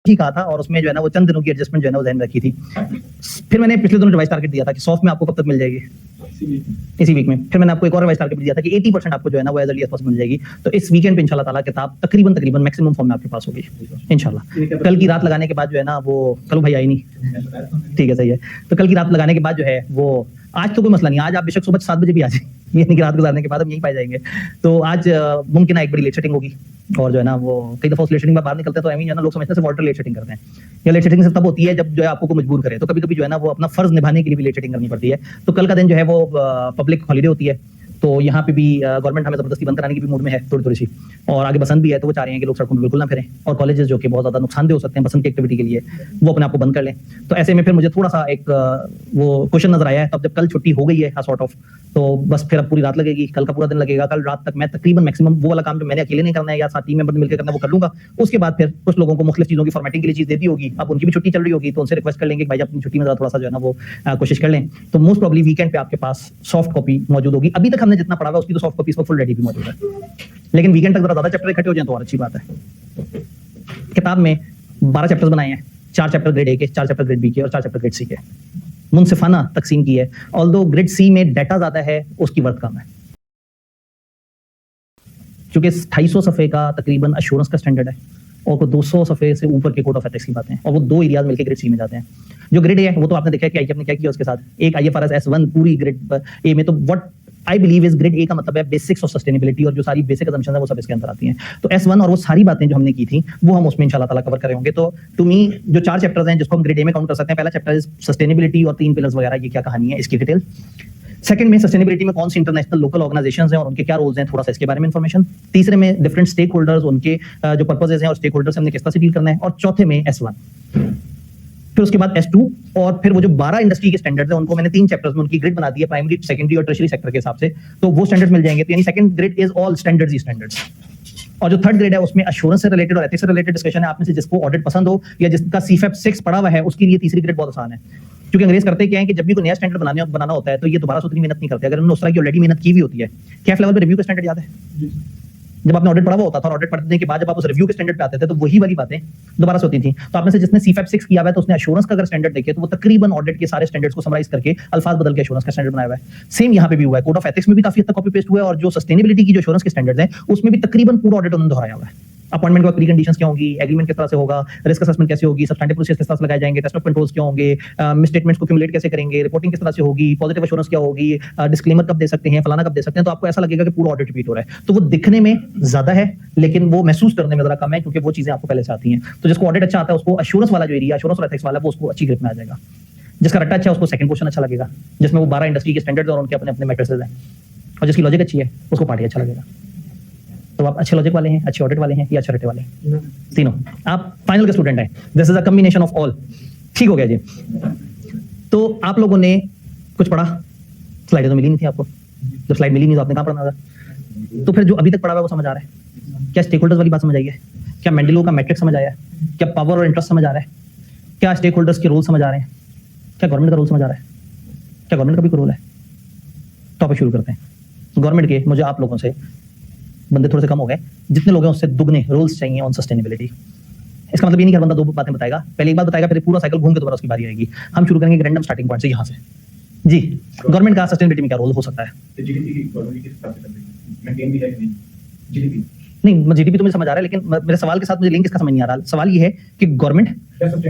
ही कहा था और उसमें जो है ना वो चंद दिनों की एडजस्टमेंट जो है ना वो ध्यान रखी थी। फिर मैंने पिछले दिनों रिवाइज टारगेट दिया था कि सॉफ्ट में आपको कब तक मिल जाएगी, इसी वीक में। फिर मैंने आपको एक और रिवाइज टारगेट दिया था कि 80% आपको जो है ना वो एज अर्ली एज पॉसिबल मिल जाएगी। तो इस वीकेंड पे इंशाल्लाह ताला किताब तकरीबन मैक्सिमम फॉर्म में आपके पास होगी इंशाल्लाह। कल की रात लगाने के बाद जो है ना वो, कल भाई आई नहीं, ठीक है सही है। तो कल की रात लगाने के बाद जो है वो, आज तो कोई मसला नहीं, आज आप बेशक सुबह 7 बजे भी आ जाए, ये नहीं कि रात गुजारने के बाद हम यहीं पाए जाएंगे। तो आज मुमकिन है एक बड़ी लेट सेटिंग होगी। और जो है ना वो कई दफा उस लेट सेटिंग में बाहर निकलते हैं तो एमी जो है ना लोग समझते हैं सिर्फ ऑल्टर लेट सेटिंग करते हैं। या लेट सेटिंग सिर्फ तब होती है जब जो है आपको कोई मजबूर करे। तो कभी कभी जो है ना वो अपना फर्ज निभाने के लिए भी लेट सेटिंग करनी पड़ती है। तो कल का दिन जो है वो पब्लिक हॉलीडे होती है, तो यहाँ पे भी गवर्नमेंट हमें जबरदस्ती बंद कराने की भी मूड में है थोड़ी सी। और आगे बसंत भी है तो वो चाह रहे हैं कि लोग सड़कों में बिल्कुल ना फिरें, और कॉलेजेस जो कि बहुत ज्यादा नुकसानदेह हो सकते हैं बसंत की एक्टिविटी के लिए, वो अपने आप को बंद कर लें। तो ऐसे में फिर मुझे थोड़ा सा एक वो क्वेश्चन नजर आया है। तब जब कल छुट्टी हो गई है सॉर्ट ऑफ, तो बस फिर अब पूरी रात लगेगी, कल का पूरा दिन लगेगा। कल रात तक मैं तकरीबन मैक्सिमम वो वाला काम जो मैंने अकेले नहीं करना है या साथ टीम मेंबर मिलकर करना है वो कर लूंगा। उसके बाद फिर कुछ लोगों को मुख्तलिफ चीजों की फॉर्मेटिंग के लिए चीज देती होगी, अब उनकी भी छुट्टी चल रही होगी तो उनसे रिक्वेस्ट कर लेंगे कि भाई अपनी छुट्टी में थोड़ा सा जो है ना वो कोशिश कर लें। तो मोस्ट प्रोबेबली वीकेंड पे आपके पास सॉफ्ट कॉपी मौजूद होगी। अभी तक हमने जितना पढ़ा हुआ उसकी तो सॉफ्ट कॉपी इसको फुल रेडी भी मौजूद है, लेकिन वीकेंड तक जरा ज्यादा चैप्टर इकट्ठे हो जाए तो और अच्छी बात है। किताब में 12 चैप्टर्स बनाए हैं, 4 चैप्टर ग्रेड ए के, 4 चैप्टर ग्रेड बी के और 4 चैप्टर ग्रेड सी के। मुनसिफाना तकसीम की है, ऑल्दो ग्रेड सी में डाटा ज्यादा है, उसकी वर्थ कम है। क्योंकि 250 सफ़े का तकरीबन एश्योरेंस का स्टैंडर्ड है और को 200 सफ़े से ऊपर के कोड ऑफ एथिक्स की बातें हैं, और वो 2 एरियाज मिलकर ग्रेड सी में जाते हैं। जो ग्रेड ए है वो तो आपने देखा कि आईएफ ने क्या किया उसके साथ, एक आईएफआरएस S1 पूरी ग्रेड ए में। तो what I believe is grade A का मतलब है बेसिक्स ऑफ सस्टेनेबिलिटी, और जो सारी बेसिक असम्पशंस है वो सब इसके अंदर आती हैं। तो S1 और वो सारी बातें जो हमने की थी वो हम उसमें इंशाल्लाह ताला कवर कर रहे होंगे। तो टू मी जो 4 चैप्टर्स हैं जिसको हम ग्रेड ए में काउंट कर सकते हैं, पहला चैप्टर इज सस्टेनेबिलिटी और 3 पिलर्स वगैरह, ये क्या कहानी है इसकी डिटेल। सेकंड में सस्टेनेबिलिटी में कौन सी इंटरनेशनल लोकल ऑर्गेनाइजेशंस हैं और उनके क्या रोल्स हैं, थोड़ा सा इसके बारे में इंफॉर्मेशन। तीसरे में डिफरेंट स्टेक होल्डर्स, उनके जो पर्पसेस हैं और स्टेक होल्डर्स हमने किस तरह से डील करना है। और चौथे में S1, फिर उसके बाद S2, और फिर वो जो 12 इंडस्ट्री के स्टैंडर्ड्स हैं उनको मैंने 3 चैप्टर्स में उनकी ग्रेड बना दी है, प्राइमरी, सेकेंडरी और टर्शियरी सेक्टर के हिसाब से। तो वो स्टैंडर्ड्स मिल जाएंगे। तो यानी second grade is all standards he standards. और जो थर्ड ग्रेड है उसमें एश्योरेंस से रिलेटेड और एथिक्स से रिलेटेड डिस्कशन है। आप में से जिसको ऑडिट पसंद हो या जिसका CFAP 6 पढ़ा हुआ है उसके लिए तीसरी ग्रेड बहुत आसान है। क्योंकि अंग्रेज करते क्या है कि जब भी कोई नया स्टैंडर्ड बनाना होता है तो ये दोबारा से उतनी मेहनत नहीं करते अगर उन्होंने उस तरह की ऑलरेडी मेहनत की हुई होती है। कैफ लेवल पे रिव्यू का स्टैंडर्ड याद है जब आपने ऑडिट पढ़ा हुआ होता था, और ऑडिट पढ़ने के बाद जब आप उस रिव्यू के स्टैंडर्ड पे आते थे तो वही वाली बातें दोबारा से होती थी। तो आप में से जिसने CFAP 6 किया हुआ है तो उसने एश्योरेंस का अगर स्टैंडर्ड देखे तो वो तकरीबन ऑडिट के सारे स्टैंडर्ड्स को समराइज करके अल्फाज बदल के एश्योरेंस का स्टैंडर्ड बनाया हुआ है। सेम यहाँ पे भी हुआ है, कोड ऑफ एथिक्स में भी काफी हद तक कॉपी पेस्ट हुआ है, और जो सस्टेनेबिलिटी की जो एश्योरेंस के स्टैंडर्ड्स हैं उसमें भी तकरीबन पूरा ऑडिट उन्होंने दोहराया हुआ है। अपॉइंटमेंट के बाद प्री कंडीशंस क्या होंगी, एग्रीमेंट किस तरह से होगा, रिस्क असेसमेंट कैसे होगी, सब्सटैंटिव प्रोसेस किस तरह से लगाए जाएंगे, टेस्ट ऑफ कंट्रोल्स क्या होंगे, मिसस्टेटमेंट्स को क्यूमुलेट कैसे करेंगे, रिपोर्टिंग किस तरह से होगी, पॉजिटिव एश्योरेंस क्या होगी, डिस्क्लेमर कब दे सकते हैं, फलाना कब दे सकते हैं। तो आपको ऐसा लगेगा कि पूरा ऑडिट रिपीट हो रहा है। तो वो दिखने में ज्यादा है लेकिन वो महसूस करने में जरा कम है, क्योंकि वो चीजें आपको पहले से आती हैं। तो जिसको ऑडिट अच्छा आता है उसको एश्योरेंस वाला जो एरिया, एश्योरेंस और एथिक्स वाला, वो उसको अच्छी ग्रिप में आ जाएगा। जिसका रट्टा अच्छा है उसको सेकंड क्वेश्चन अच्छा लगेगा, जिसमें वो 12 इंडस्ट्री के स्टैंडर्ड्स और उनके अपने अपने मैट्रिसेस हैं। और जिसकी लॉजिक अच्छी है उसको पार्टी अच्छा लगेगा। तो आप अच्छे लॉजिक वाले हैं, अच्छे ऑडिट वाले हैं या अच्छे रटे वाले हैं, तीनों आप फाइनल के स्टूडेंट हैं। This is a combination of all. ठीक हो गया जी। तो आप लोगों ने कुछ पढ़ा, स्लाइडें तो मिली नहीं थी आपको, जब स्लाइड मिली नहीं तो आपने कहाँ पढ़ना था। तो फिर जो अभी तक पढ़ा हुआ है वो समझ आ रहा है? क्या स्टेक होल्डर्स वाली बात समझ आई है? क्या मेंडेलो का मैट्रिक्स समझ आया है? क्या पावर और इंटरेस्ट समझ आ रहा है? क्या स्टेक होल्डर्स के रोल समझ आ रहे हैं? क्या गवर्नमेंट का रोल समझ आ रहा है? क्या गवर्नमेंट का भी कोई रोल है? टॉपिक शुरू करते हैं। गवर्नमेंट के मुझे आप लोगों से बंदे थोड़े से कम हो गए, जितने लोग हैं उससे दुगने रूल्स चाहिए ऑन सस्टेनेबिलिटी। इसका मतलब ये नहीं कि हर बंदा 2 बातें बताएगा, पहले एक बात बताएगा फिर पूरा साइकिल घूम के दोबारा उसकी बारी आएगी। हम शुरू करेंगे रैंडम स्टार्टिंग पॉइंट से, यहाँ से। जी, गवर्नमेंट का सस्टेनेबिलिटी में क्या रोल हो सकता है? नहीं, जीडीपी तो मुझे समझ आ रहा है, लेकिन मेरे सवाल के साथ मुझे लिंक इसका समझ नहीं आ रहा। सवाल ये है कि गवर्नमेंट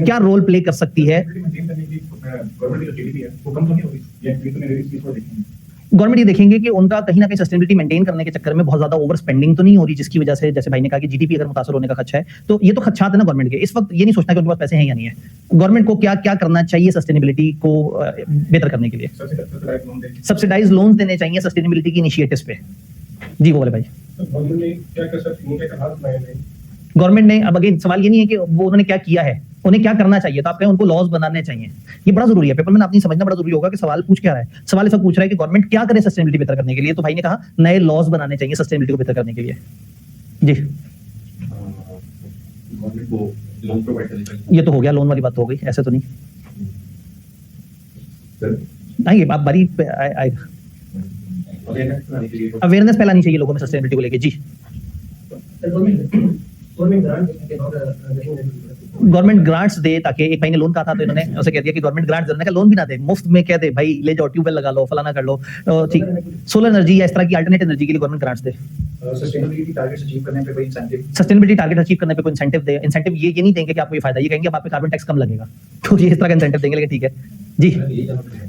क्या रोल प्ले कर सकती है। गवर्नमेंट ये देखेंगे कि उनका कहीं ना कहीं सस्टेनेबिलिटी मेंटेन करने के चक्कर में बहुत ज्यादा ओवर स्पेंडिंग तो नहीं हो रही, जिसकी वजह से जैसे भाई ने कहा कि जीडीपी अगर मुतासर होने का खदशा है। तो ये तो खदशात है ना गवर्नमेंट के। इस वक्त ये नहीं सोचना कि उनके पास पैसे हैं या नहीं है। गवर्नमेंट को क्या क्या करना चाहिए सस्टेनेबिलिटी को बेहतर करने के लिए? सब्सिडाइज लोन्स देने चाहिए सस्टेनेबिलिटी की इनिशिएटिव्स पे। जी वो वाले भाई, गवर्नमेंट ने, अब अगेन सवाल ये नहीं है कि वो उन्होंने क्या किया है, उन्हें क्या करना चाहिए। तो आप कहें उनको लॉज बनाने चाहिए, ये बड़ा जरूरी है। पेपर में आपने समझना बड़ा जरूरी होगा कि सवाल पूछ क्या रहा है। सवाल ऐसा पूछ रहा है कि गवर्नमेंट क्या करे सस्टेनेबिलिटी बेहतर करने के लिए। तो भाई ने कहा नए लॉज बनाने चाहिए सस्टेनेबिलिटी को बेहतर करने के लिए। जी, ये तो हो गया, लोन वाली बात तो हो गई, ऐसे तो नहीं आइए आप बारी आएगा। अवेयरनेस पहला नहीं चाहिए लोगों में सस्टेनेबिलिटी को लेके। जी, गवर्नमेंट ग्रांट्स दे, ताकि एक भाई ने लोन कहा था तो इन्होंने उसे कह दिया कि गवर्नमेंट ग्रांट्स देने का, लोन भी ना दे, मुफ्त में कह दे भाई ले जाओ ट्यूबवेल लगा लो, फलाना कर लो, ठीक, सोलर एनर्जी या इस तरह की अल्टरनेट एनर्जी के लिए गवर्नमेंट ग्रांट्स दे। सस्टेनेबिलिटी टारगेट्स अचीव करने पे कोई इंसेंटिव, सस्टेनेबिलिटी टारगेट अचीव करने पे कोई इंसेंटिव दे। इंसेंटिव ये नहीं देंगे कि आपको ये फायदा, ये कहेंगे आप पे कार्बन टैक्स कम लगेगा, तो ये इस तरह का इंसेंटिव देंगे। लेकिन ठीक है जी,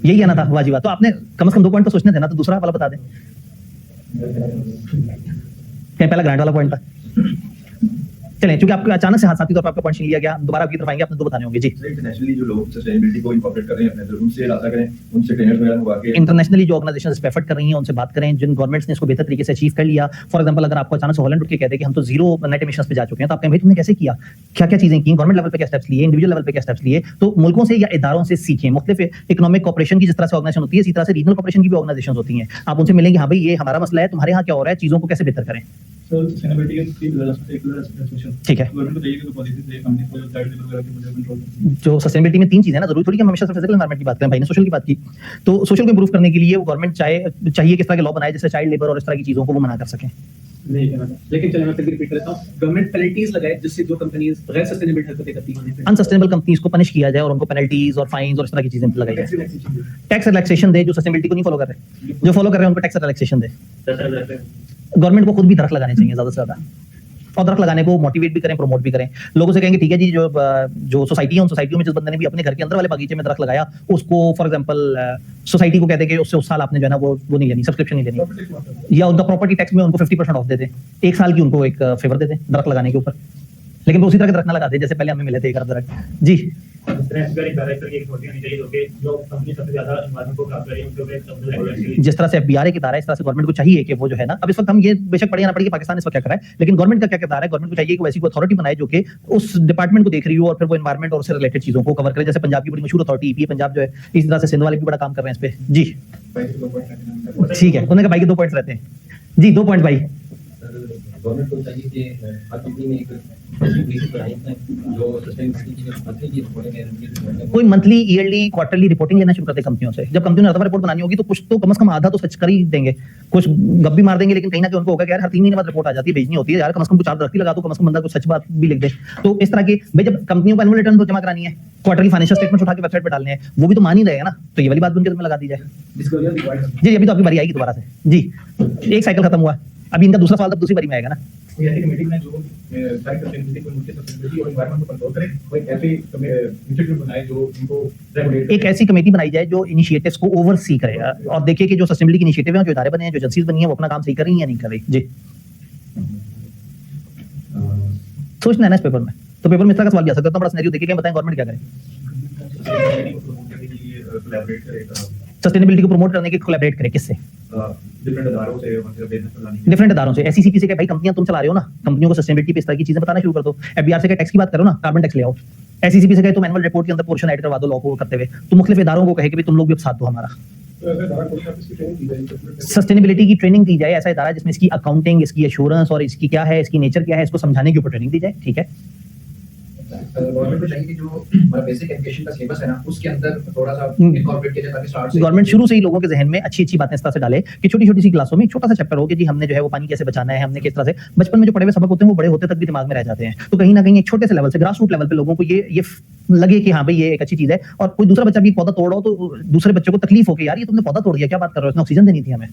यही आना था वाजिबा। तो आपने कम से कम 2 पॉइंट तो सोचने थे ना, तो दूसरा वाला बता दें। क्या पहला ग्रांट वाला पॉइंट था? चलें, क्योंकि आपको अचानक से हादसाती तौर पर आपका पॉइंट छीन लिया गया, दोबारा आपकी तरफ आएंगे, आपने 2 बताने होंगे जी। इंटरनेशनली जो लोग सस्टेनेबिलिटी को इंकॉर्पोरेट कर रहे हैं अपने अंदर, उनसे रास्ता करें, उनसे ट्रेनर्स वगैरह मंगवा के, इंटरनेशनली जो ऑर्गेनाइजेशंस इस पे एफर्ट कर रही हैं उनसे बात करें, जिन गवर्नमेंट्स ने इसको बेहतर तरीके से अचीव कर लिया। फॉर एग्जांपल, अगर आपको अचानक से हॉलैंड उठ के कहते हैं कि हम तो जीरो नेट एमिशंस पे जा चुके हैं, तो आप कहें भाई तुमने कैसे किया, क्या क्या चीजें की, गवर्नमेंट लेवल पे क्या स्टेप्स लिए, इंडिविजुअल लेवल पे क्या स्टेप्स लिए। तो मुल्कों से या इदारों से सीखें। मुख्तलिफ इकोनॉमिक कॉर्पोरेशन की जिस तरह से ऑर्गेनाइजेशन होती है, इसी तरह से रीजनल कॉर्पोरेशन की भी ऑर्गेनाइजेशन होती हैं। आप उनसे मिलेंगे, हाँ भाई ये हमारा मसला है, तुम्हारे यहाँ क्या हो रहा है, चीजों को कैसे बेहतर करें। ठीक है, जो सस्टेनेबिलिटी में 3 चीजें ना, जरूरी थोड़ी कि हम हमेशा सिर्फ फिजिकल एनवायरनमेंट की बात करें, भाई ने सोशल की बात की। तो सोशल को इंप्रूव करने के लिए वो गवर्नमेंट चाहिए किस तरह के लॉ बनाए जिससे चाइल्ड लेबर और इस तरह की चीजों को वो मना कर सकें। लेकिन चलिए मैं फिर रिपीट करता हूं, गवर्नमेंट पेनल्टीज लगाए जिससे जो कंपनीज गैर सस्टेनेबल हरकतें करती हैं, अनसस्टेनेबल कंपनीज को पनिश किया जाए और उनको पेनल्टीज और फाइन्स और इस तरह की चीजें लगाई जाए। टैक्स रिलैक्सेशन दे, जो सस्टेनेबिलिटी को नहीं फॉलो कर रहे, जो फॉलो कर रहे हैं उनको टैक्स रिलैक्सेशन दे। गवर्नमेंट को खुद भी दरख्त लगाने चाहिए ज्यादा से ज्यादा, और दरख्त लगाने को मोटिवेट भी करें, प्रमोट भी करें। लोगों से कहेंगे ठीक है जी, जो सोसाइटी है उन सोसाइटियों में जिस बंदे ने भी अपने घर के अंदर वाले बगीचे में दरख्त लगाया, उसको फॉर एग्जांपल सोसाइटी को कहते हैं कि उससे उस साल आपने जो है ना वो नहीं लेनी, सब्सक्रिप्शन नहीं लेनी, या उनका प्रॉपर्टी टैक्स में उनको 50% ऑफ दे दें, 1 साल की उनको एक फेवर दे दें दरख्त लगाने के ऊपर। लेकिन वो उसी तरह के दरख्त ना लगा दे जैसे पहले हमें मिले थे 1 अरब दरख्त जी। जिस तरह से एफबीआर की इदारा है, इस तरह से गवर्नमेंट को चाहिए कि वो जो है ना, अब इस वक्त हम ये बेशक पढ़े ना पढ़े कि पाकिस्तान इस वक्त क्या कर रहा है, लेकिन गवर्नमेंट का क्या किरदार है, गवर्नमेंट को चाहिए कि वो ऐसी कोई अथॉरिटी बनाए जो कि उस डिपार्टमेंट को देख रही हो और फिर वो एनवायरमेंट और उससे रिलेटेड चीजों को कवर करे। जैसे पंजाब की बड़ी मशहूर अथॉरिटी ईपीए पंजाब जो है, इस तरह से सिंध वाले भी बड़ा काम कर रहे हैं इस पे जी। ठीक है, उन्होंने कहा भाई के 2 पॉइंट्स रहते हैं जी, 2 पॉइंट भाई। गवर्नमेंट को चाहिए कि हर कंपनी में एक जो सस्टेनेबिलिटी की मंथली की रिपोर्टिंग है, कोई मंथली, ईयरली, क्वार्टरली रिपोर्टिंग लेना शुरू करते कंपनियों से। जब कंपनी ने रतबा रिपोर्ट बनानी होगी तो कुछ तो कम से कम आधा तो सच कर ही देंगे, कुछ गप भी मार देंगे, लेकिन कहीं ना कहीं उनको होगा कि यार हर 3 महीने बाद रिपोर्ट आ जाती है, भेजनी होती है यार, कम से कम कुछ 4 रखी लगा दो, कम से कम बंदा कुछ सच बात भी लिख दे। तो इस तरह की भाई जब कंपनियों को एनुअल रिटर्न तो जमा करानी है, क्वार्टरली फाइनेंशियल स्टेटमेंट उठा के वेबसाइट पे डालने हैं, वो भी तो मान ही रहेगा ना, तो ये वाली बात उनके में लगा दी जाए जी। अभी तो आपकी बारी आएगी दोबारा से जी, एक साइकिल खत्म हुआ, अभी इनका दूसरा सवाल तब दूसरी बारी में आएगा ना। मीटिंग में जो सारी सस्टेनेबिलिटी को मुख्य सस्टेनेबिलिटी और एनवायरनमेंट को कंट्रोल करे, कोई ऐसी इंस्टीट्यूट बनाए जो इनको रेगुलेट, एक ऐसी कमेटी बनाई जाए जो इनिशिएटिव्स को ओवरसी करे और देखे कि जो सस्टेनेबिलिटी के इनिशिएटिव हैं, जो इदारे बने हैं, जो एजेंसीज बनी हैं, वो अपना काम सही कर रही हैं या नहीं कर रही जी। सोचना है ना इस पेपर में, तो पेपर में इस तरह का सवाल भी आ सकता है, तो बड़ा सिनेरियो देखिए, बताएं गवर्नमेंट क्या करे, सस्टेनेबिलिटी को प्रमोट करने के कोलैबोरेट करे, किससे, डिफरेंट इदारों से, मतलब बिजनेस चलाने के, डिफरेंट इदारों से। एसईसीपी से भाई कंपनियां तुम चला रहे हो ना, कंपनियों को सस्टेनेबिलिटी पे इस तरह की चीजें बताना शुरू कर दो। एफबीआर से टैक्स की बात करो ना, कार्बन टैक्स ले आओ। एसईसीपी से कहे तुम एनुअल रिपोर्ट के अंदर पोर्शन ऐड करवा दो लॉ को करते हुए, तो मुख्तलिफ इदारों को कहे कि तुम लोग भी अब साथ दो हमारा। सस्टेनेबिलिटी की ट्रेनिंग दी जाए, ऐसा इदारा जिसमें इसकी अकाउंटिंग, इसकी एश्योरेंस और इसकी क्या है, इसकी नेचर क्या है, इसको समझाने के ऊपर ट्रेनिंग दी जाए। ठीक है, गवर्नमेंट को चाहिए कि जो हमारा बेसिक एजुकेशन का सिलेबस है ना, उसके अंदर थोड़ा सा इनकॉर्पोरेट किया जाए ताकि स्टार्ट से गवर्नमेंट शुरू से ही लोगों के जहन में अच्छी अच्छी बातें इस तरह से डाले कि छोटी छोटी सी क्लासों में एक छोटा सा चैप्टर हो कि जी हमने जो है वो पानी कैसे बचाना है, हमने किस तरह से, बचपन में जो पढ़े हुए सबक होते हैं वो बड़े होते तक भी दिमाग में रह जाते हैं। तो कहीं ना कहीं एक छोटे से लेवल से, ग्रास रूट लेवल पे लोगों को ये लगे कि हाँ भाई ये एक अच्छी चीज है। और कोई दूसरा बच्चा भी पौधा तोड़ रहा हो तो दूसरे बच्चे को तकलीफ हो कि यार ये तुमने पौधा तोड़ दिया, क्या बात कर रहे हो, इसने ऑक्सीजन देनी थी हमें।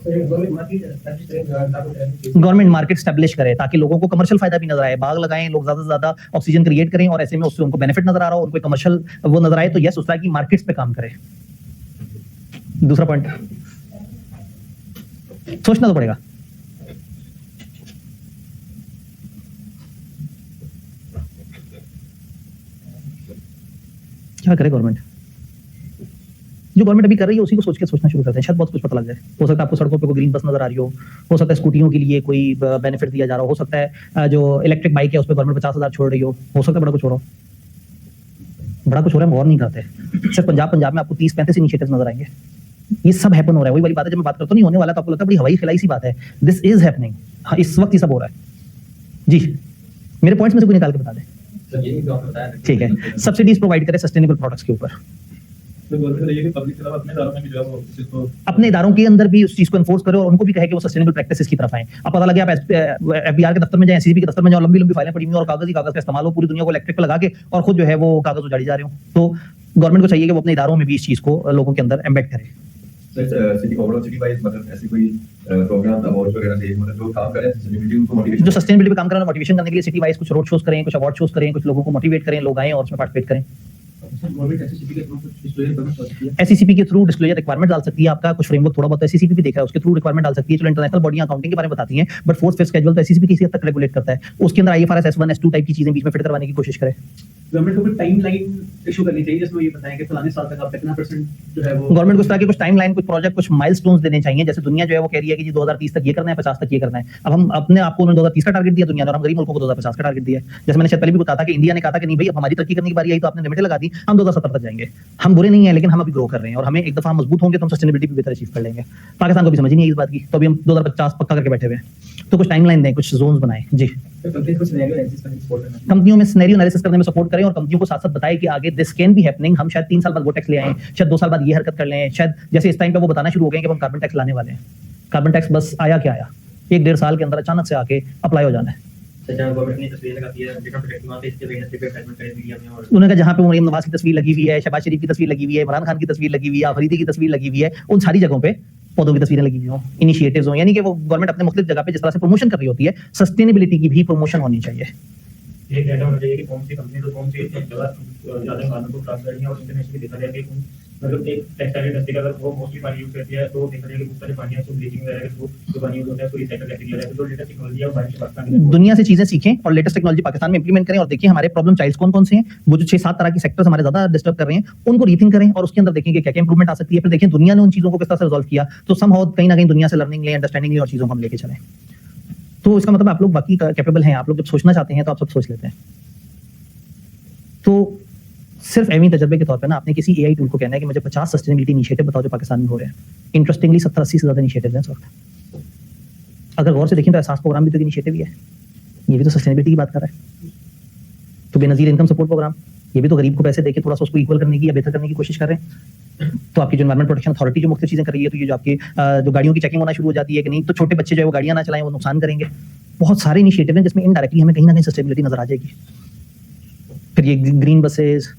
गवर्नमेंट मार्केट स्टैब्लिश करे ताकि लोगों को कमर्शियल फायदा भी नजर आए, बाग लगाएं, लोग ज्यादा से ज्यादा ऑक्सीजन क्रिएट करें और ऐसे में उससे उनको बेनिफिट नजर आ रहा हो, उनको कमर्शियल वो नजर आए, तो यस उस तरह की मार्केट्स पे काम करे। दूसरा पॉइंट सोचना तो पड़ेगा। क्या करे गवर्नमेंट, जो गवर्नमेंट अभी कर रही है उसी को सोच के सोचना शुरू करते हैं, शायद बहुत कुछ पता लग जाए। हो सकता है आपको सड़कों पे कोई ग्रीन बस नजर आ रही हो सकता है स्कूटियों के लिए कोई बेनिफिट दिया जा रहा हो सकता है जो इलेक्ट्रिक बाइक है उस पर गवर्नमेंट 50,000 छोड़ रही हो सकता है बड़ा कुछ हो रहा हो। बड़ा कुछ हो रहा है, और नहीं करते। सिर्फ पंजाब में आपको 30-35 इनिशिएटिव्स नजर आएंगे, ये सब हैपन हो रहा है। वही वाली बात है, जब मैं बात करता नहीं होने वाला तो आपको लगता है बड़ी हवाई खिलाई सी बात है, दिस इज हैपनिंग। हाँ, इस वक्त ये सब हो रहा है जी। मेरे पॉइंट्स में से कोई निकाल के बता दें। ठीक है, सब्सिडीज प्रोवाइड करें सस्टेनेबल प्रोडक्ट्स के ऊपर। तो गवर्नमेंट चाहिए कि पब्लिक के अलावा अपने इदारों में भी जो है वो इस चीज़ को अपने इदारों के अंदर भी उस चीज को एनफोर्स करें और उनको भी कहे कि वो सस्टेनेबल प्रैक्टिसेस की तरफ आए। अब पता लगे आप एफबीआर के दफ्तर में जाएं, एससीबी के दफ्तर में जाओ, लंबी लंबी फाइलें पड़ी हुई हैं और कागज ही कागज का इस्तेमाल हो, पूरी दुनिया को इलेक्ट्रिक पे लगा के और खुद जो है वो कागज उजाड़ी जा रहे हो। तो गवर्नमेंट को चाहिए कि वो अपने इदारों में भी इस चीज को लोगों के अंदर एम्बेड करे। सिटी ओवरऑल सिटी वाइज मतलब ऐसी कोई प्रोग्राम अवार्ड वगैरह से मतलब जो काम कर रहे हैं सस्टेनेबिलिटी उनको मोटिवेशन जो सस्टेनेबिलिटी पे काम कर रहे हैं मोटिवेशन करने के लिए सिटी वाइज कुछ रोड शोज करें, कुछ अवार्ड शोज करें, कुछ लोगों को मोटिवेट करें, लोग आएं और उसमें पार्टिसिपेट करें। गवर्नमेंट एसएससीपी के थ्रू कुछ डिस्क्लोजर करना चाहती है। एससीसीपी के थ्रू डिस्क्लोजर रिक्वायरमेंट डाल सकती है, आपका कुछ फ्रेमवर्क थोड़ा बहुत एससीसीपी भी देख रहा है, उसके थ्रू रिक्वायरमेंट डाल सकती है। चलो इंटरनेशनल बॉडियां अकाउंटिंग के बारे में बताती हैं, बट फोर्थ फिफ्थ शेड्यूल तो एससीसीपी किसी हद तक रेगुलेट करता है। उसके अंदर आईएफआरएस S1 S2 टाइप की चीजें बीच में फिट करवाने की कोशिश करे। गवर्नमेंट को कोई टाइमलाइन इशू करनी चाहिए जिसमें ये बताएं कि फलाने साल तक आप कितना परसेंट जो है वो गवर्नमेंट को इस तरह के कुछ टाइमलाइन, कुछ प्रोजेक्ट, कुछ माइलस्टोन्स देने चाहिए। जैसे दुनिया जो है वो कह रही है कि जी 2030 तक ये करना है, 50 तक ये करना है। अब हम अपने आपको उन्होंने 2030 का टारगेट दिया दुनिया ने, और हम गरीब मुल्कों को 2050 का टारगेट दिया है। जैसे मैंने शायद पहले भी बताया था कि इंडिया ने कहा था कि नहीं भाई अब हमारी तरक्की करने की बारी आई तो आपने लिमिटें लगा दी, हम 2070 तक जाएंगे। हम बुरे नहीं है, लेकिन हम अभी ग्रो कर रहे हैं और हमें एक दफा मजबूत होंगे तो हम सस्टेनेबिलिटी भी बेहतर अचीव कर लेंगे। पाकिस्तान को भी समझ नहीं है इस बात की, तो अभी हम 2050 पक्का करके बैठे हुए हैं। तो कुछ टाइमलाइन दें, कुछ जोन्स बनाएं जी। कंपनी को सिनेरियो एनालिसिस करने में सपोर्ट करना है। कंपनियों में सिनेरियो एनालिसिस करने में सपोर्ट करें और कंपनियों को साथ साथ बताएं कि आगे दिस कैन बी हैपनिंग। हम शायद 3 साल बाद वो टैक्स ले आएं, शायद 2 साल बाद ये हरकत कर लें, शायद जैसे इस टाइम पे वो बताना शुरू हो गए कि हम कार्बन टैक्स लाने वाले हैं। कार्बन टैक्स बस आया क्या आया, 1-1.5 साल के अंदर अचानक से आके अप्लाई हो जाना है। सच्चा गवर्नमेंट ने तस्वीर लगाती है डिफरेंट प्रोजेक्ट में इसके वजह से एडवर्टाइजमेंट करें मीडिया में और उन्होंने कहा जहाँ पे मरीम नवाज की तस्वीर लगी हुई है, शहबाज शरीफ की तस्वीर लगी हुई है, इमरान खान की तस्वीर लगी हुई है, अफरीदी की तस्वीर लगी हुई है, उन सारी जगहों पे पौधों की तस्वीरें लगी हुई हों, इनिशिएटिव्स हों। यानी कि वो गवर्नमेंट अपने मुख्तलिफ जगह पे जिस तरह से प्रमोशन कर रही होती है, सस्टेनेबिलिटी की भी प्रमोशन होनी चाहिए। ये डाटा होना चाहिए कि कौन सी कंपनी तो कौन सी जगह ज़्यादा इन्वायरमेंट को खराब कर रही है और इंटरनेशनली देखा जाए कि मतलब एक टेक्सटाइल इंडस्ट्री का अगर वो मोस्टली पानी यूज करती है तो देखा जाए कि बहुत सारे पानी है उसको ब्लीचिंग वगैरह के थ्रू जो पानी यूज होता है उसको रिसाइकल करके दिया जाए। तो जो लेटेस्ट टेक्नोलॉजी है वो बाहर से पाकिस्तान में दुनिया से चीजें सीखें और लेटेस्ट टेक्नोलॉजी पाकिस्तान में इंप्लीमेंट करें और देखिए हमारे प्रॉब्लम चाइल्ड्स कौन कौन से हैं, वो जो 6-7 तरह की सेक्टर्स हमारे ज्यादा डिस्टर्ब कर रहे हैं उनको रीथिंक करें और उसके अंदर देखेंगे क्या क्या इंप्रूवमेंट आ सकती है। फिर देखें दुनिया ने उन चीजों को किस तरह से रिजॉल्व किया, तो समहाउ कहीं ना कहीं दुनिया से लर्निंग लें, अंडरस्टैंडिंग लें और चीजों को हम लेके चलें। तो इसका मतलब आप लोग बाकी कैपेबल हैं, आप लोग जब सोचना चाहते हैं तो आप सब सोच लेते हैं। तो सिर्फ एवं तजर्बे के तौर पे ना आपने किसी एआई टूल को कहना है कि मुझे 50 सस्टेनेबिलिटी इनिशिएटिव बताओ जो पाकिस्तान में हो रहे हैं। इंटरेस्टिंगली 70-80 से ज्यादा इनिशिएटिव हैं इस वक्त। अगर गौर से देखें तो एहसास प्रोग्राम भी तो इनिशिएटिव ही है, ये भी तो सस्टेनेबिलिटी की बात कर रहा है। तो बेनजीर इनकम सपोर्ट प्रोग्राम, ये भी तो गरीब को पैसे देके थोड़ा सा उसको इक्वल करने की या बेहतर करने की कोशिश कर रहे हैं। तो आपकी जो एनवायरमेंट प्रोटेक्शन अथॉरिटी जो मुख्तलिफ चीजें कर रही है, तो ये जो आपकी जो गाड़ियों की चेकिंग होना शुरू हो जाती है कि नहीं, तो छोटे बच्चे जो है वो गाड़ियां ना चलाएं, वो नुकसान करेंगे। बहुत सारे इनिशिएटिव हैं जिसमें इनडायरेक्टली हमें कहीं ना कहीं सस्टेनेबिलिटी नजर आ जाएगी। फिर ये ग्रीन बसेस,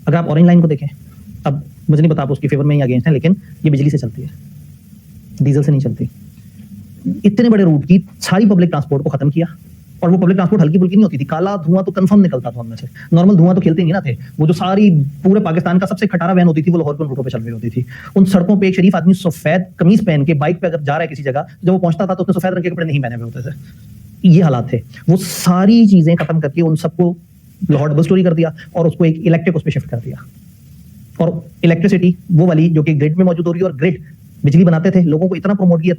अगर आप ऑरेंज लाइन को देखें, अब मुझे नहीं पता आप उसकी फेवर में ही अगेंस्ट हैं, लेकिन ये बिजली से चलती है, डीजल से नहीं चलती। इतने बड़े रूट की सारी पब्लिक ट्रांसपोर्ट को खत्म किया, और वो पब्लिक ट्रांसपोर्ट हल्की फुल्की नहीं होती थी, काला धुआं तो कंफर्म निकलता था उनमें से। नॉर्मल धुआं तो खेलते नहीं ना थे, वो जो सारी पूरे पाकिस्तान का सबसे खटारा वैन होती थी वो लाहौर के रूटों पे चल रही होती थी। उन सड़कों पे एक शरीफ आदमी सफेद कमीज पहन के बाइक पे अगर जा रहा है किसी जगह, जब वो पहुंचता था तो उसने सफेद रंग के कपड़े नहीं पहने हुए होते थे। ये हालात थे। वो सारी चीजें खत्म करके उन सबको लाहौर डबल स्टोरी कर दिया और उसको एक इलेक्ट्रिक उस पर शिफ्ट कर दिया। और इलेक्ट्रिसिटी वो वाली जो कि ग्रिड में मौजूद हो रही है, और ग्रिड बिजली बनाते थे, लोगों को इतना प्रमोट किया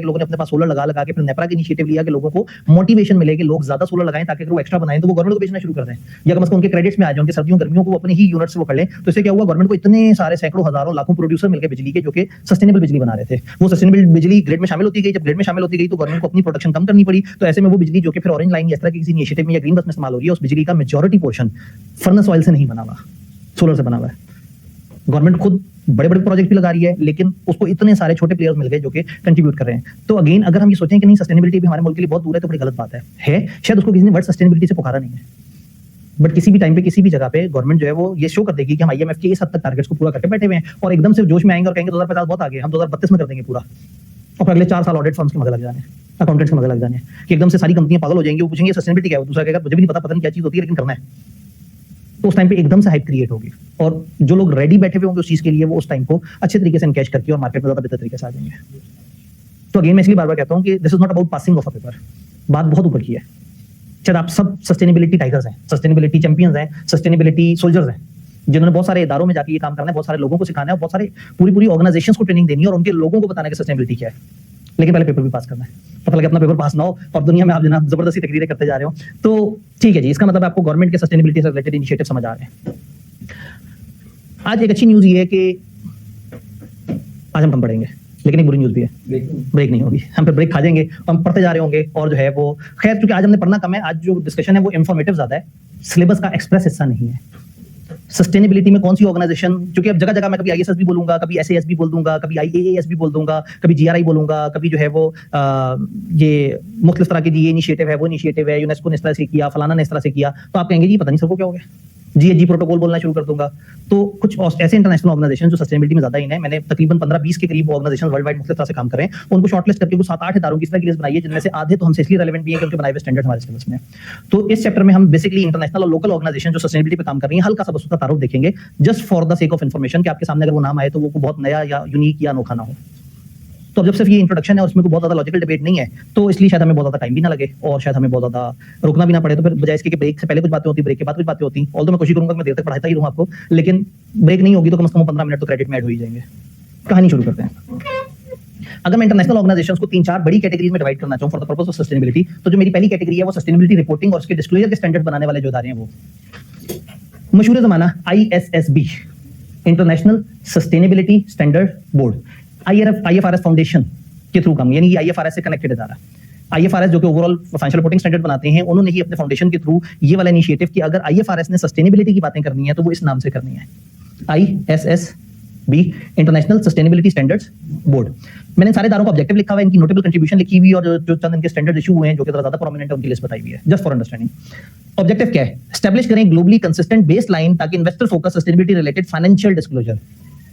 कि लोगों ने अपने पास सोलर लगा लगा के, फिर नेपरा का इनिशिएटिव लिया कि लोगों को मोटिवेशन मिले कि लोग ज्यादा सोलर लगाएं ताकि अगर वो एक्स्ट्रा बनाएं तो वो गवर्नमेंट को बेचना शुरू कर दें, या कम से कम उनके क्रेडिट्स में आ जाए, उनके सर्दियों गर्मियों को अपने ही यूनिट से वो कर लें। तो इससे क्या हुआ, गवर्नमेंट को इतने सारे सैकड़ों हजारों लाखों प्रोड्यूसर मिलकर बिजली के जो कि सस्टेनेबल बिजली बना रहे थे। वो सस्टेनेबल बिजली ग्रिड में शामिल होती गई, जब ग्रिड में शामिल होती गई तो गवर्नमेंट को अपनी प्रोडक्शन कम करनी पड़ी। तो ऐसे में वो बिजली जो कि फिर ऑरेंज लाइन या इस तरह की किसी इनिशिएटिव में या ग्रीन बस में इस्तेमाल हो रही है, उस बिजली का मेजॉरिटी पोर्शन फर्नेस ऑयल से नहीं बना हुआ, सोलर से बना हुआ है। गवर्नमेंट खुद बड़े बड़े प्रोजेक्ट भी लगा रही है, लेकिन उसको इतने सारे छोटे प्लेयर्स मिल गए जो कि कंट्रीब्यूट कर रहे हैं। तो अगेन अगर हम ये सोचें कि नहीं सस्टेनेबिलिटी भी हमारे मुल्क के लिए बहुत दूर है, तो बड़ी गलत बात है। शायद उसको किसी ने वर्ड सस्टेनेबिलिटी से पुकारा नहीं है, बट किसी भी टाइम पे किसी भी जगह पे गवर्नमेंट जो है वो ये शो कर देगी कि हम IMF के इस हद तक टारगेट्स को पूरा करके बैठे हुए हैं, और एकदम से जोश में आएंगे और कहेंगे 2050 बहुत आगे, हम 2032 में कर देंगे पूरा, और अगले 4 साल ऑडिट फर्म्स के मजे लग जाने, अकाउंटेंट्स के मजे लग जाने कि एकदम से सारी कंपनियां पागल हो जाएंगी। वो पूछेंगे सस्टेनेबिलिटी क्या है, दूसरा कहेगा मुझे भी नहीं पता नहीं क्या चीज होती है, लेकिन करना है। तो उस टाइम पे एकदम से हाइप क्रिएट होगी, और जो लोग रेडी बैठे हुए होंगे उस चीज के लिए, वो उस टाइम को अच्छे तरीके से एनकैश करके और मार्केट में ज्यादा बेहतर तरीके से आ जाएंगे। तो अगेन मैं इसलिए बार बार कहता हूं कि this is not about passing of a paper, बात बहुत ऊपर की है। शायद आप सब सस्टेनेबिलिटी टाइगर्स हैं, सस्टेनेबिलिटी चैंपियंस हैं, सस्टेनेबिलिटी सोल्जर्स हैं, जिन्होंने बहुत सारे इदारों में जाके ये काम करना है, बहुत सारे लोगों को सिखाना है, बहुत सारे पूरी ऑर्गेनाइजेशंस को ट्रेनिंग देनी है और उनके लोगों को बताना है कि सस्टेनेबिलिटी क्या है। लेकिन पहले पेपर भी पास करना है, पता लगे अपना पेपर पास ना हो और दुनिया में आप जनाब जबरदस्ती तकरीरें करते जा रहे हो। तो ठीक है जी, इसका मतलब आपको गवर्नमेंट के सस्टेनेबिलिटी से रिलेटेड इनिशिएटिव समझ आ रहे हैं। आज एक अच्छी न्यूज ये है कि आज हम कम पढ़ेंगे, लेकिन एक बुरी न्यूज भी है, ब्रेक नहीं होगी। हम फिर ब्रेक खा जाएंगे, हम पढ़ते जा रहे होंगे, और जो है वो खैर क्योंकि आज हमने पढ़ना कम है, आज जो डिस्कशन है वो इंफॉर्मेटिव ज्यादा है, सिलेबस का एक्सप्रेस हिस्सा नहीं है। सस्टेनेबिलिटी में कौन सी ऑर्गेनाइजेशन, क्योंकि अब जगह जगह मैं कभी आईएसएस भी बोलूंगा, कभी एसएएस भी बोल दूंगा, कभी आईएएस भी बोल दूंगा, कभी जीआरआई बोलूंगा, कभी जो है वो ये मुख्तलिफ तरह के ये इनिशिएटिव है, वो इनिशिएटिव है, यूनेस्को ने इस तरह से किया, फलाना ने इस तरह से किया, तो आप कहेंगे जी पता नहीं सबको क्या हो गया, जीएजी प्रोटोकॉल बोलना शुरू कर दूंगा। तो कुछ ऐसे इंटरनेशनल ऑर्गेनाइजेशन जो सस्टेनेबिलिटी में ज्यादा इन है, मैंने तकरीबन 15-20 के करीब ऑर्गेनाइजेशन वर्ल्ड वाइड मुख्तलिफ तरह से काम कर रहे हैं, उनको शॉर्टलिस्ट करके कुछ 7-8 इदारों की इस तरह की लिस्ट बनाई है, जिनमें से आधे तो हमसे इसलिए रेलेवेंट भी है कि उनके बनाए हुए स्टैंडर्ड हमारे सिलेबस में। तो इस चैप्टर में हम बेसिकली इंटरनेशनल और लोकल ऑर्गेनाइजेशन जो सस्टेनेबिलिटी पे काम कर रही है, हल्का सा बस उसका तारुफ देखेंगे, just for the sake of information, कि आपके सामने अगर वो नाम आए तो वो बहुत नया या यूनिक या अनोखा ना हो। तो अब जब सिर्फ ये इंट्रोडक्शन है और उसमें कोई बहुत ज्यादा लॉजिकल डिबेट नहीं है, तो इसलिए शायद हमें बहुत ज्यादा टाइम भी ना लगे और शायद हमें बहुत ज्यादा रुकना भी ना पड़े। तो फिर बजाय इसके कि ब्रेक से पहले कुछ बातें होती, ब्रेक के बाद कुछ बातें होती, ऑल्दो मैं कोशिश करूंगा कि मैं देर तक पढ़ाता ही रहूं आपको, लेकिन ब्रेक नहीं होगी तो कम से कम 15 मिनट तो क्रेडिट में ऐड हो ही जाएंगे। कहानी शुरू करते हैं। अगर मैं इंटरनेशनल ऑर्गेनाइजेशंस को 3-4 बड़ी कैटेगरीज में डिवाइड करना चाहूं for the purpose of sustainability, तो जो मेरी पहली कैटेगरी है वो सस्टेनेबिलिटी रिपोर्टिंग और उसके डिस्क्लोजर के स्टैंडर्ड बनाने वाले जो इदारे हैं वो मशहूर जमाना ISSB, international sustainability standard board, IFRS foundation के थ्रू काम, यानी IFRS से कनेक्टेड इदारा। IFRS जो कि ओवरऑल फाइनेंशियल रिपोर्टिंग स्टैंडर्ड बनाते हैं, उन्होंने ही अपने फाउंडेशन के थ्रू ये वाला इनिशिएटिव कि अगर IFRS ने सस्टेनेबिलिटी की बातें करनी है तो वो इस नाम से करनी है, ISSB, international sustainability standards board. मैंने सारे इदारों का ऑब्जेक्टिव लिखा हुआ है, इनकी नोटेबल कंट्रीब्यूशन लिखी हुई और जो चंद इनके स्टैंडर्ड इशू हुए हैं जो कि ज्यादा प्रोमिनेंट है उनकी लिस्ट बताई हुई है, जस्ट फॉर अंडरस्टैंडिंग। ऑब्जेक्टिव क्या है? एस्टैब्लिश करें ग्लोबली कंसिस्टेंट बेस लाइन ताकि investor focus sustainability related financial disclosure,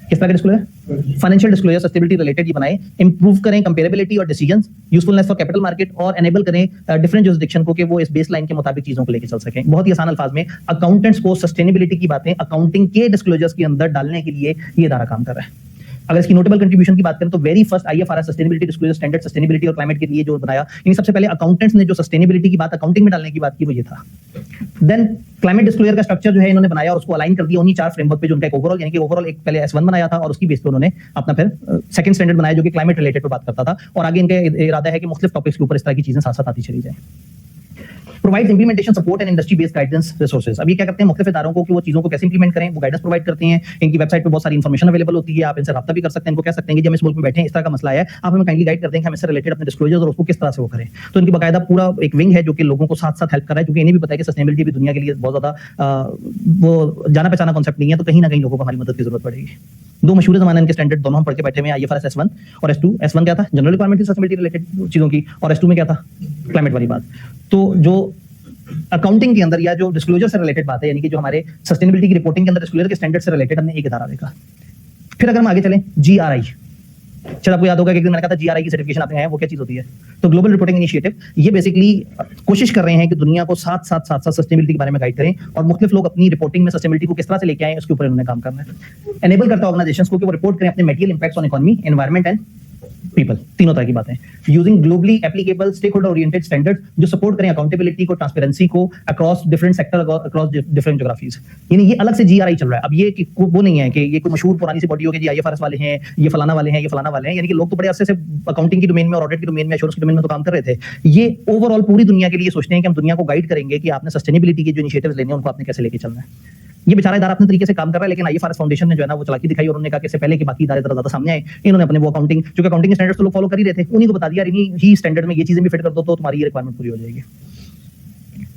किस तरह का disclosure? Financial disclosure sustainability related ये बनाए, इंप्रूव करें कंपेरेबिलिटी और decisions, usefulness for capital market, और एनेबल करें डिफरेंट जुरिसडिक्शन को कि वो इस बेस लाइन के मुताबिक चीजों को लेकर चल सकें। बहुत ही आसान अल्फाज में अकाउंटेंट्स को सस्टेनेबिलिटी की बातें अकाउंटिंग के डिस्क्लोजर्स के अंदर डालने के लिए ये इदारा काम कर रहा है। अगर इसकी नोटेबल कंट्रीब्यूशन की बात करें तो very first IFRS sustainability disclosure standard sustainability और क्लाइमेट के लिए जो बनाया, यानी सबसे पहले अकाउंटेंट्स ने जो सस्टेनेबिलिटी की बात अकाउंटिंग में डालने की बात की वो ये था। देन क्लाइमेट डिस्क्लोजर का स्ट्रक्चर जो है इन्होंने बनाया और उसको अलाइन कर दिया उन्हीं 4 फ्रेमवर्क पे जो उनका एक ओवरऑल, यानी कि ओवरऑल एक पहले S1 बनाया था और उसकी बेस पे उन्होंने अपना फिर सेकंड स्टैंडर्ड बनाया जो कि क्लाइमेट रिलेटेड पे बात करता था, और आगे इनका इरादा है कि मुख्तलिफ टॉपिक्स के ऊपर इस तरह की चीजें साथ साथ आती चली जाएं। Provides implementation support and industry based guidance resources. अब ये क्या करते हैं मुख्तलिफ इदारों को कि वो चीजों को कैसे इंप्लीमेंट करें, वो गाइडेंस प्रोवाइड करते हैं। इनकी वेबसाइट पे बहुत सारी इन्फॉर्मेशन अवेलेबल होती है, आप इनसे राब्ता भी कर सकते हैं, इनको कह सकते हैं कि जब इस मुल्क में बैठे हैं इस तरह का मसला है, आप हमें काइंडली गाइड कर दें कि हम इससे रिलेटेड अपने डिस्क्लोजर्स और उसको किस तरह से वो करें। तो इनकी बाकायदा पूरा एक विंग है जो कि लोगों को साथ साथ हेल्प कर रहा है, क्योंकि इन्हें भी पता है कि सस्टेनेबिलिटी भी दुनिया के लिए बहुत ज्यादा वो जाना पहचाना कॉन्सेप्ट नहीं है, तो कहीं ना कहीं लोगों को हमारी मदद की जरूरत पड़ेगी। 2 मशहूर जमाने इनके स्टैंडर्ड दोनों हम पढ़ के बैठे हुए हैं, IFRS S1 और S2। S1 क्या था? जनरल रिक्वायरमेंट सस्टेनेबिलिटी रिलेटेड चीजों की, और S2 में क्या था? क्लाइमेट वाली बात। तो जो अकाउंटिंग के अंदर या जो डिस्क्लोजर से रिलेटेड बात है, यानी कि जो हमारे सस्टेनेबिलिटी की रिपोर्टिंग के अंदर डिस्क्लोजर के स्टैंडर्ड से रिलेटेड हमने एक इदारा देखा। फिर अगर हम आगे चलें, GRI, शायद आपको याद होगा कि मैंने कहा था GRI की सर्टिफिकेशन आपने है, वो क्या चीज होती है? तो ग्लोबल रिपोर्टिंग इनिशिएटिव, ये बेसिकली कोशिश कर रहे हैं कि दुनिया को साथ साथ सस्टेनेबिलिटी के बारे में गाइड करें और मुख्तलिफ लोग अपनी रिपोर्टिंग में सस्टेनेबिलिटी को किस तरह से लेके आए उसके ऊपर उन्होंने काम करना है। एनेबल करता है ऑर्गेनाइजेशंस को कि वो रिपोर्ट करें अपने material impacts on economy, environment and people, तीनों तरह की बातें, using globally applicable stakeholder oriented standards जो सपोर्ट करें अकाउंटेबिलिटी को, ट्रांसपेरेंसी को across different sector, across different geographies. यानी ये अलग से GRI चल रहा है। अब ये कि वो नहीं है कि ये कोई मशहूर पुरानी सी बॉडी हो कि जी IFRS वाले हैं, ये फलाना वाले हैं, ये फलाना वाले हैं, यानी कि लोग तो बड़े अरसे से अकाउंटिंग की डोमेन में और ऑडिट की डोमेन में, एश्योरेंस की डोमेन में तो काम कर रहे थे। ये ओवरऑल पूरी दुनिया के लिए सोचते हैं कि हम दुनिया को गाइड करेंगे कि आपने सस्टेनेबिलिटी के जो इनिशिएटिव्स लेने हैं उनको आपने कैसे लेके चलना है। ये बेचारा इदारा अपने तरीके से काम कर रहा है, लेकिन IFRS फाउंडेशन ने जो है ना वो चलाकी दिखाई और उन्होंने कहा कि इससे पहले कि बाकी इदारे ज्यादा सामने आए, इन्होंने अपने वो अकाउंटिंग, जो अकाउंटिंग स्टैंडर्ड्स तो लोग फॉलो कर ही रहे थे, उन्हीं को बता दिया इन्हीं ही स्टैंडर्ड में ये चीजें भी फिट कर दो तो तुम्हारी ये रिक्वायरमेंट पूरी हो जाएगी।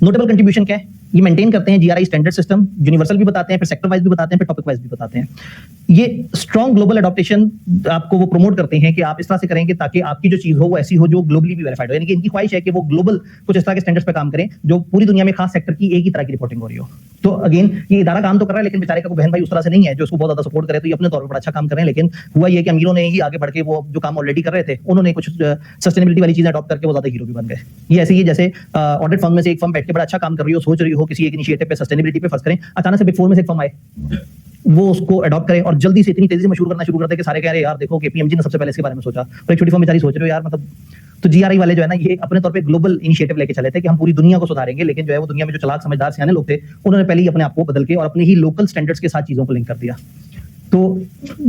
नोटेबल कंट्रीब्यूशन क्या है? ये मेंटेन करते हैं GRI स्टैंडर्ड सिस्टम, यूनिवर्सल भी बताते हैं, फिर सेक्टर वाइज भी बताते हैं, फिर टॉपिक वाइज भी बताते हैं। ये स्ट्रॉन्ग ग्लोबल अडॉप्टेशन आपको वो प्रमोट करते हैं कि आप इस तरह से करेंगे ताकि आपकी जो चीज हो वो ऐसी हो जो ग्लोबली भी वेरीफाइड हो, यानी कि इनकी ख्वाहिश है कि वो ग्लोबल कुछ इस तरह के स्टैंडर्ड्स पे काम करें जो पूरी दुनिया में खास सेक्टर की एक ही तरह की रिपोर्टिंग हो रही हो। तो अगेन ये इदारा काम तो कर रहा है, लेकिन बेचारे का कोई बहन भाई उस तरह से नहीं है जो उसको बहुत ज्यादा सपोर्ट करे, तो ये अपने तौर पर बड़ा अच्छा काम कर रहे हैं। लेकिन हुआ ये कि अमीरों ने ही आगे बढ़ के वो जो काम ऑलरेडी कर रहे थे उन्होंने कुछ सस्टेनेबिलिटी वाली चीजें अडॉप्ट करके वो ज्यादा हीरो भी बन गए। ये ऐसे ही जैसे ऑडिट फर्म में से एक फर्म बैठ के बड़ा अच्छा काम कर रही हो, सोच रही हो किसी एक इनिशिएटिव पे सस्टेनेबिलिटी पे, फर्स्ट करें अचानक से बिग 4 में से एक फर्म आए, वो उसको अडॉप्ट करे और जल्दी से इतनी तेजी से मशहूर करना शुरू करते कि सारे कह रहे यार देखो KPMG ने सबसे पहले इसके बारे में सोचा, और एक छोटी फर्म बेचारी सोच रहे हो यार मतलब। तो GRI वाले जो है ना ये अपने तौर पे ग्लोबल इनिशिएटिव लेके चले थे कि हम पूरी दुनिया को सुधारेंगे, लेकिन जो है वो दुनिया में जो चालाक समझदार सियाने लोग थे उन्होंने पहले ही अपने आप को बदल के और अपने ही लोकल स्टैंडर्ड्स के साथ चीजों को लिंक कर दिया। तो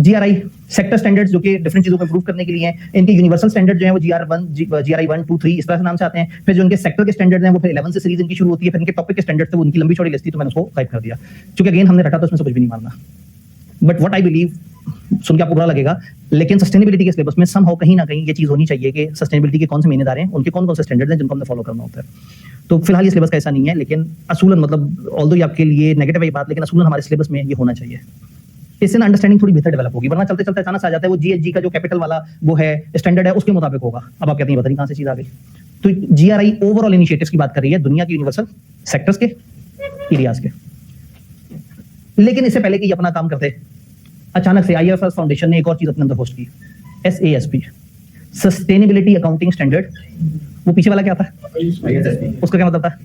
GRI सेक्टर स्टैंडर्ड्स जो कि डिफरेंट चीजों को इंप्रूव करने के लिए हैं, इनके यूनिवर्सल स्टैंडर्ड जो है वो GRI 1, 2, 3 इस तरह से नाम से आते हैं। फिर जो इनके सेक्टर के स्टैंडर्ड्स हैं वो फिर 11 से सीरीज इनकी शुरू होती है, फिर इनके टॉपिक के स्टैंडर्ड्स थे वो उनकी लंबी चौड़ी लिस्ट थी, तो मैंने उसको टाइप कर दिया क्योंकि अगेन हमने रटा तो इसमें से कुछ भी नहीं मानना। बट व्हाट आई बिलीव सुन के आपको बुरा लगेगा, लेकिन सस्टेनेबिलिटी के सिलेबस में समहाउ कहीं ना कहीं ये चीज होनी चाहिए कि सस्टेनेबिलिटी के कौन से महीनेदार हैं, उनके कौन कौन से स्टैंडर्ड्स हैं जिनको हमने फॉलो करना होता है। तो फिलहाल ये सिलेबस का ऐसा नहीं है, लेकिन असूलन मतलब ऑल्दो ये आपके लिए नेगेटिव है ये बात, लेकिन असूलन हमारे सिलेबस में ये होना चाहिए। इससे ना अंडरस्टैंडिंग थोड़ी बेहतर डेवलप होगी, वरना चलते चलते अचानक आ जाता है वो जीएचजी का जो कैपिटल वाला वो है स्टैंडर्ड है उसके मुताबिक होगा। अब आप कहते हैं पता नहीं कहां से चीज आ गई। तो जीआरआई ओवरऑल इनिशिएटिव्स की बात कर रही है, दुनिया की यूनिवर्सल सेक्टर्स के, एरियाज के। लेकिन इससे पहले कि ये अपना काम करते, अचानक से आईएफएस फाउंडेशन ने एक और चीज अपने अंदर होस्ट की, SASP, सस्टेनेबिलिटी अकाउंटिंग स्टैंडर्ड। वो पीछे वाला क्या था, उसका क्या मतलब था,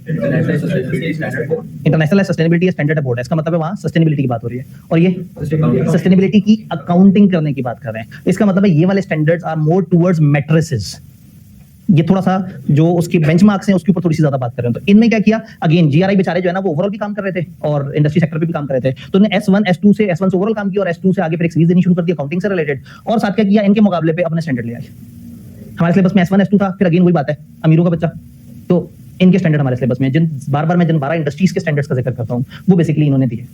इंटरनेशनल सस्टेनेबिलिटी स्टैंडर्ड बोर्ड है, इसका मतलब है वहां सस्टेनेबिलिटी की बात हो रही है, और ये सस्टेनेबिलिटी की अकाउंटिंग करने की बात कर रहे हैं। इसका मतलब है ये वाले standards are more towards matrices. ये थोड़ा सा जो उसके बेंचमार्क्स हैं उसके ऊपर थोड़ी सी ज्यादा बात कर रहे हैं। तो इनमें क्या किया, अगेन जीआरआई बेचारे जो है ना वो ओवरऑल भी काम कर रहे थे और इंडस्ट्री सेक्टर पे भी काम कर रहे थे, तो उन्होंने S1 S2 से S1 से ओवरऑल काम किया और S2 से आगे फिर एक सीरीज देनी शुरू कर दी अकाउंटिंग से रिलेटेड, और साथ क्या किया, इनके मुकाबले पे अपने स्टैंडर्ड ले आए। हमारे सिलेबस में S1 S2 था, फिर अगेन वही बात है अमीरों का बच्चा, तो इनके स्टैंडर्ड हमारे सिलेबस में जिन बार-बार मैं जिन 12 इंडस्ट्रीज के स्टैंडर्ड्स का जिक्र करता हूं वो बेसिकली इन्होंने दिए।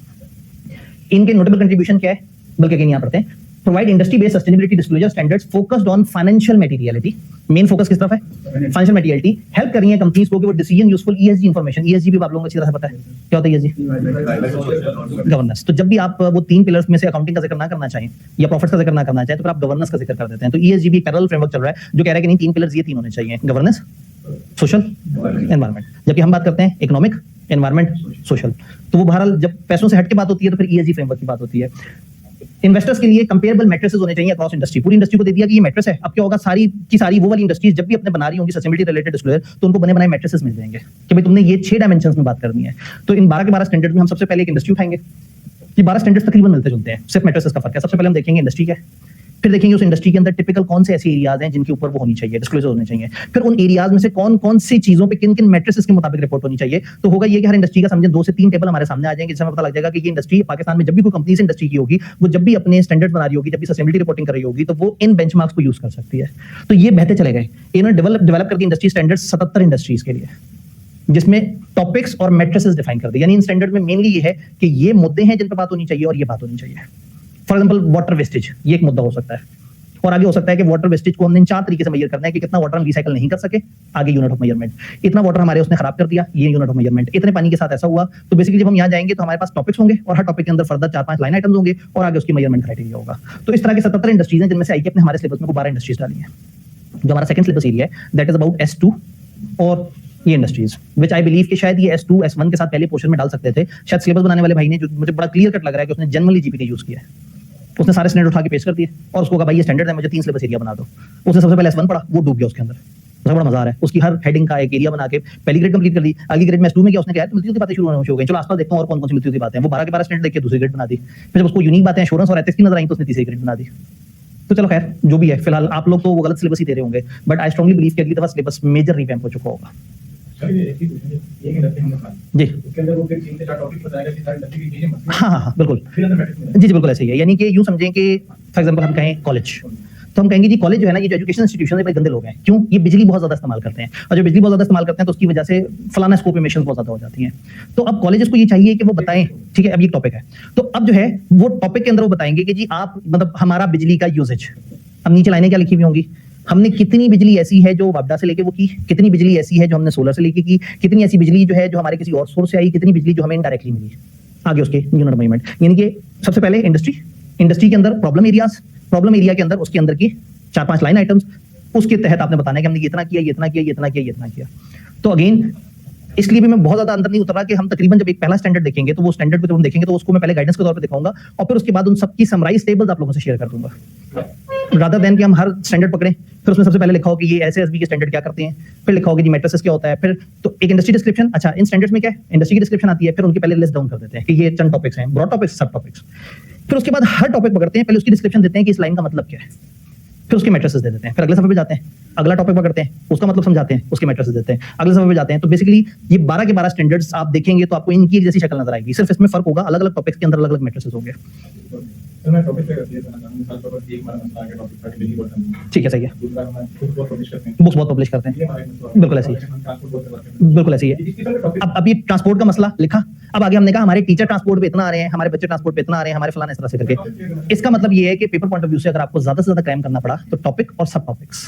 इनके नोटेबल कंट्रीब्यूशन क्या है, बल्कि अगेन यहां पढ़ते हैं, provide industry based sustainability disclosure standards focused on financial materiality. Main focus किस तरफ है, फाइनेंशियल मटेरियलिटी। हेल्प कर रही है कंपनीज को कि वो decision useful ESG information, ESG भी आप लोगों को अच्छी तरह से पता है क्या होता है ESG, गवर्नेंस। तो जब भी आप वो 3 पिलर्स में से अकाउंटिंग का जिक्र ना करना चाहिए या प्रॉफिट्स का जिक्र ना करना चाहिए तो फिर आप गवर्नेंस का जिक्र कर देते हैं। तो ESG भी पैरेलल फ्रेमवर्क चल रहा है जो कह रहा है कि नहीं 3 पिलर्स ये 3 होने चाहिए, गवर्नेंस, सोशल, एनवायरनमेंट। जबकि हम बात करते हैं इकोनॉमिक, एनवायरनमेंट, सोशल। तो वो बहरहाल जब पैसों से हट के बात होती है तो फिर ESG फ्रेमवर्क की बात होती है। इन्वेस्टर्स के लिए कंपेरेबल मैट्रिसेस होने चाहिए अक्रॉस इंडस्ट्री। पूरी इंडस्ट्री को दे दिया कि ये मैट्रिस है, अब क्या होगा, सारी की सारी वो वाली इंडस्ट्रीज जब भी अपने बना रही होंगी सस्टेनेबिलिटी रिलेटेड डिस्क्लोजर तो उनको बने बनाए मैट्रिसेस मिल जाएंगे कि भाई तुमने ये 6 डायमेंशंस में बात करनी है। तो इन 12 के 12 स्टैंडर्ड में हम सबसे पहले एक इंडस्ट्री उठाएंगे। ये 12 स्टैंडर्ड्स तकरीबन मिलते जुलते हैं, सिर्फ मैट्रिसेस का फर्क है। सबसे पहले हम देखेंगे इंडस्ट्री क्या है, फिर देखेंगे उस इंडस्ट्री के अंदर टिपिकल कौन से ऐसे एरियाज हैं जिनके ऊपर वो होनी चाहिए, डिस्क्लोजर होने चाहिए। फिर उन एरियाज में से कौन कौन सी चीजों पे किन किन मैट्रिसेस के मुताबिक रिपोर्ट होनी चाहिए। तो होगा ये कि हर इंडस्ट्री का समझे 2 से 3 टेबल हमारे सामने आ जाएंगे, जिससे हमें पता लग जाएगा कि ये इंडस्ट्री पाकिस्तान में जब भी कोई कंपनी से इंडस्ट्री की होगी, वो जब भी अपने स्टैंडर्ड बना रही होगी, जब भी सस्टेनेबिलिटी रिपोर्टिंग कर रही होगी, तो वो इन बेंचमार्क्स को यूज कर सकती है। तो ये बहते चले गए, इन्होंने डेवलप कर दी इंडस्ट्री स्टैंडर्ड्स 77 इंडस्ट्रीज के लिए, जिसमें टॉपिक्स और मैट्रिसेस डिफाइन कर दी। यानी इन स्टैंडर्ड में मेनली ये है कि ये मुद्दे हैं जिन पर बात होनी चाहिए और ये बात होनी चाहिए। फॉर एग्जांपल वाटर वेस्टेज, ये एक मुद्दा हो सकता है, और आगे हो सकता है कि वाटर वेस्टेज को हमने 4 तरीके से मेजर करना है कि कितना वाटर हम रिसाइकल नहीं कर सके, आगे यूनिट ऑफ मेजरमेंट, इतना वाटर हमारे उसने खराब कर दिया, ये यूनिट ऑफ मेजरमेंट, इतने पानी के साथ ऐसा हुआ। तो बेसिकली जब हम यहाँ जाएंगे तो हमारे पास टॉपिक्स होंगे और हर टॉपिक के अंदर फर्दर 4-5 लाइन आइटम्स होंगे और आगे उसकी मेजरमेंट क्राइटेरिया होगा। तो इस तरह के 77 इंडस्ट्रीज हैं जिनमें से आईके ने हमारे सिलेबस में 12 इंडस्ट्रीज डाली है। जो हमारा सेकंड सिलेबस एरिया है दैट इज अबाउट S2 और ये इंडस्ट्रीज, विच आई बिलीव कि शायद ये S2 S1 के साथ पहले पोर्शन में डाल सकते थे। शायद सिलेबस बनाने वाले भाई ने, जो मुझे बड़ा क्लियर कट लग रहा है कि उसने जनरली जीपीटी यूज किया है, उसने सारे स्टैंडर्ड उठा के पेश कर दिए और उसको कहा भाई ये स्टैंडर्ड है, मुझे 3 सिलेबस एरिया बना दो। उसने सबसे पहले S1 पढ़ा, वो डूब गया उसके अंदर, उसका बड़ा मजा आ रहा है। उसकी हर हेडिंग का एक एरिया बना के पहली ग्रेड कंप्लीट कर दी। अगली ग्रेड में S2 में क्या उसने कहा मिलती जुलती बातें शुरू हो गई, चलो आसपास देखता हूं और कौन कौन सी मिलती जुलती बातें हैं। वो 12 के 12 स्टैंडर्ड देख के दूसरी ग्रेड बना दी। फिर जब उसको यूनिक बातें एश्योरेंस और एथिक्स की नजर आई तो उसने तीसरी ग्रेड बना दी। तो चलो खैर जो भी है, फिलहाल आप लोग तो वो गलत सिलेबस ही दे रहे होंगे, बट आई स्ट्रांगली बिलीव कि अगली दफा सिलेबस मेजर रिवैम्प हो चुका होगा। जी हाँ, बिल्कुल जी बिल्कुल ऐसे ही है। यानी कि यूं समझें कि फॉर एग्जांपल हम कहें कॉलेज, तो हम कहेंगे जी कॉलेज जो है ना, ये जो एजुकेशन इंस्टीट्यूशन है बड़े गंदे लोग हैं। क्यों? ये बिजली बहुत ज्यादा इस्तेमाल करते हैं, और जो बिजली बहुत ज्यादा इस्तेमाल करते हैं तो उसकी वजह से फलाना स्कोप इमिशंस बहुत ज्यादा हो जाती हैं। तो अब कॉलेजेस को ये चाहिए कि वो बताएं, ठीक है अब ये टॉपिक है, तो अब जो है वो टॉपिक के अंदर वो बताएंगे कि जी आप मतलब हमारा बिजली का यूजेज, अब नीचे लाइनें क्या लिखी हुई होंगी, हमने कितनी बिजली ऐसी है जो वापडा से लेके वो की, कितनी बिजली ऐसी है जो हमने सोलर से लेके की, कितनी ऐसी बिजली जो है जो हमारे किसी और सोर्स से आई, कितनी बिजली जो हमें इनडायरेक्टली मिली, आगे उसके यूनिट ऑफ मेजरमेंट। यानी कि सबसे पहले इंडस्ट्री के अंदर प्रॉब्लम एरिया के अंदर उसके अंदर की 4-5 लाइन आइटम्स, उसके तहत आपने बताना है कि हमने ये इतना किया, ये इतना किया, ये इतना किया, ये इतना किया। तो अगेन इसलिए भी मैं बहुत ज्यादा अंदर नहीं उतर रहा कि हम तकरीबन जब एक पहला स्टैंडर्ड देखेंगे तो वो स्टैंडर्ड को जब हम देखेंगे तो उसको मैं पहले गाइडेंस के तौर पे दिखाऊंगा और फिर उसके बाद उन सबकी समराइज टेबल्स आप लोगों से शेयर कर दूंगा, रादर देन कि हम हर स्टैंडर्ड पकड़े फिर उसमें सबसे पहले लिखा हो कि ये SASB के स्टैंडर्ड क्या करते हैं, फिर लिखा हो कि जी मैट्रिसेस क्या होता है, फिर तो एक इंडस्ट्री डिस्क्रिप्शन, अच्छा इन स्टैंडर्ड्स में क्या है, इंडस्ट्री की डिस्क्रिप्शन आती है, फिर उनके पहले लिस्ट डाउन कर देते हैं कि ये चंद टॉपिक्स हैं, ब्रॉड टॉपिक्स, सब टॉपिक्स। फिर उसके बाद हर टॉपिक पकड़ते हैं, पहले उसकी डिस्क्रिप्शन देते हैं कि इस लाइन का मतलब क्या है, फिर उसके मैट्रिसेस दे देते हैं, फिर अगले सफे पे जाते हैं, अगला टॉपिक पकड़ते हैं, उसका मतलब समझाते हैं, उसके मैट्रिसेस देते हैं, अगले सफे पे जाते हैं। तो बेसिकली ये 12 के 12 स्टैंडर्ड्स आप देखेंगे तो आपको इनकी जैसी शक्ल नजर आएगी, सिर्फ इसमें फर्क होगा अलग अलग टॉपिक्स के अंदर अलग अलग मैट्रिसेस होंगे। तो मैं टॉपिक पे करती है करना चाहूंगा खास तौर पर एक हमारा मसला आगे टॉपिक था कि बिजली बोर्ड ठीक है, सही है। दूसरा हम खुद बहुत पब्लिश करते हैं बुक्स बहुत पब्लिश करते हैं, ये हमारा एक मसला बिल्कुल ऐसे ही है। हम ट्रांसपोर्ट बोर्ड से बात करते हैं बिल्कुल ऐसी है। इसी तरह टॉपिक अब ये ट्रांसपोर्ट का मसला लिखा, अब आगे हमने कहा हमारे टीचर ट्रांसपोर्ट पे इतना आ रहे हैं, हमारे बच्चे ट्रांसपोर्ट पे इतना आ रहे हैं, हमारे फलाना इस तरह से करके। इसका मतलब ये है कि पेपर पॉइंट ऑफ व्यू से अगर आपको ज्यादा से ज्यादा क्राइम करना पड़ा तो टॉपिक और सब टॉपिक्स,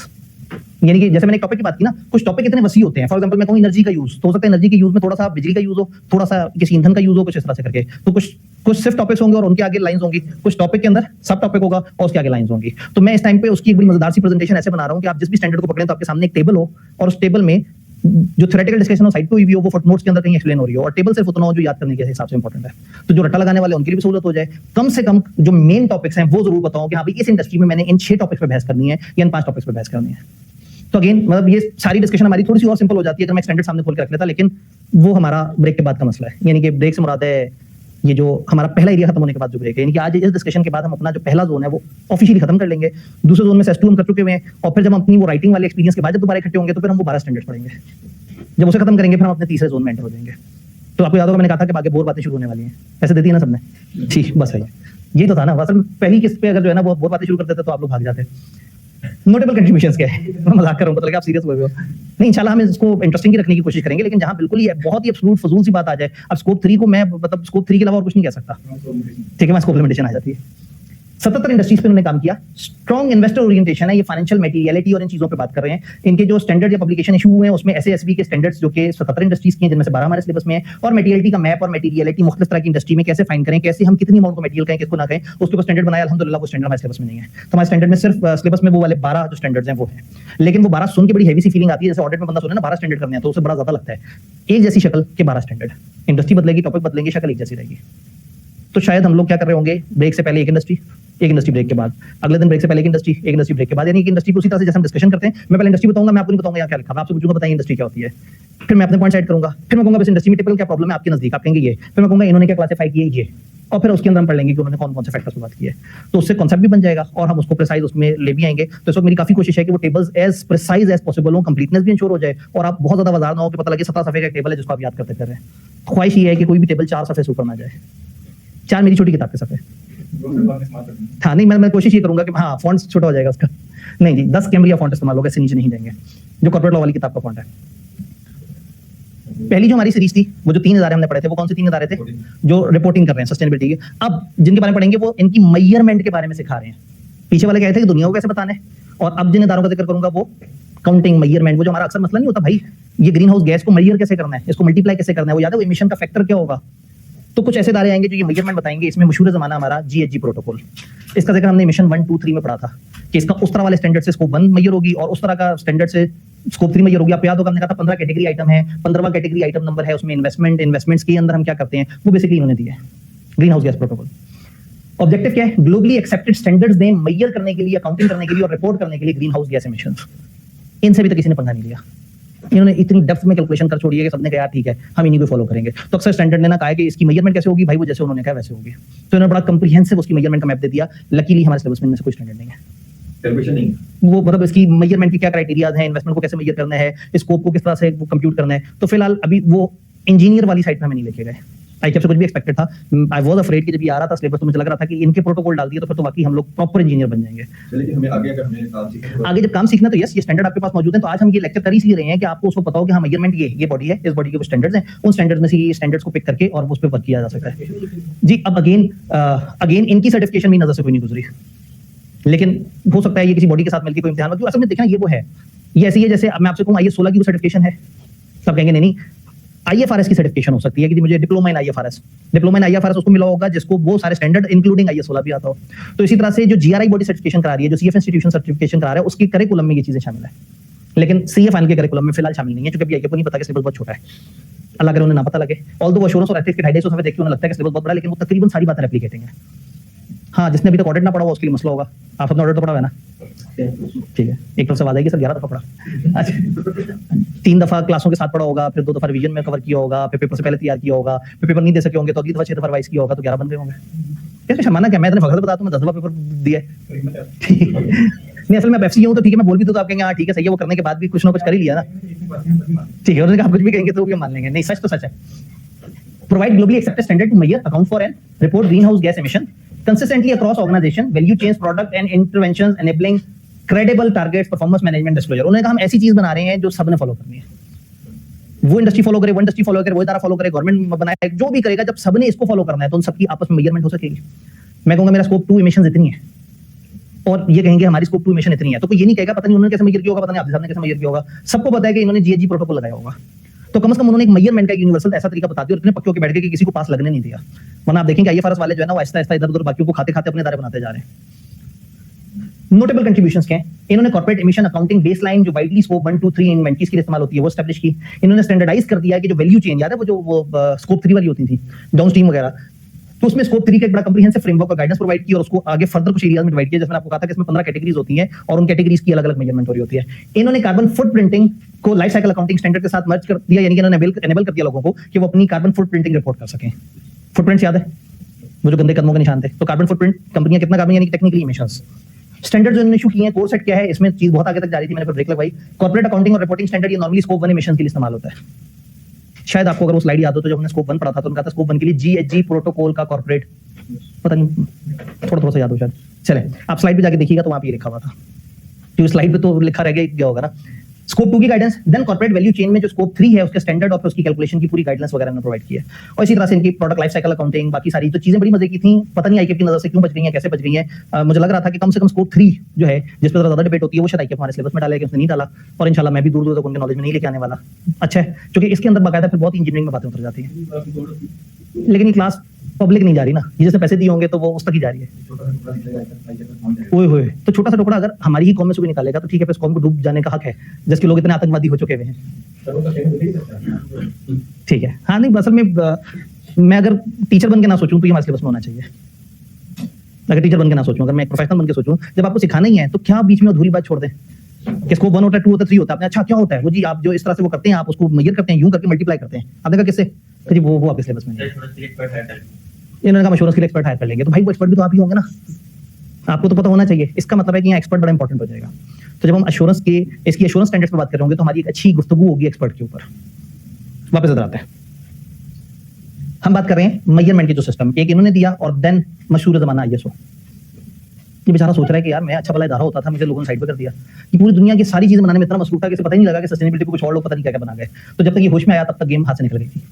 यानी कि जैसे मैंने टॉपिक की बात की ना, कुछ टॉपिक इतने वसी होते हैं। फॉर एग्जांपल मैं कहूं एनर्जी का यूज, तो हो सकता है एनर्जी के यूज में थोड़ा सा बिजली का यूज हो, थोड़ा सा किसी ईंधन का यूज हो, कुछ इस तरह से करके। तो कुछ सिर्फ टॉपिक्स होंगे और उनके आगे लाइंस होंगी, कुछ टॉपिक के अंदर सब टॉपिक होगा और उसके आगे लाइंस होंगी। तो मैं इस टाइम पे उसकी एक बड़ी मजेदार सी प्रेजेंटेशन ऐसे बना रहा हूं कि आप जिस भी स्टैंडर्ड को पकड़ें तो आपके सामने एक टेबल हो और उस टेबल में जो थ्योरेटिकल डिस्कशन हो साइड पे हुई भी हो वो फुटनोट्स के अंदर कहीं एक्सप्लेन हो रही हो, और टेबल सिर्फ उतना हो जो याद करने के हिसाब से इंपॉर्टेंट है। तो जो रट्टा लगाने वाले उनके लिए भी सहूलत हो जाए। कम से कम जो मेन टॉपिक्स हैं वो जरूर बताओ कि हाँ भाई इस इंडस्ट्री में मैंने इन 6 टॉपिक्स पे बहस करनी है या इन 5 टॉपिक्स पे बहस करनी है। तो अगेन मतलब ये सारी डिस्कशन हमारी थोड़ी सी और सिंपल हो जाती है अगर मैं स्टैंडर्ड सामने खोल के रख लेता, लेकिन वो हमारा ब्रेक के बाद का मसला है। यानी कि ब्रेक से मुराद है ये जो हमारा पहला एरिया खत्म होने के बाद जो ब्रेक है, यानी कि आज इस डिस्कशन के बाद हम अपना जो पहला जोन है वो ऑफिशियली खत्म कर लेंगे। दूसरे जोन में सेस2 हम कर चुके हुए हैं, और फिर जब हम अपनी वो राइटिंग वाले एक्सपीरियंस के बाद जब दोबारा इकट्ठे होंगे तो फिर हम वो 12 स्टैंडर्ड्स पढ़ेंगे। जब उसे खत्म करेंगे फिर हम अपने तीसरे जोन में एंटर हो जाएंगे। तो आपको याद होगा मैंने कहा था कि आगे बोर बातें शुरू होने वाली हैं, ऐसे देती है ना सबने, ठीक बस है ये तो था ना। असल में पहली किस्त पे अगर जो है ना वो बोर बातें शुरू कर देते तो आप लोग भाग जाते। नोटेबल कंट्रीब्यूशंस क्या है, मैं मजाक कर रहा हूं, मतलब आप सीरियस हुए हो नहीं। इंशाल्लाह हम इसको इंटरेस्टिंग ही रखने की कोशिश करेंगे, लेकिन जहां बिल्कुल ही बहुत ही एब्सोल्यूट फजूल सी बात आ जाए। अब स्कोप 3 को मैं मतलब स्कोप 3 के अलावा और कुछ नहीं कह सकता, ठीक है, मैं स्कोप लिमिटेशन आ जाती है। 77 इंडस्ट्रीज पे उन्होंने काम किया। स्ट्रॉन्ग इन्वेस्टर ओरिएंटेशन है, ये फाइनेंशियल मटेरियलिटी और इन चीजों पे बात कर रहे हैं। इनके जो स्टैंडर्ड या पब्लिकेशन इशू हुए हैं उसमें SASB के स्टैंडर्ड्स जो कि 77 इंडस्ट्रीज की हैं जिनमें से 12 हमारे सिलेबस में है, और मटेरियलिटी का मैप और मटेरियलिटी मुख्तलिफ तरह की इंडस्ट्री में कैसे फाइंड करें, कैसे हम कितनी अमाउंट को मटेरियल कहें किसको ना कहें, उसके ऊपर स्टैंडर्ड बनाया। अल्हम्दुलिल्लाह वो स्टैंडर्ड हमारे सिलेबस में नहीं है। तो हमारे स्टैंडर्ड में सिर्फ सिलेबस में वो वाले 12 जो स्टैंडर्ड्स हैं वो हैं, लेकिन वो 12 सुन के बड़ी हेवी सी फीलिंग आती है। जैसे ऑडिट में बंदा सुने ना 12 स्टैंडर्ड करने हैं तो उसे बड़ा ज्यादा लगता है। एक जैसी शक्ल के 12 स्टैंडर्ड, इंडस्ट्री बदलेगी, टॉपिक बदलेंगे, शक्ल एक जैसी रहेगी। तो शायद हम लोग क्या कर रहे होंगे, ब्रेक से पहले एक इंडस्ट्री ब्रेक के बाद, अगले दिन ब्रेक से पहले एक इंडस्ट्री ब्रेक के बाद, यानी कि इंडस्ट्री को उसी तरह से जैसे हम डिस्कशन करते हैं। मैं पहले इंडस्ट्री बताऊंगा, मैं आपको नहीं बताऊंगा यहाँ क्या लिखा है, आपसे पूछूंगा बताइए इंडस्ट्री क्या होती है, फिर मैं अपने पॉइंट साइड करूंगा, फिर मैं कहूंगा बस इंडस्ट्री में टिपिकल क्या प्रॉब्लम है आपके नजदीक, आप कहेंगे ये, फिर मैं कहूंगा इन्होंने क्या क्लासिफाई किया ये, और फिर उसके अंदर हम पढ़ लेंगे कि उन्होंने कौन कौन से फैक्टर्स पर बात की है। तो उससे कॉन्सेप्ट भी बन जाएगा और हम उसको प्रिसाइज उसमें ले भी आएंगे। तो इस वक्त मेरी काफी कोशिश है कि वो tables as precise as possible हो, कंप्लीटनेस भी इंश्योर हो जाए, और आप बहुत ज्यादा बाजार ना हो कि पता लगे 17 सफे का टेबल है जिसको आप याद करते कर रहे हैं। ख्वाहिश ये है कि कोई भी टेबल 4 सफे से ऊपर ना जाए, 4 मेरी छोटी किताब के सफे। हाँ नहीं, मैं कोशिश ये करूंगा कि हाँ फॉन्ट छोटा हो जाएगा उसका, नहीं जी 10 कैमरिया फॉन्ट इस्तेमाल होगा, इससे नीचे नहीं देंगे, जो कॉर्पोरेट लॉ वाली किताब का फॉन्ट है। पहली जो हमारी सीरीज थी वो जो 3 इदारे हमने पढ़े थे, वो कौन से 3 इदारे थे जो रिपोर्टिंग कर रहे हैं सस्टेनेबिलिटी के। अब जिनके बारे में पढ़ेंगे वो इनकी मेजरमेंट के बारे में सिखा रहे हैं। पीछे वाले कहते थे कि दुनिया को कैसे बताना है, और अब जिन इदारों का जिक्र करूंगा वो काउंटिंग मेजरमेंट, वो जो हमारा अक्सर मसला नहीं होता भाई ये ग्रीन हाउस गैस को मेजर कैसे करना है, इसको मल्टीप्लाई कैसे करना है, वो याद है वो इमिशन का फैक्टर क्या होगा। तो कुछ ऐसे इदारे आएंगे जो ये मेजरमेंट बताएंगे। इसमें मशहूर जमाना हमारा GHG प्रोटोकॉल, इसका जिक्र हमने मिशन 1, 2, 3 में पढ़ा था कि इसका उस तरह वाले स्टैंडर्ड से स्कोप 1 मेजर होगी और उस तरह का स्टैंडर्ड से स्कोप 3 मेजर होगी। आप याद होगा हमने कहा था 15 कैटेगरी आइटम है, 15वां कैटेगरी आइटम नंबर है उसमें इन्वेस्टमेंट्स के अंदर हम क्या करते हैं वो बेसिकली इन्होंने दिया है green house gas protocol. Objective क्या है, ग्लोबली एक्सेप्टेड स्टैंडर्ड्स दें मेजर करने के लिए, अकाउंटिंग करने के लिए और रिपोर्ट करने के लिए ग्रीन हाउस गैस एमिशंस। इनसे भी तो किसी ने पंगा नहीं लिया, इन्होंने इतनी डेप्थ में कैलकुलेशन कर छोड़ी है कि सबने कहा ठीक है हम इन्हीं को फॉलो करेंगे। तो अक्सर स्टैंडर्ड ने ना कहा कि इसकी मेजरमेंट कैसे होगी, भाई वो जैसे उन्होंने कहा वैसे होगी। तो इन्होंने बड़ा कंप्रीहेंसिव उसकी मेजरमेंट का मैप दे दिया। लकीली हमारे सिलेबस में इनमें से कोई स्टैंडर्ड नहीं है, कैलकुलेशन नहीं, वो मतलब इसकी मेजरमेंट की क्या क्राइटेरियाज हैं, इन्वेस्टमेंट को कैसे मेजर करना है, स्कोप को किस तरह से वो कंप्यूट करना है। तो फिलहाल अभी वो इंजीनियर वाली साइड में हमें नहीं लेके गए। ICAP से कुछ भी एक्सपेक्टेड था, आई वाज अफ्रेड कि जब ये आ रहा था सिलेबस तो मुझे लग रहा था कि इनके प्रोटोकॉल डाल दिए तो फिर तो वाकई हम लोग प्रॉपर इंजीनियर बन जाएंगे। लेकिन हमें आगे अगर हमें काम सीखना आगे जब काम सीखना तो यस ये स्टैंडर्ड आपके पास मौजूद है। तो आज हम ये लेक्चर कर ही रहे हैं कि आपको उसको पता हो कि हाँ मेजरमेंट ये बॉडी है, इस बॉडी के कुछ स्टैंडर्ड्स हैं, उन स्टैंडर्ड्स में से ये स्टैंडर्ड्स को पिक करके और उस पर वर्क किया जा सकता है जी। अब अगेन इनकी सर्टिफिकेशन भी नजर से कोई नहीं गुजरी, लेकिन हो सकता है ये किसी बॉडी के साथ मिलकर कोई इम्तिहान हो। असल में देखना ये वो है, ये ऐसी है जैसे मैं आपसे कहूँ IS 16 की सर्टिफिकेशन है, सब कहेंगे नहीं IFRS की सर्टिफिकेशन हो सकती है कि मुझे डिप्लोमा इन IFRS उसको मिला होगा जिसको वो सारे स्टैंडर्ड इंक्लूडिंग IS 16 भी आता हो। तो इसी तरह से जो GRI बॉडी सर्टिफिकेशन करा रही है, जो CF इंस्टीट्यूशन सर्टिफिकेशन करा रहा है, उसके करिकुलम में ये चीजें शामिल है, लेकिन CA फाइनल के करिकुलम में फिलहाल शामिल नहीं है, क्योंकि ICAP को नहीं पता कि सिलेबस बहुत छोटा है। अल्लाह करे उन्हें ना पता लगे, ऑल्दो एश्योरेंस और एथिक्स के 250 सफे देखिए उन्हें लगता है कि सिलेबस बहुत बड़ा, लेकिन वो तकरीबन सारी बातें रेप्लिकेटिंग है। हाँ, जिसने अभी तक ऑडिट ना पढ़ा हुआ उसके लिए मसला होगा। आप सबने ऑडिट तो पढ़ा है ना, ठीक है, एक तरफ से आवाज आएगी सर 11 दफा पढ़ा। अच्छा 3 दफा क्लासों के साथ पढ़ा होगा, फिर 2 दफा रिवीजन में कवर किया होगा, फिर पेपर से पहले तैयार किया होगा, फिर पेपर नहीं दे सके होंगे तो अगली दफा 6 दफा रिवाइज किया होगा, तो 11 बन गए होंगे। कैसे शर्माना क्या, मैं इतने फखर बताता हूँ मैं 10 दफा पेपर दिया नहीं, असल में FC हूँ तो ठीक है, मैं बोल भी तो आप कहेंगे हाँ ठीक है सही है, वो करने के बाद भी कुछ ना कुछ कर ही लिया ना, ठीक है, उन्होंने आप कुछ भी कहेंगे तो वो भी मान लेंगे। नहीं, सच तो सच है। Provide globally accepted standard to measure, account for and report greenhouse gas emission, consistently across organization, value chains, product and interventions enabling credible targets, performance management, disclosure. उन्होंने कहा हम ऐसी चीज बना रहे हैं जो सबने फॉलो करनी है। वो इंडस्ट्री फॉलो करे, वो इंडस्ट्री फॉलो करे, वो इदारा फॉलो करे, गवर्नमेंट बनाए, जो भी करेगा, जब सबने इसको फॉलो करना है तो उन सबकी आपस में मेजरमेंट हो सकेगी। मैं कहूंगा मेरा स्कोप 2 इमिशंस इतनी है और ये कहेंगे हमारी स्कोप 2 इमिशन इतनी है, तो कोई ये नहीं कहेगा पता नहीं उन्होंने कैसे मेजर किया होगा, पता नहीं आप साहब ने कैसे मेजर किया होगा। सबको पता है कि इन्होंने जीएचजी प्रोटोकॉल लगाया होगा, तो कम से कम उन्होंने एक मेजरमेंट का यूनिवर्सल ऐसा तरीका बता दिया और इतने पक्के होकर बैठ गए कि किसी को पास लगने नहीं दिया। वरना आप देखेंगे आईएफआरएस वाले जो है ना वो आहिस्ता आहिस्ता इधर उधर बाकियों को खाते खाते अपने दायरे बनाते जा रहे हैं। नोटेबल कंट्रीब्यूशंस क्या हैं? इन्होंने कॉर्पोरेट एमिशन अकाउंटिंग बेसलाइन जो वाइडली स्कोप 1 2 3 इन्वेंटरीज के लिए इस्तेमाल होती है वो एस्टैब्लिश की। इन्होंने स्टैंडर्डाइज कर दिया कि जो वैल्यू चेन, याद है वो जो स्कोप 3 वाली होती थी डाउनस्ट्रीम वगैरह, तो उसमें स्कोप 3 का एक बड़ा कंप्रीहेंसिव फ्रेमवर्क और गाइडेंस प्रोवाइड की और उसको आगे फर्दर कुछ एरियाज में डिवाइड किया, जिसमें आपको कहा था कि इसमें 15 कैटेगरीज होती हैं और उन कैटेगरीज की अलग-अलग मेजरमेंट हो रही होती है। इन्होंने कार्बन फुटप्रिंटिंग को लाइफ साइकिल अकाउंटिंग स्टैंडर्ड के साथ मर्ज कर दिया, यानी कि इन्होंने एनेबल कर दिया लोगों को कि वो अपनी कार्बन फुटप्रिंटिंग रिपोर्ट कर सकें। फुटप्रिंट्स याद है वो जो गंदे कदमों के निशान थे, तो कार्बन फुटप्रिंट कंपनियां कितना कार्बन यानी कि टेक्निकली इमिशंस स्टैंडर्ड जो इन्होंने इशू किए हैं। कोर सेट क्या है, इसमें चीज बहुत आगे तक जा रही थी, मैंने फिर ब्रेक लगवाई। कॉर्पोरेट अकाउंटिंग और रिपोर्टिंग स्टैंडर्ड ये नॉर्मली स्कोप 1 इमिशंस के लिए इस्तेमाल होता है। शायद आपको अगर वो स्लाइड याद हो तो जब हमने स्कोप 1 पढ़ा था तो उनका था स्कोप 1 के लिए जीएचजी प्रोटोकॉल का कॉर्पोरेट, पता नहीं थोड़ा सा याद हो शायद। चले आप स्लाइड पे जाके देखिएगा तो वहां पे लिखा हुआ था, क्योंकि स्लाइड पे तो लिखा रह गया होगा ना। स्कोप 2 की guidance, then corporate value chain में जो स्कोप 3 है उसके स्टैंडर्ड और उसकी कैलकुलेशन की पूरी गाइडलाइंस वगैरह ने प्रोवाइड की है। और इसी तरह से इनकी प्रोडक्ट लाइफ साइकिल अकाउंटिंग, बाकी सारी तो चीजें बड़ी मजे की थी। पता नहीं आईकेएफ की नजर से क्यों बच गई हैं, कैसे बच गई हैं। मुझे लग रहा था कि कम से कम स्कोप 3 जो है जिस पर ज्यादा डिबेट होती है वो शायद आईकेएफ हमारे सिलेबस में डालेगा, उसने नहीं डाला और इंशाल्लाह मैं भी दूर दूर तक उनके नॉलेज में नहीं लेके आने वाला। अच्छा है, क्योंकि इसके अंदर बाकायदा फिर बहुत इंजीनियरिंग में बातें उतर जाती हैं, लेकिन ये क्लास पब्लिक नहीं जा रही ना, ये जैसे पैसे दिए होंगे तो वो उस तक ही जा रही है। ओए होए, तो छोटा सा टुकड़ा अगर हमारी ही कौम में से कोई निकालेगा तो ठीक है, फिर इस कौम को डूब जाने का हक है, जिसके लोग इतने आतंकवादी हो चुके हुए हैं। ठीक है, हाँ नहीं असल में मैं अगर टीचर बन के ना सोचूं तो ये हमारे सिलेबस में होना चाहिए। अगर टीचर बन के ना सोचूं, अगर मैं एक प्रोफेशनल बन के सोचूं, जब आपको सिखाना ही है तो क्या बीच में अधूरी बात छोड़ दें कि स्कोप 1 होता है, 2 होता है, 3 होता है। आपने अच्छा क्या होता है वो जी, आप जो इस तरह से वो करते हैं, आप उसको मेजर करते हैं, यूं करके मल्टीप्लाई करते हैं, आपने कहा किससे, तो जी वो आपके सिलेबस में नहीं है। इन्होंने कहा एश्योरेंस के लिए एक्सपर्ट हायर कर लेंगे, तो भाई वो एक्सपर्ट भी तो आप ही होंगे ना, आपको तो पता होना चाहिए। इसका मतलब है कि यहाँ एक्सपर्ट बड़ा इंपॉर्टेंट हो जाएगा। तो जब हम एश्योरेंस के इसकी एश्योरेंस स्टैंडर्ड्स पे बात कर रहे होंगे तो हमारी एक अच्छी गुफ्तगू होगी एक्सपर्ट के ऊपर। वापस इधर आते हैं, हम बात कर रहे हैं मेजरमेंट के जो सिस्टम एक इन्होंने दिया और देन मशहूर जमाना आईएसओ। ये बेचारा सोच रहा है कि यार मैं अच्छा भला इदारा होता था, मुझे लोगों ने साइड पे कर दिया। कि पूरी दुनिया की सारी चीजें बनाने में इतना मसरूफ था कि इसे पता ही नहीं लगा कि सस्टेनेबिलिटी को कुछ और लोग पता नहीं क्या क्या बना गए। तो जब तक ये होश में आया तब तक गेम हाथ से निकल गई थी।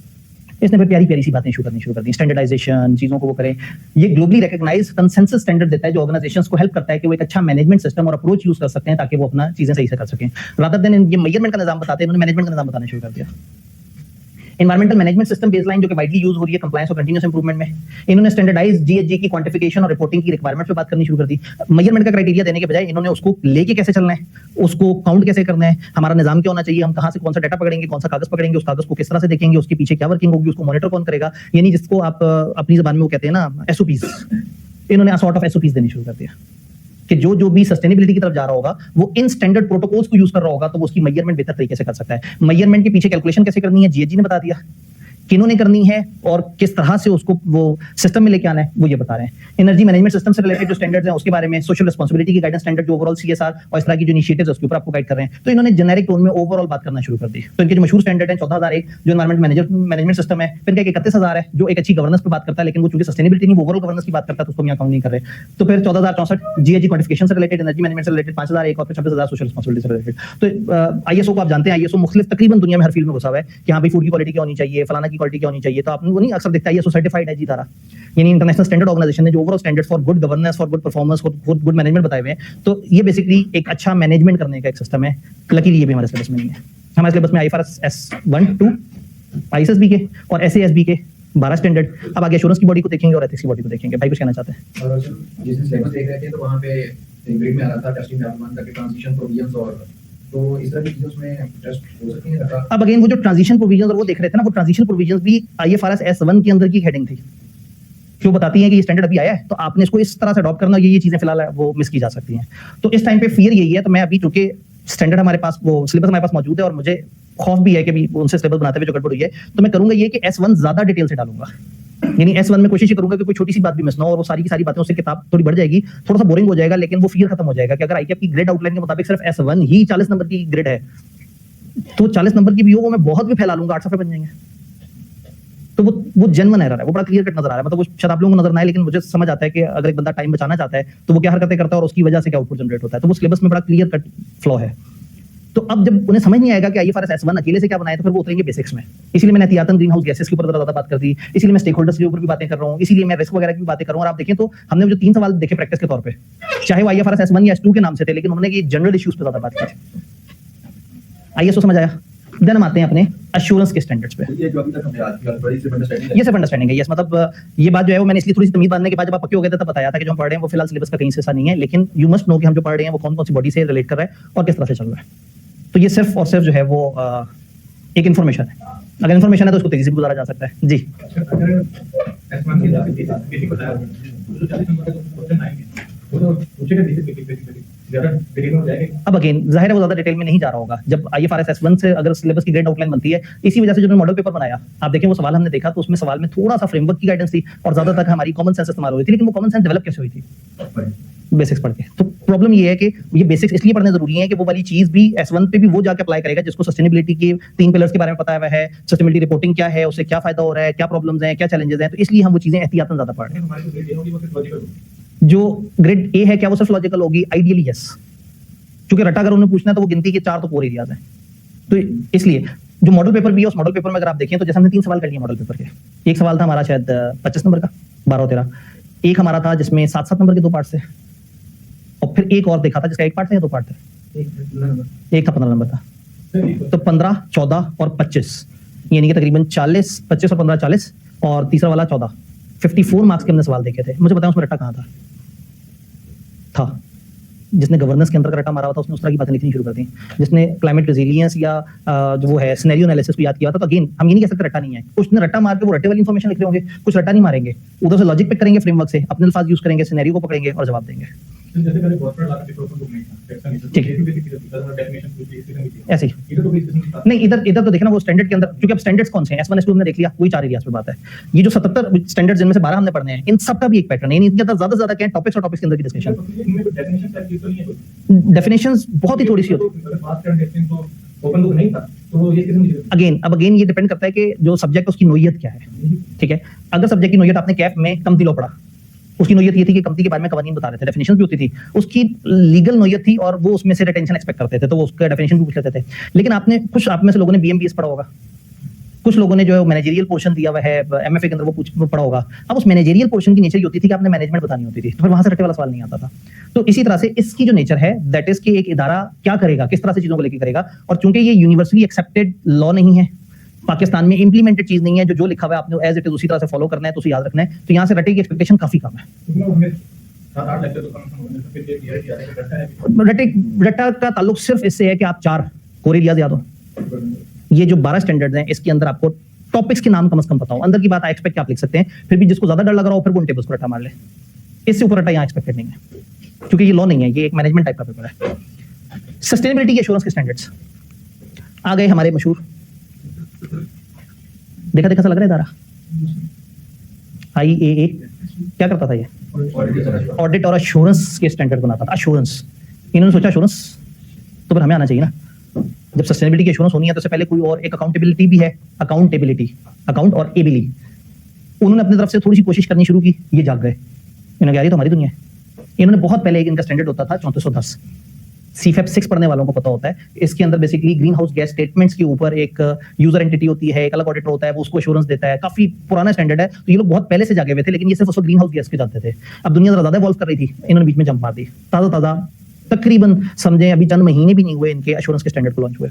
इसने फिर प्यारी प्यारी सी बातें शुरू कर दी, स्टैंडर्डाइजेशन, चीजों को वो करें। ये ग्लोबली रिकॉग्नाइज्ड कंसेंसस स्टैंडर्ड देता है जो ऑर्गेनाइजेशंस को हेल्प करता है कि वो एक अच्छा मैनेजमेंट सिस्टम और अप्रोच यूज कर सकते हैं ताकि वो अपना चीजें सही से कर सकें। रादर देन ये मेजरमेंट का निजाम बताते हैं, इन्होंने मैनेजमेंट का निजाम बताना शुरू कर दिया। एनवायरमेंटल मैनेजमेंट सिस्टम बेसलाइन जो कि वाइडली यूज हो रही है कंप्लायंस और कंटीन्यूअस इंप्रूवमेंट में, इन्होंने स्टैंडर्डाइज्ड जीएचजी की क्वांटिफिकेशन और रिपोर्टिंग की रिक्वायरमेंट पे बात करनी शुरू कर दी। मेजरमेंट का क्राइटेरिया देने के बजाय इन्होंने उसको लेके कैसे चलना है, उसको काउंट कैसे करना है, हमारा निजाम क्या होना चाहिए, हम कहां से कौन सा डाटा पकड़ेंगे, कौन सा कागज पकड़ेंगे, उस कागज को किस तरह से देखेंगे, उसके पीछे क्या वर्किंग होगी, उसको मॉनिटर कौन करेगा, यानी जिसको आप अपनी जुबान में वो कहते हैं ना एसओपीज। इन्होंने सॉर्ट ऑफ एसओपीज देनी शुरू कर दिया कि जो भी सस्टेनेबिलिटी की तरफ जा रहा होगा वो इन स्टैंडर्ड प्रोटोकॉल्स को यूज कर रहा होगा तो वो उसकी मेजरमेंट बेहतर तरीके से कर सकता है। मेजरमेंट के पीछे कैलकुलेशन कैसे करनी है जीएचजी ने बता दिया, किन्होंने करनी है और किस तरह से उसको वो सिस्टम में लेके आना है वो ये बता रहे हैं। एनर्जी मैनेजमेंट सिस्टम से रिलेटेड जो स्टैंडर्ड्स हैं उसके बारे में, सोशल रिस्पांसिबिलिटी की गाइडेंस स्टैंडर्ड जो ओवरऑल सीएसआर और इस तरह की जो इनिशिएटिव्स उसके ऊपर आपको गाइड कर रहे हैं। तो इन्होंने जेनेरिक टोन में ओवरऑल बात करना शुरू कर दी। तो इनके जो मशहूर स्टैंडर्ड है 14001 जो एनवायरमेंट मैनेजमेंट सिस्टम है, फिर इनका 31000 है जो एक अच्छी गवर्नेंस पे बात करता है, लेकिन वो चूंकि सस्टेनेबिलिटी नहीं ओवरऑल गवर्नेंस की बात करता है तो उसको हम यहाँ काउंट नहीं कर रहे। तो फिर 14064 जीएचजी क्वांटिफिकेशन से रिलेटेड, एनर्जी मैनेजमेंट से रिलेटेड 5001 और फिर 26000 सोशल रिस्पांसिबिलिटी से रिलेटेड। तो आईएसओ को आप जानते हैं, आईएसओ मुख्तलिफ तकरीबन दुनिया में हर फील्ड में घुसा हुआ है कि हाँ भाई फूड की क्वालिटी क्या होनी चाहिए, फलाना की क्वालिटी क्या होनी चाहिए। तो आप वो नहीं अक्सर देखता है आईएसओ सर्टिफाइड है जी तारा, यानी इंटरनेशनल स्टैंडर्ड ऑर्गेनाइजेशन ने जो overall standards for good governance, for good performance, for good management बताए हुए हैं। तो ये बेसिकली एक अच्छा मैनेजमेंट करने का एक सिस्टम है। लकीली ये भी हमारे सिलेबस में नहीं है। हमारे सिलेबस में आईएफआरएस S1 2 आईएसएसबी के और एसएएसबी के 12 स्टैंडर्ड। अब आगे एश्योरेंस की बॉडी को देखेंगे और एथिक्स की बॉडी को देखेंगे। भाई कुछ कहना चाहते हैं? और जिस सिलेबस देख रहे थे तो वहाँ पे ग्रेड में आ रहा था टेस्टिंग डेवलपमेंट का ट्रांजिशन प्रोविजंस, और तो इस तरह की चीजों में टेस्ट हो सकती है। अब अगेन वो जो ट्रांजिशन प्रोविजंस और वो देख रहे थे ना, वो ट्रांजिशन प्रोविजंस भी आईएफआरएस S1 के अंदर की हेडिंग थी, जो बताती हैं कि ये स्टैंडर्ड अभी आया है तो आपने इसको इस तरह से अडॉप्ट करना, ये चीजें फिलहाल वो मिस की जा सकती हैं। तो इस टाइम पे फियर यही है। तो मैं अभी चूंकि स्टैंडर्ड हमारे पास वो सिलेबस हमारे पास मौजूद है और मुझे खौफ भी है कि भी उनसे सिलेबस बनाते हुए जो गड़बड़ हुई है, तो मैं करूंगा ये कि S1 ज्यादा डिटेल से डालूंगा। यानी S1 में कोशिश करूंगा कि कोई छोटी सी बात भी मिस ना हो और वो सारी की सारी बातें, उससे किताब थोड़ी बढ़ जाएगी, थोड़ा सा बोरिंग हो जाएगा, लेकिन वो फियर खत्म हो जाएगा कि अगर आईकेएफ की ग्रेड आउटलाइन के मुताबिक सिर्फ S1 ही 40 नंबर की ग्रेड है तो 40 नंबर की भी हो वो मैं बहुत भी फैला लूंगा, 8 सफे बन जाएंगे। तो वो जेन्युइन एरर है, वो बड़ा क्लियर कट नजर आ रहा है। मतलब वो शायद आप लोगों को नजर ना आए, लेकिन मुझे समझ आता है कि अगर एक बंदा टाइम बचाना चाहता है तो वो क्या हरकतें करता है और उसकी वजह से क्या आउटपुट जनरेट होता है। तो वो सिलेबस में बड़ा क्लियर कट फ्लॉ है। तो अब जब उन्हें समझ नहीं आएगा कि IFRS S1 अकेले से क्या बनाए, तो फिर वो उतरेंगे बेसिक्स में। इसीलिए मैंने एहतियातन ग्रीन हाउस गैसेस के ऊपर ज्यादा बात कर दी, इसीलिए मैं स्टेक होल्डर्स के ऊपर भी बातें कर रहा हूँ, इसीलिए मैं रिस्क वगैरह की भी बातें कर रहा हूँ। और आप देखें तो हमने जो 3 सवाल देखे प्रैक्टिस के तौर पे, चाहे वो IFRS S1 या S2 के नाम से थे, लेकिन उन्होंने ये जनरल इश्यूज पे ज्यादा बात की। ISO समझ आया। देन हम आते हैं अपने एश्योरेंस के स्टैंडर्ड्स पे। ये जो अभी तक हमने आज की बात करी सिर्फ अंडरस्टैंडिंग ये सिर्फ अंडरस्टैंडिंग है। यस, मतलब ये बात जो है वो मैंने इसलिए थोड़ी सी तमीज बांधने के बाद जब आप पक्के हो गए थे तब बताया था कि जो हम पढ़ रहे हैं वो फिलहाल सिलेबस का कहीं से ऐसा नहीं है, लेकिन यू मस्ट नो कि हम जो पढ़ रहे हैं वो कौन कौन सी बॉडी से रिलेट कर रहा है और किस तरह से चल रहा है। तो ये सिर्फ और सिर्फ जो है वो एक इन्फॉर्मेशन है। अगर इन्फॉर्मेशन है तो उसको तेजी से गुजारा जा सकता है। जी, अगर S1 की बेसिक बताया तो 40 नंबर का क्वेश्चन आएंगे वो तो पूछेगा बेसिक ज्यादा डिटेल में हो जाएगा। अब अगेन जाहिर है वो ज्यादा डिटेल में नहीं जा रहा होगा। जब IFRS S1 से अगर सिलेबस की ग्रेड आउटलाइन बनती है, इसी वजह से जो मॉडल पेपर बनाया, आप देखें वो सवाल हमने देखा तो उसमें सवाल में थोड़ा सा फ्रेमवर्क की गाइडेंस थी और ज्यादा तक हमारी कॉमन सेंस इस्तेमाल हो रही थी। लेकिन वो कॉमन सेंस डेवलप कैसे हुई थी? बेसिक्स पढ़ के। तो प्रॉब्लम ये है कि ये बेसिक्स इसलिए पढ़ने जरूरी है कि वो वाली चीज भी S1 पे भी वो जाके अप्लाई करेगा जिसको सस्टेनेबिलिटी के 3 पिलर्स के बारे में पता है, सस्टेनेबिलिटी रिपोर्टिंग क्या है, उससे क्या फायदा हो रहा है, क्या प्रॉब्लम्स हैं, क्या चैलेंजेस हैं। तो इसलिए हम वो चीजें एहतियातन ज्यादा पढ़ रहे हैं। हमारी जो ग्रेड होगी वो सिर्फ लॉजिकल होगी। जो ग्रेड A है क्या वो सिर्फ लॉजिकल होगी? आइडियली यस, क्योंकि रटा अगर उन्हें पूछना है तो वो गिनती के 4 तो कोर एरियाज हैं। तो इसलिए जो मॉडल पेपर भी है उस मॉडल पेपर में अगर आप देखें तो जैसे हमने 3 सवाल कर लिए मॉडल पेपर के। एक सवाल था हमारा शायद 25 नंबर का, 12 और 13। एक हमारा था जिसमें 7-7 नंबर के 2 पार्ट थे, और फिर एक और देखा था जिसका 1 पार्ट था या 2 पार्ट थे। एक था 15 नंबर था। तो 15, 14 और 25, यानी कि तकरीबन 40, 25 और 15 40, और तीसरा वाला 14, 54 मार्क्स के हमने सवाल देखे थे। मुझे बताएं उसमें रट्टा कहाँ था? जिसने गवर्नेंस के अंदर का रट्टा मारा हुआ था उसने उस तरह की बातें लिखनी शुरू कर दी। जिसने क्लाइमेट रेजिलियंस या जो वो है सिनेरियो एनालिसिस को याद किया था, तो अगेन हम ये नहीं कह सकते रट्टा नहीं है। कुछ ने रट्टा मार के वो रट्टे वाली इन्फॉर्मेशन लिख रहे होंगे, कुछ रट्टा नहीं मारेंगे, उधर से लॉजिक पिक करेंगे, फ्रेमवर्क से अपने अल्फाज यूज करेंगे, सिनेरियो को पकड़ेंगे और जवाब देंगे। जैसे पहले बहुत बड़ा पेपर ओपन बुक नहीं था, टेक्स्ट नहीं था, ठीक। तो बेसिक चीजें थी, डेफिनेशन पूछ ली, इसलिए नहीं थी। ऐसे ही इधर तो कोई डिस्कशन था नहीं, इधर तो देखना वो स्टैंडर्ड के अंदर, क्योंकि अब स्टैंडर्ड्स कौन से हैं S1 S2 हमने देख लिया, वही 4 एरियाज पे बात है। ये जो 77 स्टैंडर्ड्स जिनमें से 12 हमने पढ़ने हैं, इन सब का भी एक पैटर्न है। इनके अंदर ज्यादा से ज्यादा क्या है, टॉपिक्स और टॉपिक्स के अंदर की डिस्कशन। इनमें कोई डेफिनेशन टाइप चीज तो नहीं है कोई। डेफिनेशंस बहुत ही थोड़ी सी होती है। अगर पास करंट टेस्टिंग तो ओपन बुक नहीं था, तो ये किस्म की अगेन ये डिपेंड करता है कि जो सब्जेक्ट है उसकी नोयत क्या है। ठीक है, अगर सब्जेक्ट की नोयत आपने कैप में कमती लो पढ़ा, उसकी नोयत ये थी कि कमती के बारे में कवानीन बता रहे थे, डेफिनेशन भी होती थी, उसकी लीगल नोयत थी और वो उसमें से रिटेंशन एक्सपेक्ट करते थे, तो वो उसका डेफिनेशन भी पूछ लेते थे। लेकिन आपने कुछ आप में से लोगों ने BMBS पढ़ा होगा, कुछ लोगों ने जो है मैनेजरियल पोर्शन दिया हुआ है MFA के अंदर वो पढ़ा होगा। अब उस मैनेजरियल पोर्शन की नेचर ये होती थी कि आपने मैनेजमेंट बतानी होती थी, तो फिर वहां से रट्टे वाला सवाल नहीं आता था। तो इसी तरह से इसकी जो नेचर है दैट इज कि एक इदारा क्या करेगा, किस तरह से चीजों को लेकर करेगा, और चूंकि ये यूनिवर्सली एक्सेप्टेड लॉ नहीं है, पाकिस्तान में इंप्लीमेंटेड चीज नहीं है, जो लिखा हुआ है आपने एज इट इज उसी तरह से फॉलो करना है, तो उसे याद रखना है। तो यहाँ से रटे की एक्सपेक्टेशन काफी कम है। उसमें हमें 7-8 लेक्चर तो कम होने से फिर ये क्लियर किया है कि रट्टा है। रटा का ताल्लुक सिर्फ इससे है कि आप 4 कोर एरियाज याद हो। ये जो 12 स्टैंडर्ड्स हैं इसके अंदर आपको टॉपिक्स के नाम कम से कम पता हो। अंदर की बात आई एक्सपेक्ट आप लिख सकते हैं, फिर भी जिसको ज्यादा डर लग रहा हो फिर वो उन टेबल्स को रट्टा मार ले। इससे ऊपर रट्टा यहाँ एक्सपेक्टेड नहीं है, क्योंकि ये लॉ नहीं है, ये एक मैनेजमेंट टाइप का पेपर है। सस्टेनेबिलिटी के एश्योरेंस के स्टैंडर्ड्स आ गए हमारे मशहूर, देखा सा लग रहा है इदारा IAA क्या करता था? ये ऑडिट और एश्योरेंस के स्टैंडर्ड बनाता था। एश्योरेंस, इन्होंने सोचा एश्योरेंस तो फिर हमें आना चाहिए ना। जब सस्टेनेबिलिटी की एश्योरेंस होनी है तो उससे पहले कोई और एक अकाउंटेबिलिटी भी है, अकाउंटेबिलिटी, अकाउंट और एबिलिटी। उन्होंने अपनी तरफ से थोड़ी सी कोशिश करनी शुरू की, ये जाग गए, इन्होंने कहा ये तो हमारी दुनिया है। इन्होंने बहुत पहले एक इनका स्टैंडर्ड होता था 3410, CFEP 6 पढ़ने वालों को पता होता है। इसके अंदर basically green house gas statements के ऊपर एक यूजर एंटिटी होती है, एक अलग ऑडिटर होता है, वो उसको एश्योरेंस देता है। काफी पुराना स्टैंडर्ड है, तो ये लोग बहुत पहले से जागे हुए थे, लेकिन ये सिर्फ उसको ग्रीन हाउस गैस के जानते थे। अब दुनिया ज्यादा इवॉल्व कर रही थी, इन्होंने बीच में जंप मार दी। ताजा तकरीबन समझे अभी चंद महीने भी नहीं हुए इनके एश्योरेंस के स्टैंडर्ड को लॉन्च हुए,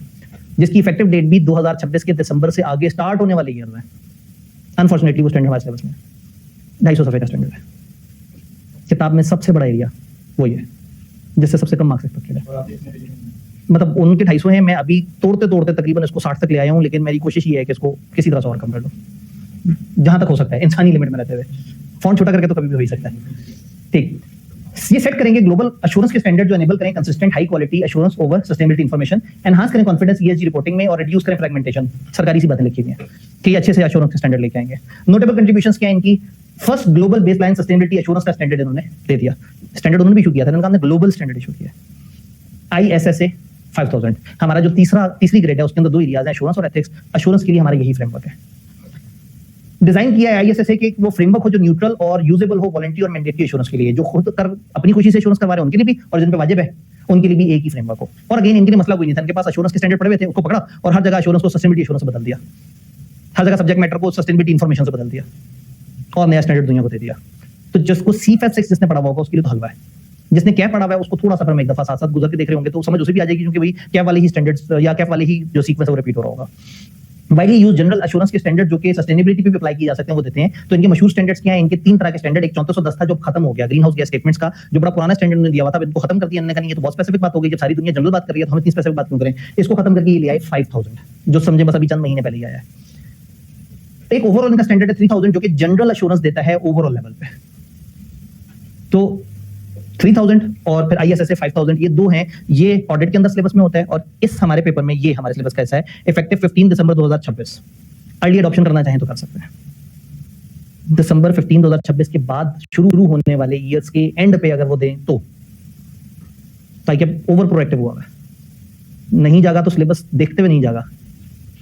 जिसकी इफेक्टिव डेट भी 2026 के दिसंबर से आगे स्टार्ट होने वाले ईयर में। अनफॉर्चुनेटली वो स्टैंडर्ड हमारे सिलेबस में 250 सफे का स्टैंडर्ड है। किताब में सबसे बड़ा एरिया वही है जिससे सबसे कम मार्क्स एक्सपेक्टेड है। मतलब उनके 250 हैं, मैं अभी तोड़ते तकरीबन इसको 60 तक ले आया हूँ, लेकिन मेरी कोशिश ये है कि इसको किसी तरह से और कम कर लूँ जहां तक हो सकता है, इंसानी लिमिट में रहते हुए। फॉन्ट छोटा करके तो कभी भी हो ही सकता है। ठीक, ये सेट करेंगे ग्लोबल एश्योरेंस के स्टैंडर्ड जो एनेबल करें consistent high quality assurance over sustainability information, enhance करें कॉन्फिडेंस ESG रिपोर्टिंग में और रिड्यूस करें फ्रेगमेंटेशन। सरकारी सी बातें लिखी हुई हैं कि अच्छे से एश्योरेंस के स्टैंडर्ड लेके आएंगे। नोटेबल कंट्रीब्यूशंस क्या है इनकी? First global baseline sustainability assurance का स्टैंडर्ड इन्होंने दे दिया। स्टैंडर्ड उन्होंने भी इशू किया था, इन्होंने ग्लोबल स्टैंडर्ड इशू किया। ISSA 5000 हमारा जो तीसरी ग्रेड है उसके अंदर 2 एरियाज हैं, एश्योरेंस और एथिक्स। एश्योरेंस के लिए हमारा यही फ्रेमवर्क है। डिजाइन किया है आईएसएसए के वो फ्रेमवर्क हो जो न्यूट्रल और यूजेबल हो वॉलंटरी और मैंडेटरी एश्योरेंस के लिए, जो खुद कर अपनी खुशी से एश्योरेंस करवा रहे हैं उनके लिए भी और जिन पे वाजिब है उनके लिए भी एक ही फ्रेमवर्क हो। और अगेन इनके लिए मसला कोई नहीं था, इनके पास एश्योरेंस के स्टैंडर्ड पड़े हुए थे, उसको पकड़ा और हर जगह एश्योरेंस को सस्टेनेबिलिटी एश्योरेंस से बदल दिया, हर जगह सब्जेक्ट मैटर को सस्टेनेबिलिटी इंफॉर्मेशन से बदल दिया और नया स्टैंडर्ड दुनिया को दे दिया। तो जिसको CFF6 जिसने पढ़ा हुआ होगा उसके लिए तो हलवा है, जिसने कैप पढ़ा हुआ है उसको थोड़ा सा फिर एक दफा साथ साथ गुजर के देख रहे होंगे तो समझ उसे भी आ जाएगी, क्योंकि वही कैप वाले ही स्टैंडर्ड्स या कैप वाले ही जो सीक्वेंस है वो रिपीट हो रहा होगा। वाइडली यूज जनरल एश्योरेंस के स्टैंडर्ड जो कि सस्टेनेबिलिटी पे भी अप्लाई किए जा सकते हैं वो देते हैं। तो इनके मशहूर स्टैंडर्ड्स क्या हैं? इनके 3 तरह के स्टैंडर्ड, एक 3410 था जो खत्म हो गया, ग्रीन हाउस गैस स्टेटमेंट्स का जो बड़ा पुराना स्टैंडर्ड उन्होंने दिया हुआ था, इनको खत्म कर दिया इन्होंने, कहा ये तो बहुत स्पेसिफिक बात हो गई, जब सारी दुनिया जनरल बात कर रही है तो हम इतनी स्पेसिफिक बात क्यों करें। इसको खत्म करके ये लिया है 5000 जो समझे बस अभी चंद महीने पहले ही आया है। एक ओवरऑल इनका स्टैंडर्ड है 3000 जो कि जनरल एश्योरेंस देता है ओवरऑल लेवल पे। तो 3000 और फिर ISSA 5000 ये दो हैं, ये ऑडिट के अंदर सिलेबस में होता है और इस हमारे पेपर में ये हमारे सिलेबस का ऐसा है, इफेक्टिव 15 दिसंबर 2026। अर्ली अडॉप्शन करना चाहें तो कर सकते हैं। दिसंबर 15 2026 के बाद शुरू होने वाले ईयर्स के एंड पे अगर वो दें तो ताकि ओवर प्रोएक्टिव हुआ है, नहीं जागा तो सिलेबस देखते हुए नहीं जागा,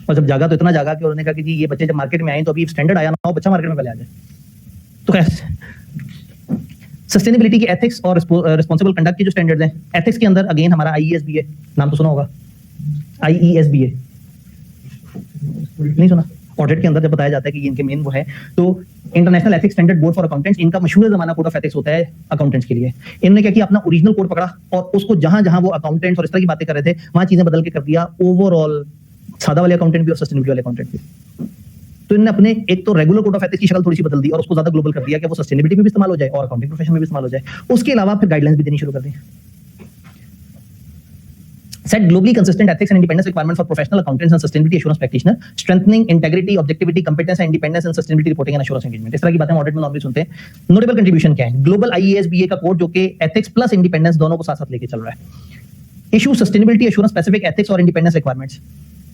और जब जागा तो इतना जागा कि उन्होंने कहा कि जी ये बच्चे जब मार्केट में आए तो अभी स्टैंडर्ड आया ना हो, बच्चा मार्केट में पहले आ जाए। तो कैसे सस्टेनेबिलिटी की एथिक्स और रिस्पांसिबल कंडक्ट की जो स्टैंडर्ड्स हैं, एथिक्स के अंदर अगेन हमारा IESBA नाम तो सुना होगा, IESBA नहीं सुना? ऑडिट के अंदर जब बताया जाता है कि ये इनके मेन वो है, तो international ethics standard board for accountants इनका मशहूर जमाना कोड ऑफ एथिक्स होता है अकाउंटेंट्स के लिए। इन्होंने क्या किया, अपना ओरिजिनल कोड पकड़ा और उसको जहां जहां वो अकाउंटेंट्स और इस तरह की बातें कर रहे थे वहां चीजें बदल के कर दिया ओवरऑल सादा वाले अकाउंटेंट भी और सस्टेनेबिलिटी वाले अकाउंटेंट भी। तो इन्होंने अपने एक तो रेगुलर कोड ऑफ एथिक्स की शक्ल थोड़ी सी बदल दी और उसको ज्यादा ग्लोबल कर दिया कि वो सस्टेनेबिलिटी में भी इस्तेमाल हो जाए और अकाउंटिंग प्रोफेशन में भी इस्तेमाल हो जाए। उसके अलावा फिर गाइडलाइंस भी देनी शुरू कर दी। Set globally consistent ethics and independence requirements for professional accountants and sustainability assurance practitioner, strengthening integrity, objectivity, competence and independence in sustainability reporting and assurance engagement। इस तरह की बातें ऑडिट में नॉर्मली सुनते हैं। नोटेबल कंट्रीब्यूशन क्या है? ग्लोबल IESBA का कोड जो कि एथिक्स प्लस इंडिपेंडेंस दोनों को साथ साथ लेके चल रहा है। Issue sustainability assurance specific ethics और इंडिपेंडेंस रिक्वायरमेंट्स।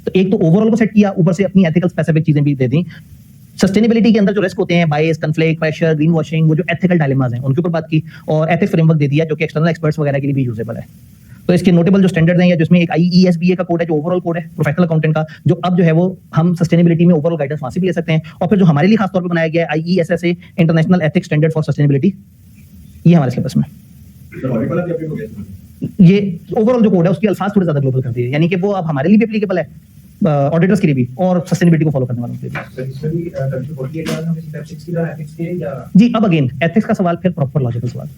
तो एक तो ओवरऑल को सेट किया, ऊपर से अपनी एथिकल स्पेसिफिक चीजें भी दे दी। सस्टेनेबिलिटी के अंदर जो रिस्क होते हैं, बायस, कन्फ्लिक्ट, प्रेशर, ग्रीन वॉशिंग, वो जो एथिकल डायलेमास हैं उनके ऊपर बात की और एथिक्स फ्रेमवर्क दे दिया जो कि एक्सटर्नल एक्सपर्ट्स वगैरह के लिए भी यूजेबल है। तो इसके नोटेबल जो स्टैंडर्ड्स हैं या जिसमें एक IESBA का कोड है जो ओवरऑल कोड है प्रोफेशनल अकाउंटेंट का, जो अब जो है वो हम सस्टेनेबिलिटी में ओवरऑल गाइडेंस वहां से भी ले सकते हैं। और फिर जो हमारे लिए खास तौर पे बनाया गया है IESSA international ethics standard for sustainability, ये हमारे सिलेबस में ये ओवरऑल जो कोड है उसके अल्फाज थोड़े ज्यादा ग्लोबल कर दिए, यानी कि वो अब हमारे लिए भी एप्लीकेबल है, ऑडिटर्स के लिए भी और सस्टेनेबिलिटी को फॉलो करने वालों के लिए। जी अब अगेन एथिक्स का सवाल फिर प्रॉपर लॉजिकल सवाल,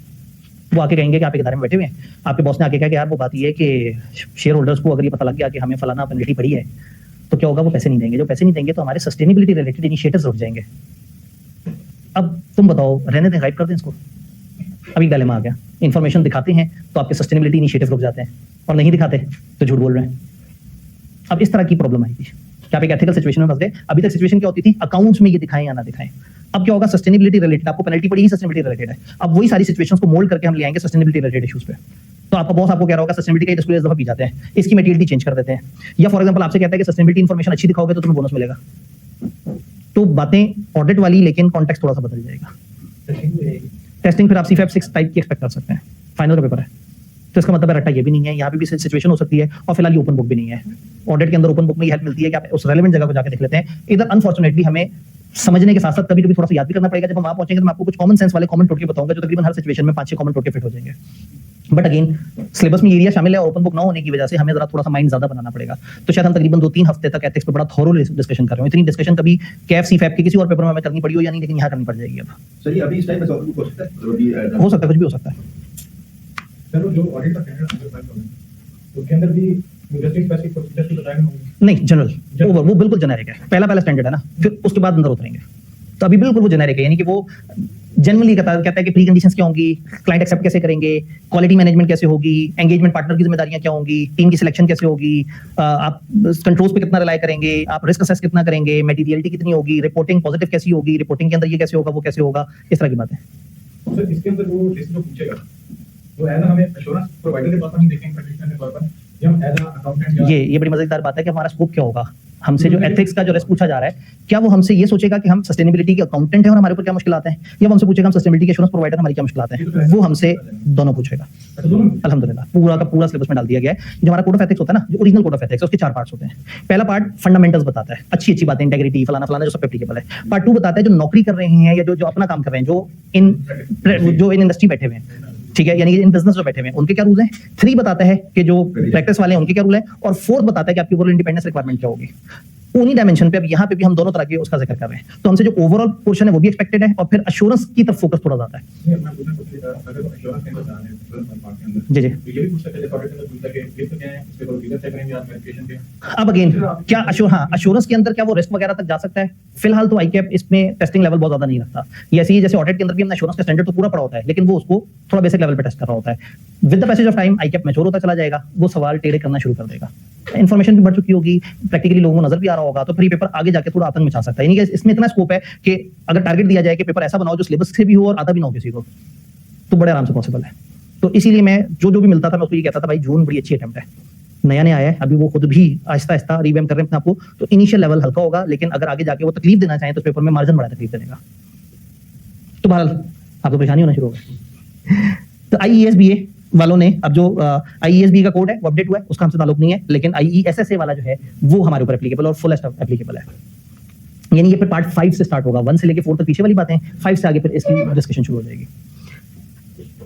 वो आके कहेंगे कि आप एक इदारे में बैठे हुए हैं, आपके बॉस ने आके कहा कि यार वो बात ये है कि शेयर होल्डर्स को अगर ये पता लग गया कि हमें फलाना पेनल्टी पड़ी है तो क्या होगा, वो पैसे नहीं देंगे। जो पैसे नहीं देंगे तो हमारे सस्टेनेबिलिटी रिलेटेड इनिशिएटिव्स रुक जाएंगे। अब तुम बताओ, रहने दें, गाइड कर दें इसको? अभी डायलेमा आ गया, इन्फॉर्मेशन दिखाते हैं तो आपके सस्टेनेबिलिटी इनिशिएटिव रुक जाते हैं और नहीं दिखाते तो झूठ बोल रहे हैं। अब इस तरह की प्रॉब्लम आई थी कि आप एक एथिकल सिचुएशन में फंस गए। अभी तक सिचुएशन क्या होती थी, अकाउंट्स में ये दिखाएं या ना दिखाएं। अब क्या होगा, सस्टेनेबिलिटी रिलेटेड आपको पेनल्टी पड़ी ही सस्टेनेबिलिटी रिलेटेड है। अब वही सारी सिचुएशंस को मोल्ड करके हम ले आएंगे सस्टेनेबिलिटी रिलेटेड इश्यूज पे। तो आपका बॉस आपको कह रहा होगा सस्टेनेबिलिटी का डिस्क्लोजर दफा पी जाते हैं, इसकी मटेरियलिटी चेंज कर देते हैं, या फॉर एग्जांपल आपसे कहता है कि सस्टेनेबिलिटी इन्फॉर्मेशन अच्छी दिखाओगे तो तुम्हें बोनस मिलेगा। तो बातें ऑडिट वाली, लेकिन कॉन्टेक्स्ट थोड़ा सा बदल जाएगा। टेस्टिंग फिर आप CFF6 टाइप की एक्सपेक्ट कर सकते हैं, फाइनल का पेपर है तो इसका मतलब है रट्टा ये भी नहीं है, यहाँ पे भी सिचुएशन हो सकती है और फिलहाल ये ओपन बुक भी नहीं है। ऑडिट के अंदर ओपन बुक में ये हेल्प मिलती है कि आप उस रेलेवेंट जगह को जाकर देख लेते हैं। इधर अनफॉर्चुनेटली हमें समझने के साथ साथ कभी कभी थोड़ा सा याद भी करना पड़ेगा। जब हम वहां पहुंचेंगे तो मैं आपको कुछ कॉमन सेंस वाले कॉमन टोटके बताऊंगा जो तकरीबन हर सिचुएशन में 5-6 कॉमन टोटके फिट हो जाएंगे। बट अगेन सिलेबस में एरिया शामिल है, ओपन बुक ना होने की वजह से हमें जरा थोड़ा सा माइंड ज्यादा बनाना पड़ेगा। तो शायद हम तकरीबन 2-3 हफ्ते तक एथिक्स पे बड़ा थॉरो डिस्कशन कर रहे हैं। इतनी डिस्कशन कभी कैफ CFAP के किसी और पेपर में हमें करनी पड़ी हो या नहीं, लेकिन यहाँ करनी पड़ जाएगी। अब सर ये अभी इस टाइम में ओपन बुक हो सकता है, हो सकता है, कुछ भी हो सकता है। सर जो ऑडिट का स्टैंडर्ड उसके अंदर भी इंडस्ट्री स्पेसिफिक प्रोसीजर्स की बताएंगे होंगे? नहीं, जनरल ओवर, वो बिल्कुल जेनेरिक है। पहला स्टैंडर्ड है ना, फिर उसके बाद अंदर उतरेंगे। तो अभी बिल्कुल वो जेनेरिक है, यानी कि वो जनरली कहता है कि प्री कंडीशंस क्या होंगी, क्लाइंट एक्सेप्ट कैसे करेंगे, क्वालिटी मैनेजमेंट कैसे होगी, एंगेजमेंट पार्टनर की जिम्मेदारियां क्या होंगी, टीम की सिलेक्शन कैसे होगी, आप कंट्रोल्स पे कितना रिलाई करेंगे, आप रिस्क असेस कितना करेंगे, मटेरियलिटी कितनी होगी, रिपोर्टिंग पॉजिटिव कैसी होगी, रिपोर्टिंग के अंदर ये कैसे होगा, वो कैसे होगा, इस तरह की बातें। सर इसके अंदर वो लिस्ट जो पूछेगा वो एज हमें एश्योरेंस प्रोवाइडर के पास हम देखेंगे कंडीशन के तौर पर, या हम एज अ अकाउंटेंट ये बड़ी मजेदार बात है कि हमारा स्कोप क्या होगा। हमसे जो एथिक्स का जो रिस्क पूछा जा रहा है, क्या वो हमसे ये सोचेगा कि हम सस्टेनेबिलिटी के अकाउंटेंट हैं और हमारे ऊपर क्या मुश्किल आते हैं, या वो हमसे पूछेगा हम सस्टेनेबिलिटी के एश्योरेंस प्रोवाइडर हमारी क्या मुश्किल आते हैं? वो हमसे दोनों पूछेगा। अल्हम्दुलिल्लाह पूरा का पूरा सिलेबस में डाल दिया गया है। जो हमारा कोड ऑफ एथिक्स होता है ना, जो ओरिजिनल कोड ऑफ एथिक्स है, उसके 4 पार्ट्स होते हैं। पहला पार्ट फंडामेंटल्स बताता है, अच्छी अच्छी बातें, इंटेग्रिटी फलाना फलाना जो सब एप्लीकेबल है। पार्ट 2 बताता है जो नौकरी कर रहे हैं या जो अपना काम कर रहे हैं, जो इन इंडस्ट्री बैठे हुए हैं, ठीक है, यानी इन बिजनेस जो बैठे हुए हैं उनके क्या रूल्स हैं। 3 बताता है कि जो प्रैक्टिस वाले हैं उनके क्या रूल है, और 4 बताता है कि आपकी ओवरऑल इंडिपेंडेंस रिक्वायरमेंट क्या होगी। उन्हीं डायमेंशन पे अब यहाँ पे भी हम दोनों तरह के उसका जिक्र कर रहे हैं। तो हमसे जो ओवरऑल पोर्शन है वो भी एक्सपेक्टेड है, और फिर अश्योरेंस की तरफ फोकस थोड़ा ज्यादा है। जी जी। अब अगेन क्या अश्योरेंस के अंदर क्या वो रिस्क वगैरह तक जा सकता है? फिलहाल तो आईकैप इसमें टेस्टिंग लेवल बहुत ज्यादा नहीं रखता। ये ऐसे ही जैसे ऑडिट के अंदर भी हमने अश्योरेंस का स्टैंडर्ड तो पूरा पड़ा होता है, लेकिन वो उसको थोड़ा बेसिक लेवल पे टेस्ट कर रहा होता है। With the passage of time आईकैप मैच्योर होता चला जाएगा, वो सवाल टेढ़े करना शुरू कर देगा, इन्फॉर्मेशन भी बढ़ चुकी होगी, प्रैक्टिकली लोगों को नजर भी आ रहा होगा, तो फिर ये पेपर आगे जाके थोड़ा आतंक मचा सकता है। यानी कि इसमें इतना स्कोप है कि अगर टारगेट दिया जाए कि पेपर ऐसा बनाओ जो सिलेबस से भी हो और आधा भी ना हो किसी को, तो बड़े आराम से पॉसिबल है। तो इसीलिए मैं जो भी मिलता था मैं उसको ये कहता था, भाई जून बड़ी अच्छी अटेम्प्ट है, नया नया आया है, अभी वो खुद भी आहिस्ता आहिस्ता रिवैम्प कर रहे हैं अपने आपको, तो इनिशियल लेवल हल्का होगा, लेकिन अगर आगे जाके वो तकलीफ देना चाहें तो पेपर में मार्जिन बड़ा तकलीफ देगा। तो बहरहाल आपको परेशानी होना शुरू होगा। तो IESBA वालों ने अब जो IESB का कोड है वो अपडेट हुआ है, उसका हमसे ताल्लुक नहीं है, लेकिन IESSA वाला जो है वो हमारे ऊपर एप्लीकेबल और फुल एप्लीकेबल है। यानी ये फिर पार्ट 5 से स्टार्ट होगा, 1 से लेके 4 तक पीछे वाली बातें, 5 से आगे फिर इसकी डिस्कशन शुरू हो जाएगी।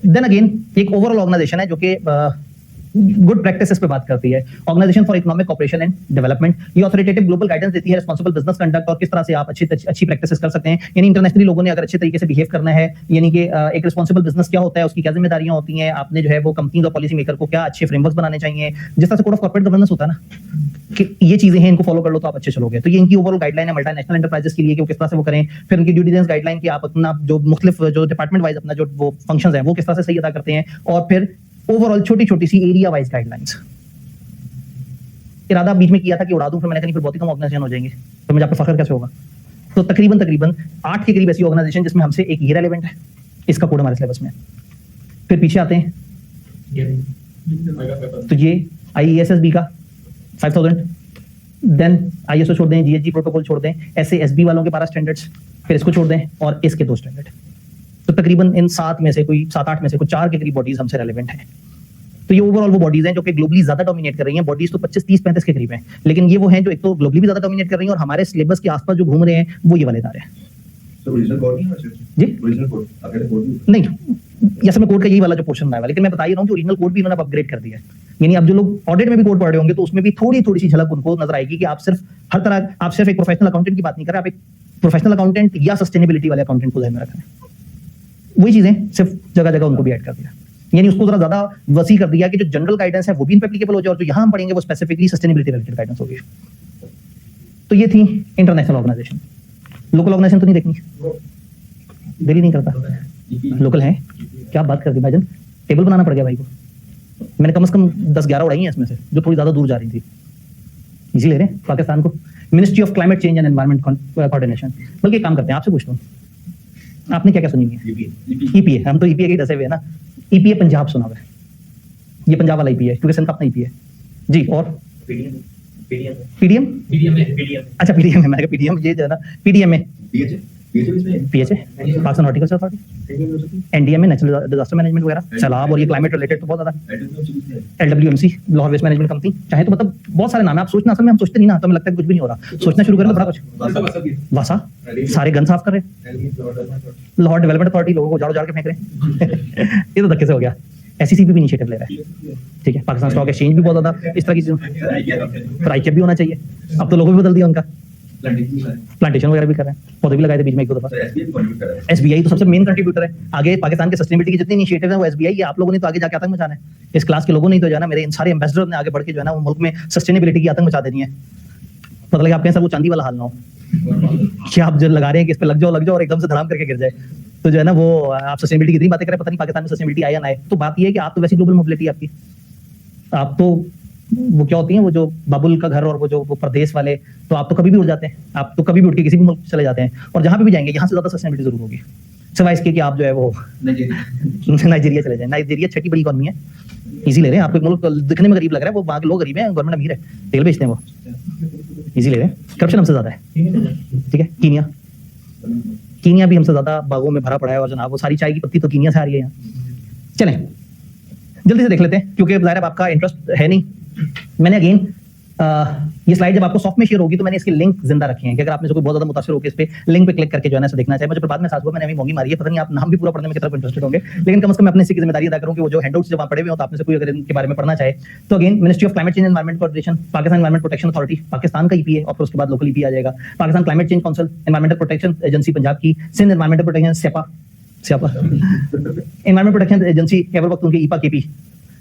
देन अगेन एक ओवरऑल ऑर्गेनाइजेशन है जो कि गुड प्रैक्टिसेस पे बात करती है। Organisation for economic cooperation and development, ये ऑथोरिटेटिव ग्लोबल गाइडेंस देती है रिस्पांसिबल बिजनेस कंडक्ट और किस तरह से आप अच्छी प्रैक्टिसेस कर सकते हैं। यानी इंटरनेशनली लोगों ने अगर अच्छे तरीके से बिहेव करना है, यानी कि एक रिस्पांसिबल बिजनेस क्या होता है, उसकी क्या जिम्मेदारियां होती हैं, आपने जो है वो कंपनीज और पॉलिसी मेकर को क्या अच्छे फ्रेमवर्क्स बनाने चाहिए, जिस तरह से कोड ऑफ कॉर्पोरेट गवर्नेंस होता है ना कि ये चीजें हैं, इनको फॉलो कर लो तो आप अच्छे चलोगे। तो ये इनकी ओवरऑल गाइडलाइन है मल्टीनेशनल एंटरप्राइजेस के लिए कि वो किस तरह से वो करें। फिर उनकी ड्यू डिलिजेंस गाइडलाइन की आप अपना जो मुख्तलिफ जो डिपार्टमेंट वाइज अपना जो वो फंक्शंस हैं वो किस तरह से सही अदा करते हैं, और फिर ओवरऑल छोटी छोटी सी एरिया वाइज गाइडलाइंस। इरादा बीच में किया था कि उड़ा दूं, फिर मैंने कहा नहीं, फिर बहुत ही कम ऑर्गेनाइजेशन हो जाएंगे, तो मुझे आपको फख्र कैसे होगा। तो तकरीबन 8 के करीब ऐसी ऑर्गेनाइजेशन जिसमें हमसे एक ये रेलेवेंट है, इसका कोड हमारे सिलेबस में। फिर पीछे आते हैं तो ये IESSB का 5000, देन ISO छोड़ दें, GHG प्रोटोकॉल छोड़ दें, SASB वालों के 12 स्टैंडर्ड्स, फिर इसको छोड़ दें और इसके 2 स्टैंडर्ड। तो तकरीबन इन 7 में से कोई 7-8 में से कोई 4 के करीब बॉडीज हमसे रेलेवेंट हैं। तो ये ओवरऑल वो बॉडीज हैं जो कि ग्लोबली ज्यादा डोमिनेट कर रही हैं। बॉडीज तो 25, 30, 35 के करीब हैं, लेकिन ये वो हैं जो एक तो ग्लोबली भी ज्यादा डोमिनेट कर रही हैं और हमारे सिलेबस के आसपास जो घूम रहे हैं वो ये वाले इदारे हैं। ओरिजिनल कोड नहीं है जी ओरिजिनल कोड आपके कोड नहीं, जैसे मैं कोड का यही वाला जो पोर्शन बनाया, लेकिन मैं बता ही रहा हूँ कि ओरिजिनल कोड भी इन्होंने अपग्रेड कर दिया है। यानी अब जो लोग ऑडिट में भी कोड पढ़ रहे होंगे तो उसमें भी थोड़ी थोड़ी सी झलक उनको नजर आएगी कि आप सिर्फ एक प्रोफेशनल अकाउंटेंट की बात नहीं कर रहे, आप एक प्रोफेशनल अकाउंटेंट या सस्टेनेबिलिटी वाले अकाउंटेंट को ध्यान में रख रहे हैं। वही चीजें सिर्फ जगह जगह उनको भी ऐड कर दिया, यानी उसको जरा ज्यादा वसी कर दिया कि जो जनरल गाइडेंस है वो भी इन पे एप्लीकेबल हो जाए और जो यहां हम पढ़ेंगे वो स्पेसिफिकली सस्टेनेबिलिटी रिलेटेड गाइडेंस होगी। तो ये थी इंटरनेशनल ऑर्गेनाइजेशन। लोकल ऑर्गेनाइजेशन तो नहीं देखनी, दिल ही नहीं करता। लोकल है क्या बात कर दी भाईजान, टेबल बनाना पड़ गया भाई को। मैंने कम से कम 10-11 उड़ाई हैं इसमें से जो थोड़ी ज्यादा दूर जा रही थी। इजी ले रहे हैं पाकिस्तान को, ministry of climate change and environment coordination. बल्कि काम करते हैं, आपसे पूछता हूँ आपने क्या क्या सुनी हुई है? EPA, हम तो EPA के ही डसे हुए हैं ना। EPA पंजाब सुना हुआ है, ये पंजाब वाला EPA है क्योंकि सिंध का अपना EPA है जी। और PDM अच्छा PDM है, मैंने कहा PDM ये जो है ना PDM है, PHA Pakistan horticulture authority, NDM है नेचुरल डिजास्टर मैनेजमेंट वगैरह, सैलाब और ये क्लाइमेट रिलेटेड तो बहुत ज्यादा, LWMC Lahore waste management company, चाहे तो मतलब बहुत सारे नाम है। आप सोचना, असल में हम सोचते नहीं ना, तो हमें लगता है कुछ भी नहीं हो रहा, सोचना शुरू करें तो बड़ा कुछ। वासा सारे गन साफ कर रहे हैं, लाहौर डेवलपमेंट अथॉरिटी लोगों को उजाड़ के फेंक रहे हैं ये तो धक्के से हो गया। SECP भी इनिशिएटिव ले रहा है, ठीक है। पाकिस्तान स्टॉक एक्सचेंज भी बहुत ज्यादा इस तरह की चीजों, फिर ICAP भी होना चाहिए। अब तो लोगो भी बदल दिया उनका, प्लांटेशन वगैरह भी कर रहे हैं, पौधे भी लगाए थे बीच में 1-2 दफा। SBI तो सबसे मेन कंट्रीब्यूटर है आगे पाकिस्तान के सस्टेनेबिलिटी के जितने इनिशिएटिव हैं वो SBI है। आप लोगों ने तो आगे जाके आतंक मचाना है, इस क्लास के लोगों ने तो जो है ना, मेरे इन सारे एम्बेसडर ने आगे बढ़ के जो है ना वो मुल्क में सस्टेनेबिलिटी की आतंक मचा देनी है। पता लगे आपके सर वो चांदी वाला हाल ना हो कि आप जो लगा रहे हैं कि इस पे लग जाओ और एकदम से धड़ाम करके गिर जाए, तो जो है ना वो आप सस्टेनेबिलिटी की इतनी बातें करें, पता नहीं पाकिस्तान में सस्टेनेबिलिटी आए या ना आए। तो बात ये है कि आप तो वैसी ग्लोबल मोबिलिटी आपकी, आप तो वो क्या होती है वो जो बाबुल का घर और वो जो वो प्रदेश वाले, तो आप तो कभी भी उड़ जाते हैं, आप तो कभी भी उठ के किसी भी मुल्क चले जाते हैं और जहां पे भी जाएंगे यहाँ से ज्यादा सस्टेनेबिलिटी जरूर होगी, सिवाय इसके कि आप जो है वो नाइजीरिया चले जाए। नाइजीरिया छठी बड़ी इकॉनमी है, इजी ले रहे हैं। आपको एक मुल्क दिखने में गरीब लग रहा है, वो वहाँ के लोग गरीब हैं, गवर्नमेंट अमीर है, तेल बेचते हैं वो। इजी ले रहे हैं, करप्शन हमसे ज्यादा है, ठीक है। कीनिया भी हमसे ज्यादा बागों में भरा पड़ा है, और जनाब वो सारी चाय की पत्ती तो कीनिया से आ रही है यहाँ। चलें जल्दी से देख लेते हैं, क्योंकि ज़ाहिर है आपका इंटरेस्ट है नहीं। मैंने अगेन ये स्लाइड जब आपको सॉफ्ट में शेयर होगी तो मैंने इसके लिंक जिंदा रखे हैं कि अगर आपने से कोई बहुत ज्यादा मुतासिर होकर इस पे लिंक पे क्लिक करके जो है ना इसे देखना चाहिए। मुझे बाद में साथ हुआ मैंने अभी मोंगी मारी है, पता नहीं आप नाम भी पूरा पढ़ने में कितना इंटरेस्टेड होंगे, लेकिन कम से कम मैं अपने इसकी जिम्मेदारी अदा करूँ कि वो जो हैंडआउट्स जब आप पढ़े हुए हो तो आपने से कोई अगर इनके बारे में पढ़ना चाहे तो again ministry of climate change environment coordination, Pakistan environment protection authority Pakistan का ईपी है, और फिर उसके बाद लोकल ईपी आ जाएगा। Pakistan climate change council, environmental protection agency Punjab की, सिंध एनवायरमेंटल प्रोटेक्शन स्यापा एनवायरमेंट प्रोटेक्शन एजेंसी केवल वक्त उनके ईपा केपी,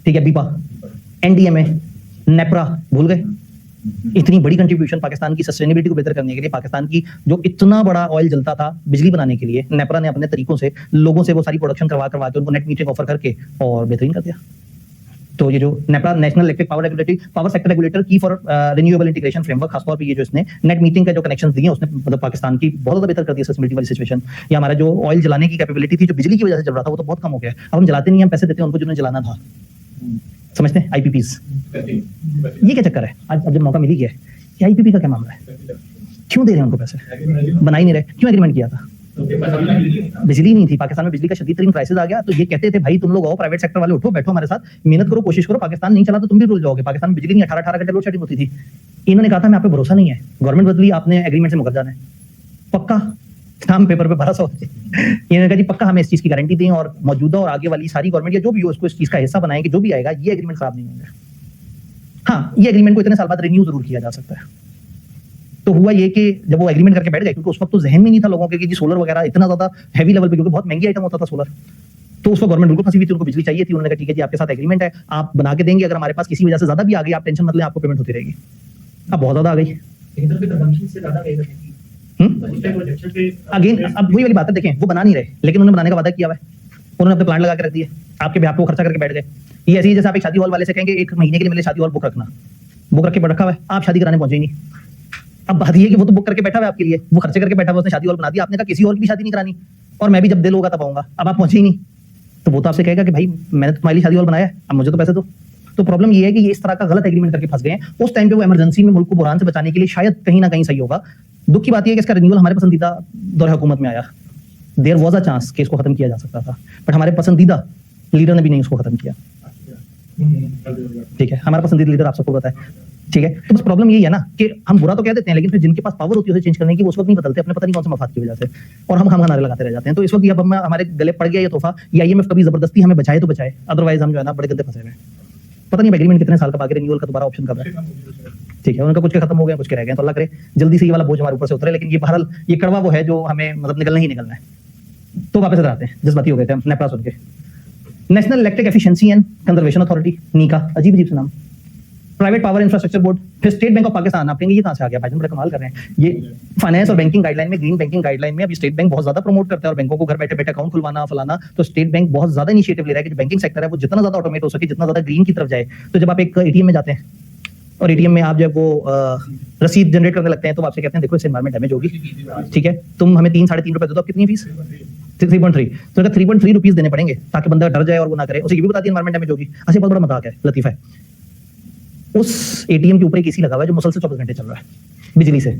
ठीक है, बीपा, एनडीएमए, नेपरा, भूल गए। इतनी बड़ी कंट्रीब्यूशन पाकिस्तान की सस्टेनेबिलिटी को बेहतर करने के लिए, पाकिस्तान की जो इतना बड़ा ऑयल जलता था बिजली बनाने के लिए, नेपरा ने अपने तरीकों से लोगों से वो सारी प्रोडक्शन करवा के उनको नेट मीटरिंग ऑफर करके और बेहतरीन कर दिया। तो ये जो NEPRA national electric power sector regulator की फॉर रिन्यूएबल इंटीग्रेशन फ्रेमवर्क, खासतौर पे ये जो इसने नेट मीटरिंग का जो कनेक्शन दिए उसने मतलब पाकिस्तान की बहुत ज्यादा बेहतर कर दिया सस्टेनेबिलिटी वाली सिचुएशन। या हमारा जो ऑयल जलाने की कैपेबिलिटी थी जो बिजली की वजह से चल रहा था वो तो बहुत कम हो गया। अब हम जलाते नहीं, हम पैसे देते हैं उनको जिन्हें जलाना था, समझते हैं आईपीपीस। ये क्या चक्कर है? आज अब जब मौका मिल ही गया है, ये आईपीपी का क्या मामला है? क्यों दे रहे हैं उनको पैसे? बना ही नहीं रहे, क्यों एग्रीमेंट किया था? बिजली नहीं थी पाकिस्तान में, बिजली का शदीद तरीन क्राइसिस आ गया तो ये कहते थे भाई तुम लोग आओ प्राइवेट सेक्टर वाले, उठो बैठो हमारे साथ, मेहनत करो, कोशिश करो, पाकिस्तान नहीं चला तो तुम भी रुल जाओगे। पाकिस्तान में बिजली नहीं 18 घंटे लोड शेडिंग होती थी। इन्होंने कहा था मैं आप पे भरोसा नहीं है, गवर्नमेंट बदली, आपने एग्रीमेंट से मुकर जाना है, पक्का स्टाम्प पेपर पे 1200। इन्होंने कहा जी पक्का हमें इस चीज की गारंटी दें और मौजूदा और आगे वाली सारी गवर्नमेंट या जो भी हो उसको इस चीज का हिस्सा बनाएं कि जो भी आएगा ये एग्रीमेंट खराब नहीं होंगे। हाँ, ये एग्रीमेंट को इतने साल बाद रिन्यू जरूर किया जा सकता है। तो हुआ ये कि जब वो एग्रीमेंट करके बैठ गए, क्योंकि उस वक्त तो जहन में नहीं था लोगों के कि सोलर वगैरह इतना ज्यादा हैवी लेवल पे, क्योंकि बहुत महंगी आइटम होता था सोलर, तो उसको गवर्नमेंट बिल्कुल फंसी हुई थी, उनको बिजली चाहिए थी। उन्होंने कहा ठीक है जी आपके साथ एग्रीमेंट है, आप बना के देंगे, अगर हमारे पास किसी वजह से ज्यादा भी आ गई आप टेंशन मत लें, आपको पेमेंट होती रहेगी। अब बहुत ज्यादा आ गई अगेन। अब वही वाली बात है, देखें वो बना नहीं रहे लेकिन उन्होंने बनाने का वादा किया हुआ है, उन्होंने अपने प्लान लगा के रख दिए, आपके बिहाफ पे वो खर्चा करके बैठ गए। ये ऐसे ही जैसे आप एक शादी हॉल वाले से कहेंगे एक महीने के लिए मेरे शादी हॉल बुक रखना, बुक रख के रखा हुआ है, आप शादी कराने पहुंचे ही नहीं। अब बात ये कि वो तो बुक करके बैठा हुआ है आपके लिए, वो खर्चे करके बैठा हुआ, उसने शादी हॉल बना दिया, आपने कहा किसी और की भी शादी नहीं करानी और मैं भी जब दिल होगा तब आऊंगा, अब आप पहुंचे ही नहीं, तो वो तो आपसे कहेगा कि भाई मैंने तो तुम्हारी शादी हॉल बनाया है, अब मुझे तो पैसे दो। तो प्रॉब्लम ये है कि ये इस तरह का गलत एग्रीमेंट करके फंस गए हैं। उस टाइम पे वो इमरजेंसी में मुल्क को बुरान से बचाने के लिए शायद कहीं ना कहीं सही होगा। दुख की बात यह है कि इसका रिन्यूअल हमारे पसंदीदा दौर हुकूमत में आया, देयर वाज अ चांस कि इसको खत्म किया जा सकता था, बट हमारे पसंदीदा लीडर ने भी नहीं उसको खत्म किया। ठीक है, हमारा पसंदीदा लीडर आप सबको पता है, ठीक है। तो बस प्रॉब्लम यही है ना कि हम बुरा तो कह देते हैं लेकिन फिर जिनके पास पावर होती है उसे चेंज करने की वो उस वक्त नहीं बदलते, अपने पता नहीं कौन से मफाद की वजह से, और हम नारे लगाते रह जाते हैं। तो इस वक्त अब हमारे गले पड़ गया ये तोहफा, या आईएमएफ कभी जबरदस्ती हमें बचाए तो बचाए, अदरवाइज हम जो है ना बड़े गंदे फंसे हुए हैं। पता नहीं एग्रीमेंट कितने साल का बाकी, रिन्यूअल का दोबारा ऑप्शन कब है, ठीक है। उनका कुछ के खत्म हो गया, कुछ के रह गए, तो अल्लाह करे जल्दी से ये वाला बोझ हमारे ऊपर से उतरे। लेकिन ये बहरहाल ये कड़वा वो है जो हमें मतलब निकलना ही निकलना है। तो वापस इधर आते हैं, जज्बाती हो गए थे हम नेपरा सुन के। National electric efficiency and conservation authority, NEECA, अजीब अजीब से नाम। प्राइवेट पावर इंफ्रास्ट्रक्चर बोर्ड, फिर स्टेट बैंक ऑफ पाकिस्तान। आप कहेंगे ये कहां से आ गया भाई, बड़ा कमाल कर रहे हैं। ये फाइनेंस और बैंकिंग गाइडलाइन में, ग्रीन बैंकिंग गाइडलाइन में अभी स्टेट बैंक बहुत ज्यादा प्रमोट करता है और बैंकों को घर बैठे बैठे अकाउंट खुलवाना फलाना, तो स्टेट बैंक बहुत ज्यादा इनिशिएटिव ले रहा है कि जो बैंकिंग सेक्टर है वो जितना ज्यादा ऑटोमेट हो सके, जितना ज्यादा ग्रीन की तरफ जाए। तो जब आप एक एटीएम में जाते हैं और एटीएम में आप जब वो रसीद जनरेट करने लगते हैं तो आपसे कहते हैं देखो इससे एनवायरमेंट डैमेज होगी, ठीक है, तुम हमें 3-3.5 रुपए दो, तो कितनी फीस 3.3, तो अगर 3.3 रुपीज देने पड़ेंगे ताकि बंदा डर जाए और वो ना करे। उसे ये भी बता दिया एनवायरमेंट डैमेज होगी। अच्छा, बहुत बड़ा मजाक है, लतीफा है। उस एटीएम के ऊपर एक एसी लगा हुआ है जो मुसलसल 24 घंटे चल रहा है बिजली से,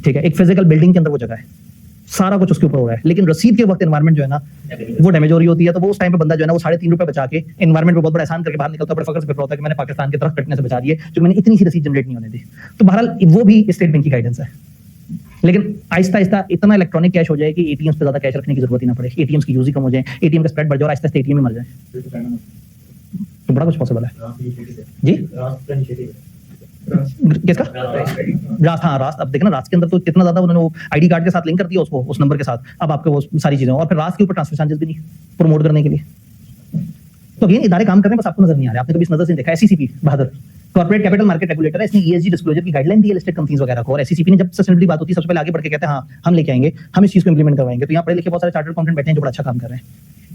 ठीक है। एक फिजिकल बिल्डिंग के अंदर वो जगह है, सारा कुछ उसके ऊपर हो रहा है, लेकिन रसीद के वक्त एनवायरमेंट जो है ना वो डैमेज हो रही होती है। तो वो उस टाइम पे बंदा जो है ना वो 3.5 रुपए बचा के एनवायरमेंट पे बहुत बड़ा एहसान करके बाहर निकलता है, बड़े फख्र से फिर होता है कि मैंने पाकिस्तान के दरख्त कटने से बचा दिए जो मैंने इतनी सी रसीद जनरेट नहीं होने दी। तो बहरहाल वो भी स्टेट बैंक की गाइडेंस है, लेकिन आहिस्ता आहिस्ता इतना इलेक्ट्रॉनिक कैश हो जाए कि एटीएम्स पे ज्यादा कैश रखने की जरूरत ही ना पड़े, एटीएम्स की यूज ही कम हो जाए, एटीएम का स्प्रेड बढ़ जाए और आहिस्ता आहिस्ता एटीएम में मर जाए, तो बड़ा कुछ पॉसिबल है जी। किसका रास्त? हाँ, रास्त। अब देखना रास्त के अंदर तो कितना ज्यादा उन्होंने वो आईडी कार्ड के साथ लिंक कर दिया उसको, उस नंबर के साथ, अब आपके वो सारी चीजें, और फिर रास्त के ऊपर ट्रांसफर चार्जेस भी नहीं प्रमोट करने के लिए। तो अगेन इदारे काम कर रहे हैं, बस आपको नजर नहीं आ रहा, आपने कभी इस नजर से नहीं देखा। एससीसीपी बहादुर कॉर्पोरेट कैपिटल मार्केट रेगुलेटर है, इसने ईएसजी डिस्क्लोजर की गाइडलाइन दी है लिस्टेड कंपनीज वगैरह को, और एससीसीपी ने जब सस्टेनेबिलिटी बात होती है सबसे पहले आगे बढ़ के कहते हैं हाँ हम लेके आएंगे, हम इस चीज को इंप्लीमेंट करवाएंगे। तो यहाँ पढ़े लिखे बहुत सारे चार्टर्ड अकाउंटेंट बैठे हैं जो बड़ा अच्छा काम कर रहे हैं।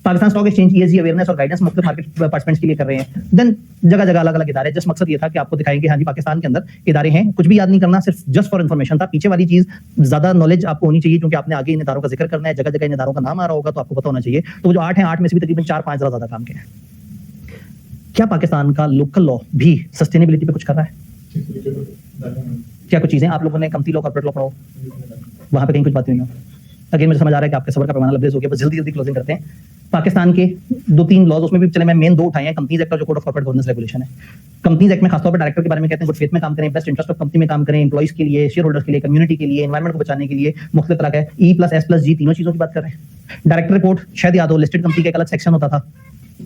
Pakistan stock exchange ESG awareness और गाइडेंस मुख्तलिफ मार्केट पार्टिसिपेंट्स के लिए कर रहे हैं। देन जगह जगह अलग अलग इदारे, जस्ट मकसद ये था कि आपको दिखाएंगे हाँ जी पाकिस्तान के अंदर इदारे हैं, कुछ भी याद नहीं करना, सिर्फ जस्ट फॉर इन्फॉर्मेशन था। पीछे वाली चीज ज्यादा नॉलेज आपको होनी चाहिए क्योंकि आपने आगे इन इदारों का जिक्र करना है, जगह जगह इन इदारों का नाम आ रहा होगा तो आपको पता होना चाहिए। तो वो जो 8 हैं, 8 में से भी तकरीबन 4-5 ज्यादा काम के हैं। क्या पाकिस्तान का लोकल लॉ भी सस्टेनेबिलिटी पे कुछ कर रहा है? क्या कुछ चीजें आप लोगों ने कंपनी लॉ कॉर्पोरेट लॉ पढ़ो, वहां पे कहीं कुछ बातें हुई हो? अगेन मुझे समझ आ रहा है कि आपके सबर का पैमाना लबरेज हो गया, बस जल्दी जल्दी क्लोजिंग करते हैं। पाकिस्तान के 2-3 लॉज, उसमें भी चले मैं मेन 2 उठाए हैं। कंपनीज एक्ट का जो code of corporate governance regulation है, कंपनीज एक्ट में खासतौर पर डायरेक्टर के बारे में कहते हैं गुड फेथ में काम करें, बेस्ट इंटरेस्ट ऑफ कंपनी में काम करें, एम्प्लॉइज के लिए, शेयर होल्डर्स के लिए, कम्युनिटी के लिए, एनवायरमेंट को बचाने के लिए मुख्तलिफ तरह का E+S+G तीनों चीजों की बात कर रहे हैं। डायरेक्टर रिपोर्ट शायद याद हो, लिस्टेड कंपनी का एक अलग सेक्शन होता था,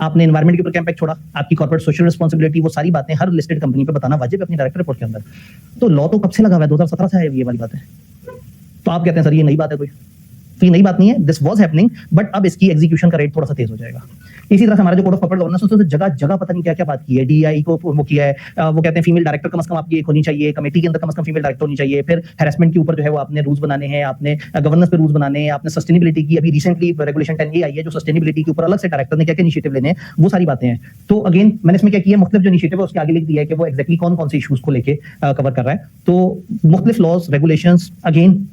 आपने एनवायरमेंट के ऊपर क्या इम्पैक्ट छोड़ा, आपकी कॉर्पोरेट सोशल रिस्पांसिबिलिटी, वो सारी बातें हर लिस्टेड कंपनी पे बताना वाजिब है अपनी डायरेक्टर रिपोर्ट के अंदर। तो लॉ तो कब से लगा हुआ है, 2017 से है ये वाली बात है। तो आप कहते हैं सर ये नई बात है कोई, तो ये नई बात नहीं है, दिस वाज हैपनिंग, बट अब इसकी एग्जीक्यूशन का रेट थोड़ा सा तेज हो जाएगा। इसी तरह से हमारा जो कोड ऑफ कॉर्पोरेट गवर्नेंस उसने जगह जगह पता नहीं क्या क्या बात की है, DEI को वो किया है, वो कहते हैं फीमेल डायरेक्टर कम से कम आपकी एक होनी चाहिए, कमेटी के अंदर कम से कम फीमेल डायरेक्टर होनी चाहिए, फिर हैरेसमेंट के ऊपर जो है वो आपने रूल्स बनाने हैं, आपने गवर्नेंस पे रूल्स बनाने हैं, आपने सस्टेनेबिलिटी की अभी रिसेंटली रेगुलेशन 10A आई है जो सस्टेनेबिलिटी के ऊपर अलग से डायरेक्टर ने क्या क्या इनिशिएटिव लेने हैं, वो सारी बातें हैं। तो अगेन मैंने इसमें क्या किया, मुख्तलिफ जो इनिशिएटिव है उसके आगे लिख दिया है कि वो एक्जैक्टली कौन कौन से इशूज को लेके कवर कर रहा है। तो मुख्तलिफ लॉज रेगुलेशंस, अगेन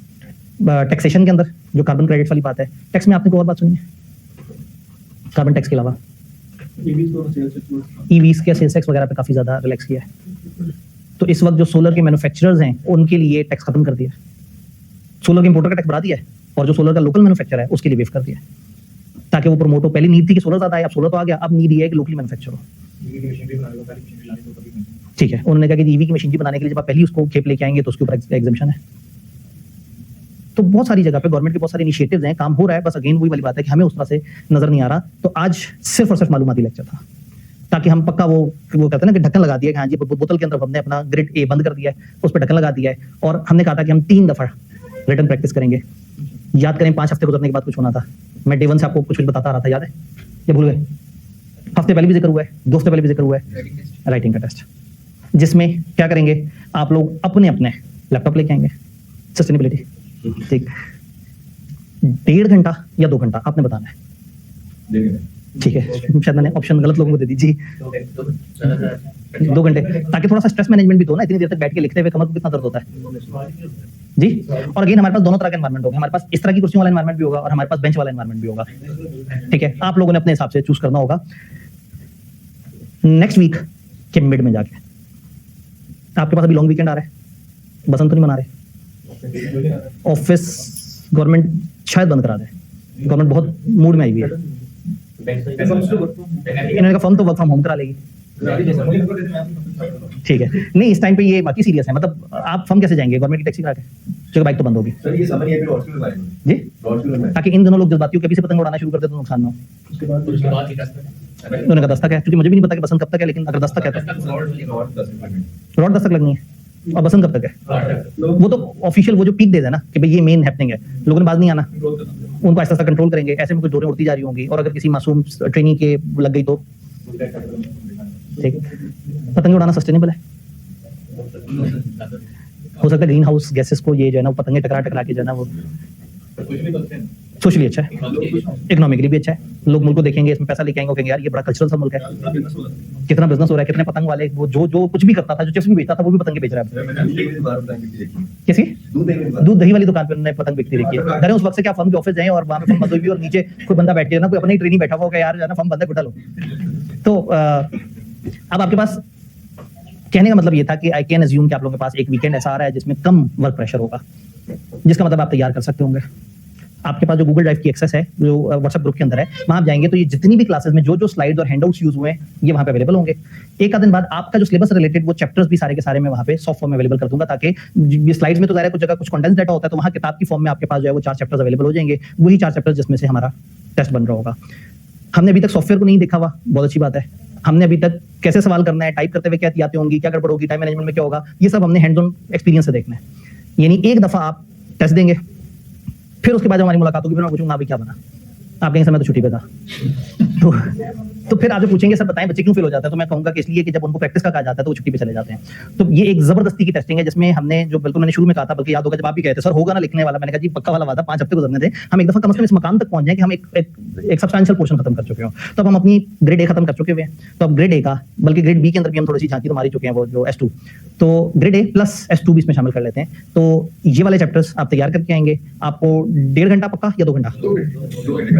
टैक्सेशन के अंदर जो कार्बन क्रेडिट वाली बात है, टैक्स में आपने कोई और बात सुनी है कार्बन टैक्स के अलावा? EVs के सेल्स टैक्स वगैरह पे काफी ज्यादा रिलैक्स किया है। तो इस वक्त जो सोलर के मैन्युफैक्चरर्स हैं उनके लिए टैक्स खत्म कर दिया है, सोलर के इंपोर्टर का टैक्स बढ़ा दिया है, और जो सोलर का लोकल मैन्युफैक्चर है उसके लिए वेव कर दिया है, ताकि वो प्रमोट हो। पहले नीड थी कि सोलर ज्यादा आए, अब सोलर तो आ गया, अब नीड ये है कि लोकली मैन्युफैक्चर हो। ठीक है, उन्होंने कहा कि EV की मशीनरी बनाने के लिए जब आप पहले उसको खेप लेके आएंगे तो उसके ऊपर एग्जेम्पशन है। तो बहुत सारी जगह पे गवर्नमेंट के बहुत सारे इनिशिएटिव्स हैं, काम हो रहा है, बस अगेन वही वाली बात है कि हमें उस तरह से नजर नहीं आ रहा। तो आज सिर्फ और सिर्फ मालूमाती लेक्चर था, ताकि हम पक्का वो कहते हैं ना कि ढक्कन लगा दिया कि हाँ जी बोतल के अंदर हमने अपना ग्रेड A बंद कर दिया है, उस पर ढक्कन लगा दिया है, और हमने कहा था कि हम 3 दफा रिटर्न प्रैक्टिस करेंगे। याद करें 5 हफ्ते गुजरने के बाद कुछ होना था, मैं डे 1 से आपको कुछ बताता रहा था, याद है या भूल गए? हफ्ते पहले भी जिक्र हुआ है, 2 हफ्ते पहले भी जिक्र हुआ है, राइटिंग का टेस्ट, जिसमें क्या करेंगे आप लोग अपने अपने लैपटॉप लेके आएंगे, सस्टेनेबिलिटी, ठीक, 1.5 घंटा या 2 घंटा आपने बताना है, ठीक है? शायद मैंने ऑप्शन गलत लोगों को दे दी जी, 2 घंटे, ताकि थोड़ा सा स्ट्रेस मैनेजमेंट भी तो ना, इतनी देर तक बैठ के लिखते हुए कमर को कितना दर्द होता है जी। और अगेन हमारे पास दोनों तरह का एनवायरनमेंट होगा, हमारे पास इस तरह की कुर्सियों वाला एनवायरनमेंट भी होगा और हमारे पास बेंच वाला एनवायरनमेंट भी होगा, ठीक है? आप लोगों ने अपने हिसाब से चूज करना होगा। नेक्स्ट वीक के मिड में जाके आपके पास अभी लॉन्ग वीकेंड आ रहा है, बसंत तो नहीं मना रहे, ऑफिस गवर्नमेंट शायद बंद करा दे, गवर्नमेंट बहुत मूड में आई हुई है, इन्होंने कहा फर्म तो वर्क फ्रॉम होम करा लेगी, ठीक है? नहीं इस टाइम पे ये बाकी सीरियस है, मतलब आप फर्म कैसे जाएंगे गवर्नमेंट की टैक्सी करा के, क्योंकि बाइक तो बंद होगी सर ये समझ नहीं लॉन्च क्यों जी, में ताकि इन दोनों लोग जज्बातियों के पीछे पतंग उड़ाना शुरू कर दे तो नुकसान ना हो। उन्होंने कहा 10 तक है, क्योंकि मुझे भी नहीं पता कि बसंत कब तक है, लेकिन अगर 10 तक है तो रॉड 10 तक लगनी है, और बसंत कब तक है? वो तो ऑफिशियल वो जो पीक डेज है ना कि भाई ये मेन हैपनिंग है, लोगों ने बात नहीं आना, उनको ऐसा ऐसा कंट्रोल करेंगे, ऐसे में कुछ डोरें उड़ती जा रही होंगी, और अगर किसी मासूम ट्रेनिंग के लग गई तो ठीक, पतंगे उड़ाना सस्टेनेबल है? हो सकता है ग्रीन हाउस गैसेस को ये जो है ना पतंगे टकरा टकरा के जो है ना वो सोशली अच्छा है, इकोनॉमिकली भी अच्छा है, लोग मुल्क को देखेंगे, इसमें पैसा लेके आएंगे, कहेंगे यार ये बड़ा कल्चरल सा मुल्क है, कितना बिजनेस हो रहा है, कितने पतंग वाले, वो जो कुछ भी करता था, जो चिप्स भी बेचता था वो भी पतंगे बेच रहा है। किसी दूध दही वाली दुकान पे उन्होंने पतंग बिकती देखी है, डरे उस वक्त से क्या फर्म के ऑफिस जाए और वहां पे फर्म बंद हुई भी और नीचे कोई बंदा बैठ के ना कोई अपना ही ट्रेनिंग बैठा हुआ यार जो है ना फर्म बंद है, गुटा लो। तो अब आपके पास कहने का मतलब ये था कि आई कैन अज्यूम कि आप लोगों के पास एक वीकेंड ऐसा आ रहा है जिसमें कम वर्क प्रेशर होगा, जिसका मतलब आप तैयार कर सकते होंगे। आपके पास जो गूगल ड्राइव की एक्सेस है, जो व्हाट्सएप ग्रुप के अंदर है, वहां आप जाएंगे तो ये जितनी भी क्लासेस में जो स्लाइड्स और हैंडआउट्स यूज हुए हैं ये वहां पे अवेलेबल होंगे। एक आध दिन बाद आपका जो सिलेबस रिलेटेड वो चैप्टर्स भी सारे के सारे मैं वहां पे सॉफ्ट फॉर्म में अवेलेबल कर दूंगा, ताकि ये स्लाइड्स में तो जाहिर है कुछ जगह कुछ कंडेंस डाटा होता है, तो वहां किताब की फॉर्म में आपके पास जो है वो 4 चैप्टर्स अवेलेबल हो जाएंगे, वही 4 चैप्टर्स जिसमें से हमारा टेस्ट बन रहा होगा। हमने अभी तक सॉफ्टवेयर को नहीं देखा हुआ, बहुत अच्छी बात है। हमने अभी तक कैसे सवाल करना है, टाइप करते हुए क्या एहतियातें होंगी, क्या गड़बड़ होगी, टाइम मैनेजमेंट में क्या होगा, ये सब हमने हैंड्स ऑन एक्सपीरियंस से देखना है। यानी एक दफा आप टेस्ट देंगे, फिर उसके बाद हमारी मुलाकात होगी, फिर मैं पूछूंगा अभी क्या बना, आप कहेंगे समय तो छुट्टी पे था, तो फिर आप जो पूछेंगे सर बताएं बच्चे क्यों फेल हो जाते हैं, तो मैं कहूंगा कि इसलिए कि जब उनको प्रैक्टिस का कहा जाता है तो वो छुट्टी पे चले जाते हैं। तो ये एक जबरदस्ती की टेस्टिंग है जिसमें हमने जो बिल्कुल मैंने शुरू में कहा था, बल्कि याद होगा जब आप भी कहते सर होगा ना लिखने वाला, मैंने कहा जी पक्का वाला वादा, 5 हफ्ते गुजरने थे, हम एक दफा कम से कम इस मकाम तक पहुंच जाए कि हम एक सब्सटेंशियल पोर्शन खत्म कर चुके हो। तो अब हम अपनी ग्रेड A खत्म कर चुके हुए हैं, तो अब ग्रेड A का बल्कि ग्रेड B के अंदर भी हम थोड़ी सी झांकी तो मार चुके हैं, वो जो S2, तो ग्रेड A प्लस S2 भी इसमें शामिल कर लेते हैं। तो ये वाले चैप्टर्स आप तैयार करके आएंगे, आपको 1.5 घंटा पक्का या 2 घंटा?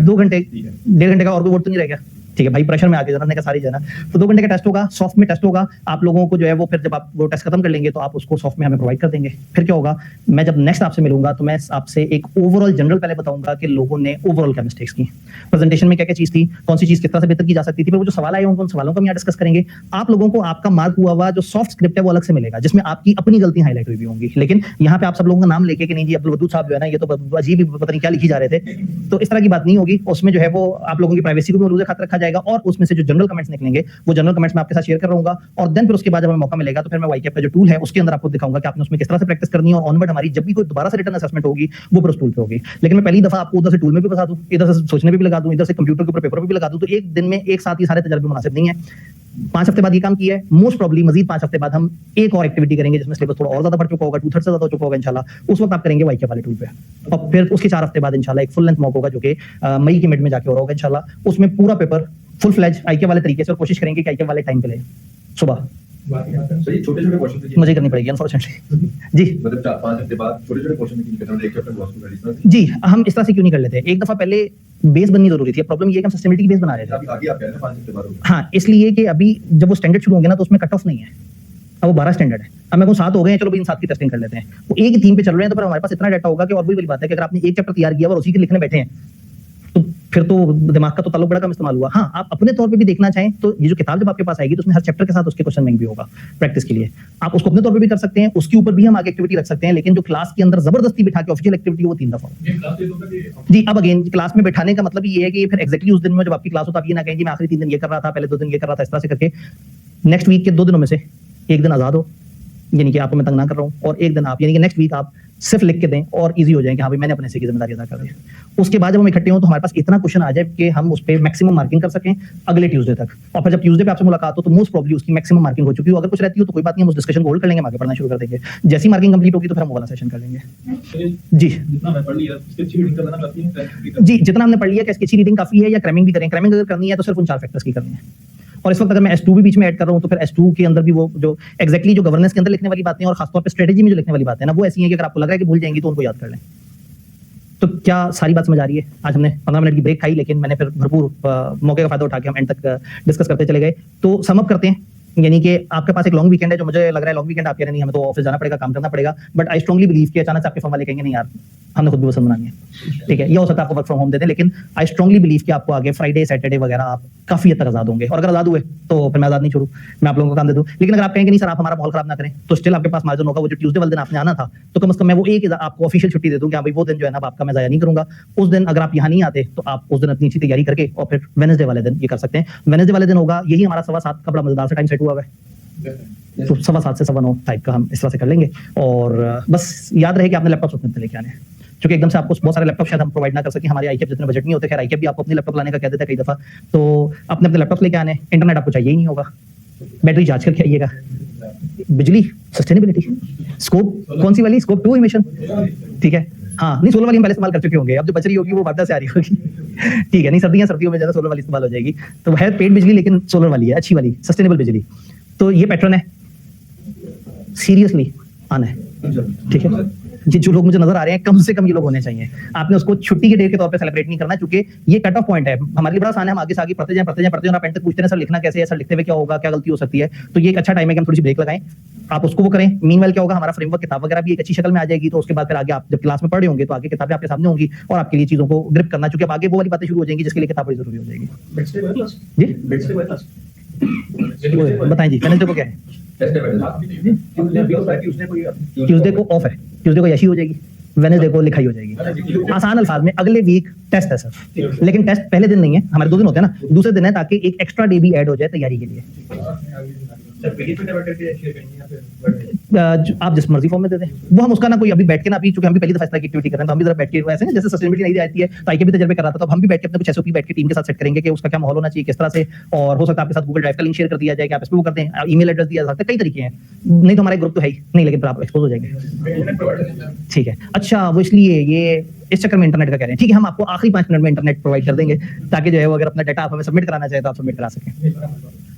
2 घंटे, 1.5 घंटे का और कोई वोट तो नहीं रह गया? ठीक है भाई, प्रेशर में आके जनरल का सारी जो है ना, तो 2 घंटे का टेस्ट होगा, सॉफ्ट में टेस्ट होगा। आप लोगों को जो है वो फिर जब आप वो टेस्ट खत्म कर लेंगे तो आप उसको सॉफ्ट में हमें प्रोवाइड कर देंगे। फिर क्या होगा, मैं जब नेक्स्ट आपसे मिलूंगा तो मैं आपसे एक ओवरऑल जनरल पहले बताऊंगा कि लोगों ने ओवरऑल क्या मिस्टेक्स की, प्रेजेंटेशन में क्या क्या चीज थी, कौन सी चीज किस तरह से बेहतर की जा सकती थी। फिर वो जो सवाल आए होंगे उन सवालों को हम यहाँ डिस्कस करेंगे। आप लोगों को आपका मार्क हुआ हुआ जो सॉफ्ट स्क्रिप्ट है वो अलग से मिलेगा, जिसमें आपकी अपनी गलती हाईलाइट हुई भी होंगी। लेकिन यहाँ पे आप सब लोगों का नाम लेके कि नहीं जी अब्दुल वदूद साहब जो है ना ये तो अजीब ही पता नहीं क्या लिखी जा रहे थे, तो इस तरह की बात नहीं होगी। उसमें जो है वो आप लोगों की प्राइवेसी को भी मौजूद खातिर रखा जाएगा और उसमें से जो जनरल कमेंट्स निकलेंगे वो जनरल कमेंट्स मैं आपके साथ शेयर कर रहूंगा। और देन फिर उसके बाद जब हमें मौका मिलेगा तो फिर मैं वाईकेप का जो टूल है उसके अंदर आपको दिखाऊंगा कि आपने उसमें किस तरह से प्रैक्टिस करनी है, और ऑनवर्ड हमारी जब भी कोई दोबारा से रिटर्न असेसमेंट होगी वो फिर उस टूल पे होगी। लेकिन मैं पहली दफा आपको उधर से टूल में भी बता दूं, इधर से सोचने पे भी लगा दूं, इधर से कंप्यूटर के ऊपर पेपर पे भी लगा दूं, तो एक दिन में एक साथ ही सारे तजर्बे मुनासिब नहीं है। 5 हफ्ते बाद ये काम किया है, मोस्ट प्रॉब्ली मजीद 5 हफ्ते बाद हम एक और एक्टिविटी करेंगे जिसमें सिलेबस थोड़ा और ज्यादा बढ़ चुका होगा, 2/3 से ज्यादा हो चुका होगा इंशाल्लाह। उस वक्त आप करेंगे वाईकेप वाले टूल पे, और फिर उसके 4 हफ्ते बाद इंशाल्लाह एक फुल लेंथ मॉक होगा जो कि मई के मिड में जाके हो रहा होगा इंशाल्लाह। उसमें पूरा पेपर फुल फ्लैज आईके वाले तरीके से, और कोशिश करेंगे कि आईके वाले टाइम पे ले सुबह सर ये छोटे-छोटे क्वेश्चन मुझे करनी पड़ेगी अनफॉर्चुनेटली जी। मतलब 4-5 हफ्ते बाद छोटे-छोटे क्वेश्चन की करना है, एक चैप्टर लॉस कर रही जी हम इस तरह से क्यों नहीं कर लेते, एक दफा पहले बेस बननी जरूरी थी। प्रॉब्लम ये है कि हम सस्टेनेबिलिटी की बेस बना रहे थे। अभी आगे आप कह रहे हैं 5 हफ्ते बाद होगा। हाँ, इसलिए कि अभी जब वो स्टैंडर्ड शुरू होंगे ना तो उसमें कट ऑफ नहीं है, अब वो 12 स्टैंडर्ड है। अब मैं को 7 हो गए हैं, चलो भाई इन 7 की टेस्टिंग कर लेते हैं। वो एक ही थीम पे चल रहे हैं तो फिर हमारे पास इतना डाटा होगा कि, और वही वाली बात है कि अगर आपने एक चैप्टर तैयार किया और उसी के लिखने बैठे हैं तो फिर तो दिमाग का तो ताल्लुक बड़ा कम इस्तेमाल हुआ। हाँ, आप अपने तौर पे भी देखना चाहें तो ये जो किताब जब आपके पास आएगी तो उसमें हर चैप्टर के साथ उसके क्वेश्चन बैंक भी होगा प्रैक्टिस के लिए। आप उसको अपने तौर पे भी कर सकते हैं, उसके ऊपर भी हम आगे एक्टिविटी रख सकते हैं, लेकिन जो क्लास के अंदर जबरदस्ती बिठा के ऑफिशियल एक्टिविटी वो 3 दफा होगी जी। अब अगेन क्लास में बैठाने का मतलब ये है कि फिर एक्जैक्टली उस दिन में जब आपकी क्लास हो तो आप ये ना कहें जी मैं आखिरी 3 दिन ये कर रहा था, पहले 2 दिन ये कर रहा था, इस तरह से करके नेक्स्ट वीक के 2 दिनों में से एक दिन आजाद हो, यानी कि आपको मैं तंग ना कर रहा हूँ, और एक दिन आप यानी कि नेक्स्ट वीक आप सिर्फ लिख के दें और इजी हो जाए कि हाँ भाई मैंने अपने से की जिम्मेदारी अदा कर दी। उसके बाद जब हम इकट्ठे हों तो हमारे पास इतना क्वेश्चन आ जाए कि हम उस पर मैक्सिमम मार्किंग कर सकें अगले ट्यूसडे तक, और फिर जब ट्यूसडे पे आपसे मुलाकात हो तो मोस्ट प्रॉब्ली उसकी मैक्सिमम मार्किंग हो चुकी हो। अगर कुछ रहती हो तो कोई बात नहीं, हम उस डिस्कशन को होल्ड कर लेंगे, हम आगे पढ़ना शुरू कर देंगे। जैसी मार्किंग कंप्लीट होगी तो फिर हम वो वाला सेशन कर लेंगे जी। जितना मैं पढ़ लिया उसके अच्छी रीडिंग करना काफी है जी जितना हमने पढ़ लिया, क्या इसकी अच्छी रीडिंग काफी है या क्रैमिंग भी करें? क्रैमिंग अगर करनी है तो सिर्फ उन 4 फैक्टर्स की करनी है। और इस वक्त अगर मैं S2 भी बीच में ऐड कर रहा हूं तो फिर S2 के अंदर भी वो जो एग्जैक्टली जो गवर्नेंस के अंदर लिखने वाली बातें और खासतौर पे स्ट्रेटेजी में जो लिखने वाली बातें हैं ना वो ऐसी हैं कि अगर आपको लग रहा है कि भूल जाएंगी तो उनको याद कर लें। तो क्या सारी बात समझ आ रही है? आज हमने 15 मिनट की ब्रेक खाई, लेकिन मैंने फिर भरपूर मौके का फायदा उठा के हम एंड तक डिस्कस करते चले गए। तो सम अप करते हैं, यानी कि आपके पास एक लॉन्ग वीकेंड है, जो मुझे लग रहा है लॉन्ग वीकेंड आप कह रहे नहीं हमें तो ऑफिस जाना पड़ेगा, काम करना पड़ेगा, बट आई स्ट्रांगली बिलीव कि अचानक से आपके फर्म वाले कहेंगे नहीं यार हमने खुद भी वसंत बनानी है, ठीक है, ये हो सकता है आपको वर्क फ्रॉम होम दे दें, लेकिन आई स्ट्रांगली बिलीव कि आपको आगे फ्राइडे सैटरडे वगैरह आप काफी हद तक आजाद होंगे। और अगर आजाद हुए तो फिर मैं आजाद नहीं छोड़ू, मैं आप लोगों को काम दे दूं। लेकिन अगर आप कहेंगे नहीं सर आप हमारा माहौल खराब ना करें, तो स्टिल आपके पास मार्जिन होगा। वो जो ट्यूसडे वाले दिन आपने आना था तो कम से कम मैं वो एक आपको ऑफिशियल छुट्टी दे दूं कि हाँ भाई वो दिन जो है ना आपका मैं जाया नहीं करूंगा। उस दिन अगर आप यहाँ नहीं आते तो आप उस दिन अपनी अच्छी तैयारी करके और फिर वेडनेसडे वाले दिन ये कर सकते हैं। वेडनेसडे वाले दिन होगा यही हमारा 7:15 का बड़ा मजेदार सा टाइम सेट हुआ है, तो 7:15 से 9:15 टाइप का हम इस तरह से कर लेंगे। और बस याद रहे कि आपने लैपटॉप अपने लेके आने हैं, क्योंकि एकदम से आपको बहुत सारे लैपटॉप शायद हम प्रोवाइड ना कर सकें, हमारे आईकेप जितने बजट नहीं होते। खैर आईकेप भी आपको अपने लैपटॉप लाने का कह देता है कई दफा, तो अपने अपने लैपटॉप लेके आने। इंटरनेट आपको चाहिए ही नहीं होगा, बैटरी चार्ज करके आइएगा, बिजली, सस्टेनेबिलिटी, स्कोप कौन सी वाली? स्कोप 2 इमिशन, ठीक है। हाँ नहीं, सोलर वाली हम पहले इस्तेमाल कर चुके होंगे, अब जो बच रही होगी वो वापस से आ रही होगी, ठीक है। नहीं सर्दियों में ज्यादा सोलर वाली इस्तेमाल हो जाएगी, तो है पेड बिजली लेकिन सोलर वाली है, अच्छी वाली सस्टेनेबल बिजली। तो ये पैटर्न है, सीरियसली आना है, ठीक है। ये जो लोग मुझे नजर आ रहे हैं कम से कम ये लोग होने चाहिए। आपने उसको छुट्टी के डे के तौर पे सेलिब्रेट नहीं करना, क्योंकि ये कट ऑफ पॉइंट है हमारे लिए। बड़ा आसान है, हम आगे से आगे पढ़ते जाएं और आप एंड तक पूछते हैं सर लिखना कैसे है, सर लिखते हुए क्या होगा, क्या गलती हो सकती है। तो ये एक अच्छा टाइम है कि हम थोड़ी सी ब्रेक लगाएं, आप उसको वो करें। मीनवाइल क्या होगा, हमारा फ्रेमवर्क किताब वगैरह भी एक अच्छी शक्ल में आ जाएगी, तो उसके बाद फिर आगे आप जब क्लास में पढ़ रहे होंगे तो आगे किताबें आपके सामने होंगी और आपके लिए चीजों को ग्रिप करना, क्योंकि अब आगे वो वाली बातें शुरू हो जाएंगी जिसके लिए किताब बड़ी जरूरी हो जाएगी जी। बताएं जी, वेडनेसडे को क्या है? ट्यूसडे को ऑफ है, ट्यूसडे को यशी हो जाएगी, वेडनेसडे को लिखाई हो जाएगी। आसान अल्फाज में अगले वीक टेस्ट है सर, लेकिन टेस्ट पहले दिन नहीं है, हमारे 2 दिन होते हैं ना, दूसरे दिन है, ताकि एक एक्स्ट्रा डे भी ऐड हो जाए तैयारी के लिए। आप जिस मर्जी फॉर्म में दे दें, वो हम उसका ना कोई अभी बैठ के ना, अभी चूंकि हम भी पहली दफा इस तरह की एक्टिविटी कर रहे हैं तो हम भी जरा बैठ के वैसे ना जैसे सस्टेनेबिलिटी नहीं आती है तो आईके भी तजर्बे कर रहा था, तो हम भी बैठ के अपने कुछ एसओपी बैठ के टीम के साथ सेट करेंगे कि उसका क्या माहौल होना चाहिए, किस तरह से। और हो सकता है आपके साथ गूगल ड्राइव का लिंक शेयर कर दिया जाए कि आप इस पे वो करते हैं, ईमेल एड्रेस दिया जा सकता है, कई तरीके हैं। नहीं तो हमारे ग्रुप तो है ही नहीं, लेकिन फिर आप एक्सपोज हो जाएंगे, ठीक है। अच्छा वो इसलिए ये इस चक्कर में इंटरनेट का कह रहे हैं, ठीक है, हम आपको आखिरी 5 मिनट में इंटरनेट प्रोवाइड कर देंगे ताकि जो है वो अगर अपना डाटा आप हमें सबमिट कराना चाहे तो आप सबमिट करा सकें,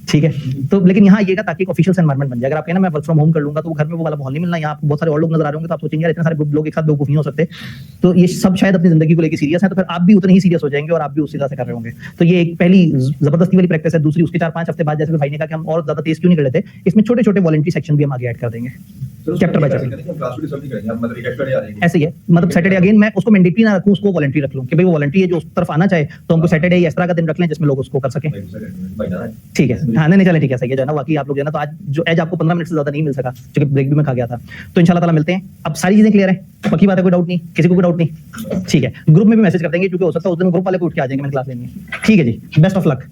ठीक। ठीक है। तो लेकिन यहाँ आइएगा ताकि एक ऑफिशियल एनवायरनमेंट बन जाए। अगर आप कहना मैं वर्क फ्रॉम होम कर लूंगा तो वो घर में वो वाला माहौल नहीं मिलना। यहाँ आपको बहुत सारे और लोग नजर आ रहे होंगे तो आप सोचेंगे यार इतने सारे लोग एक साथ बेवकूफ नहीं हो सकते। तो ये सब शायद अपनी जिंदगी को लेकर सीरियस है, तो फिर आप भी उतने ही सीरियस हो जाएंगे और आप भी उसी तरह से कर रहे होंगे। तो ये एक पहली जबरदस्ती वाली प्रैक्टिस है। दूसरी, उसके 4-5 हफ्ते बाद जैसे भाई ने कहा कि हम और ज्यादा तेज क्यों नहीं कर लेते, इसमें छोटे छोटे वॉलंटरी सेक्शन भी हम आगे ऐड कर देंगे chapter by chapter. Class two सब नहीं करेंगे, आप मतलब एक एक्स्ट्रा डे आ जाएंगे। ऐसे ही है, मतलब सैटरडे अगेन मैं उसको मैंडेटरी ना रखूं, उसको वॉलंटरी रख लूं कि भाई वो वॉलंटरी है, जो उस तरफ आना चाहे तो हमको सैटरडे या इस तरह का दिन रख लें जिसमें लोग उसको कर सकें। भाई जाना है। ठीक है, हाँ नहीं चले, ठीक है, सही है जो है ना। बाकी आप लोग जो है ना, तो आज जो एज आपको 15 मिनट से ज्यादा नहीं मिल सका क्योंकि ब्रेक भी मैं खा गया था। तो इंशाल्लाह ताला मिलते हैं। अब सारी चीजें क्लियर है, पक्की बात है, कोई डाउट नहीं, किसी को कोई डाउट नहीं? ठीक है, ग्रुप में भी मैसेज कर देंगे क्योंकि हो सकता है उस दिन ग्रुप वाले को उठ के आ जाएंगे, मैंने क्लास लेनी है। ठीक है जी, बेस्ट ऑफ लक।